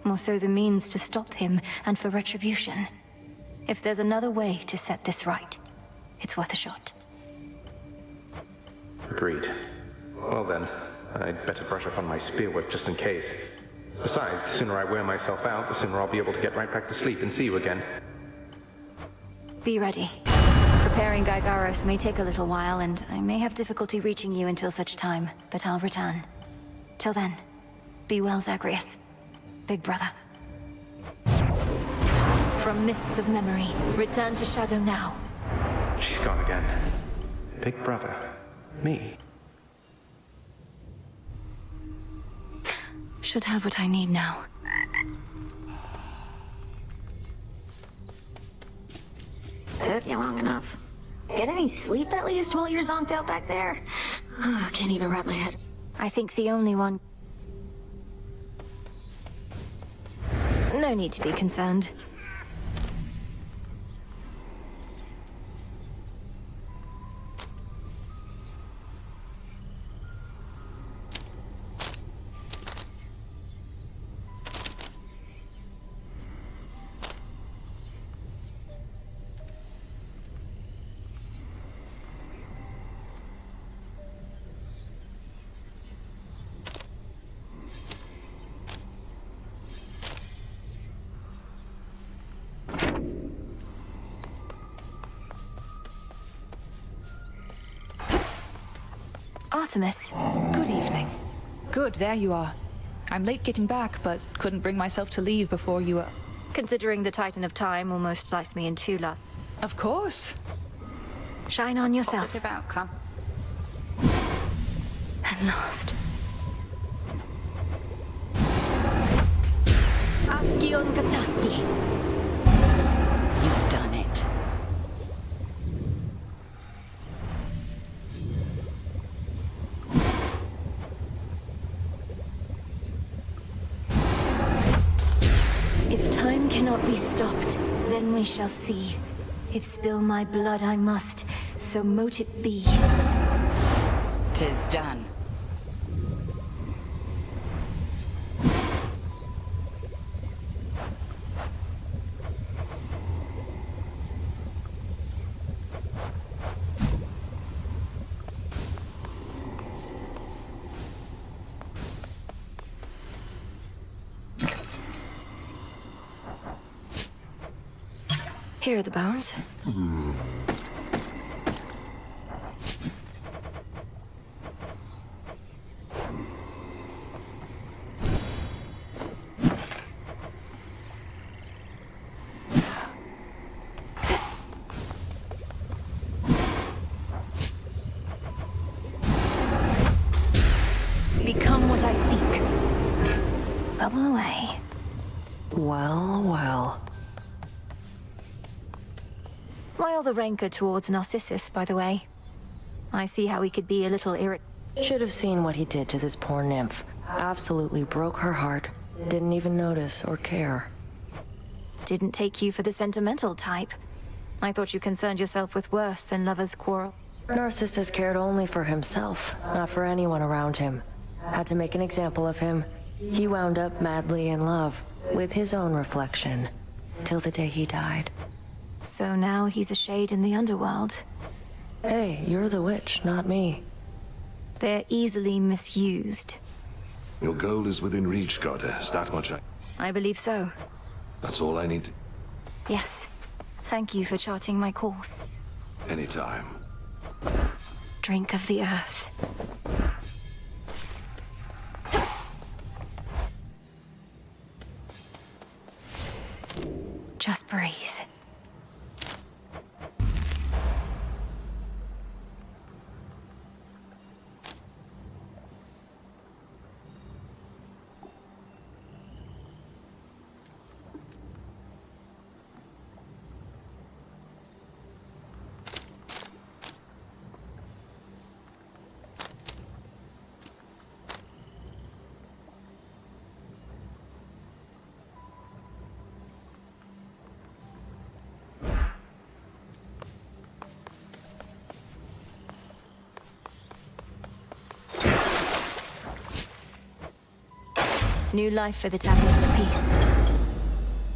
More so the means to stop him and for retribution. If there's another way to set this right, it's worth a shot. Agreed. Well then, I'd better brush up on my spearwork just in case. Besides, the sooner I wear myself out, the sooner I'll be able to get right back to sleep and see you again. Be ready. Preparing Gygaros may take a little while, and I may have difficulty reaching you until such time, but I'll return. Till then, be well, Zagreus. Big brother. From mists of memory, return to Shadow now. She's gone again. Big brother. Me. Should have what I need now. Took you long enough. Get any sleep at least while you're zonked out back there? Oh, can't even wrap my head. I think the only one... No need to be concerned. Artemis. Good evening. Good, there you are. I'm late getting back, but couldn't bring myself to leave before you were... Considering the Titan of Time almost sliced me in two last... Of course. Shine on yourself. Positive outcome. At last. Askion Kataski. You've done it. cannot be stopped. Then we shall see. If spill my blood I must, so mote it be. 'Tis done. Here are the bones. Become what I seek. Bubble away. Well, well. Why all the rancor towards Narcissus, by the way? I see how he could be a little Should have seen what he did to this poor nymph. Absolutely broke her heart. Didn't even notice or care. Didn't take you for the sentimental type. I thought you concerned yourself with worse than lovers' quarrel. Narcissus cared only for himself, not for anyone around him. Had to make an example of him. He wound up madly in love, with his own reflection, till the day he died. So now he's a shade in the underworld. Hey, you're the witch, not me. They're easily misused. Your goal is within reach, Goddess. That much I believe so. That's all I need. Yes. Thank you for charting my course. Anytime. Drink of the earth. Just breathe. New life for the Tablet of Peace.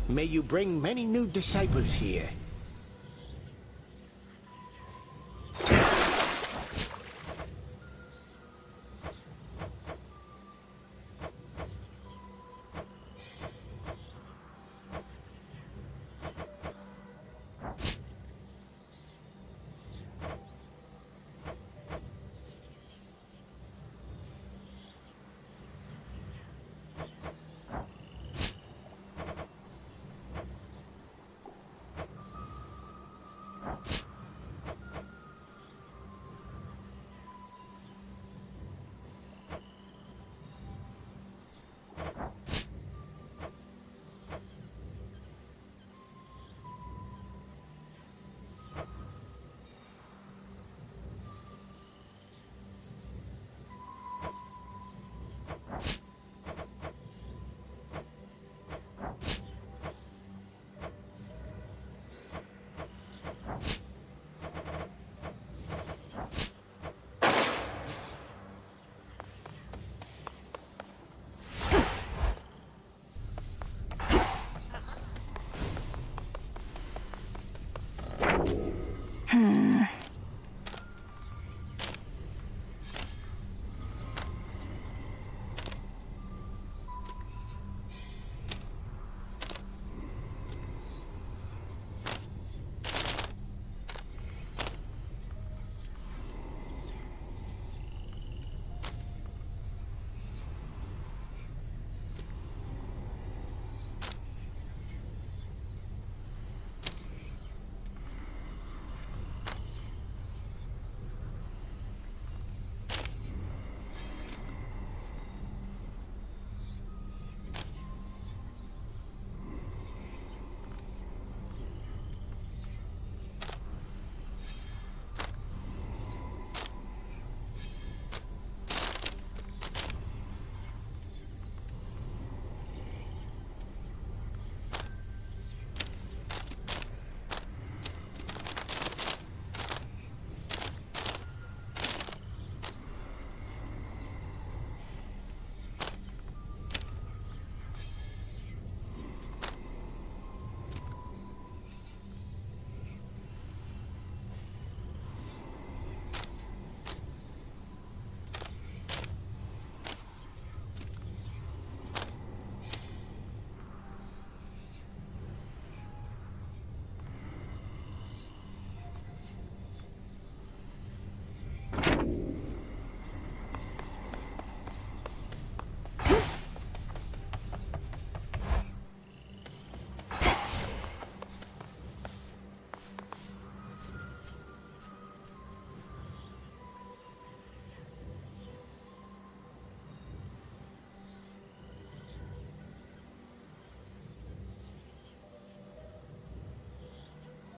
May you bring many new disciples here.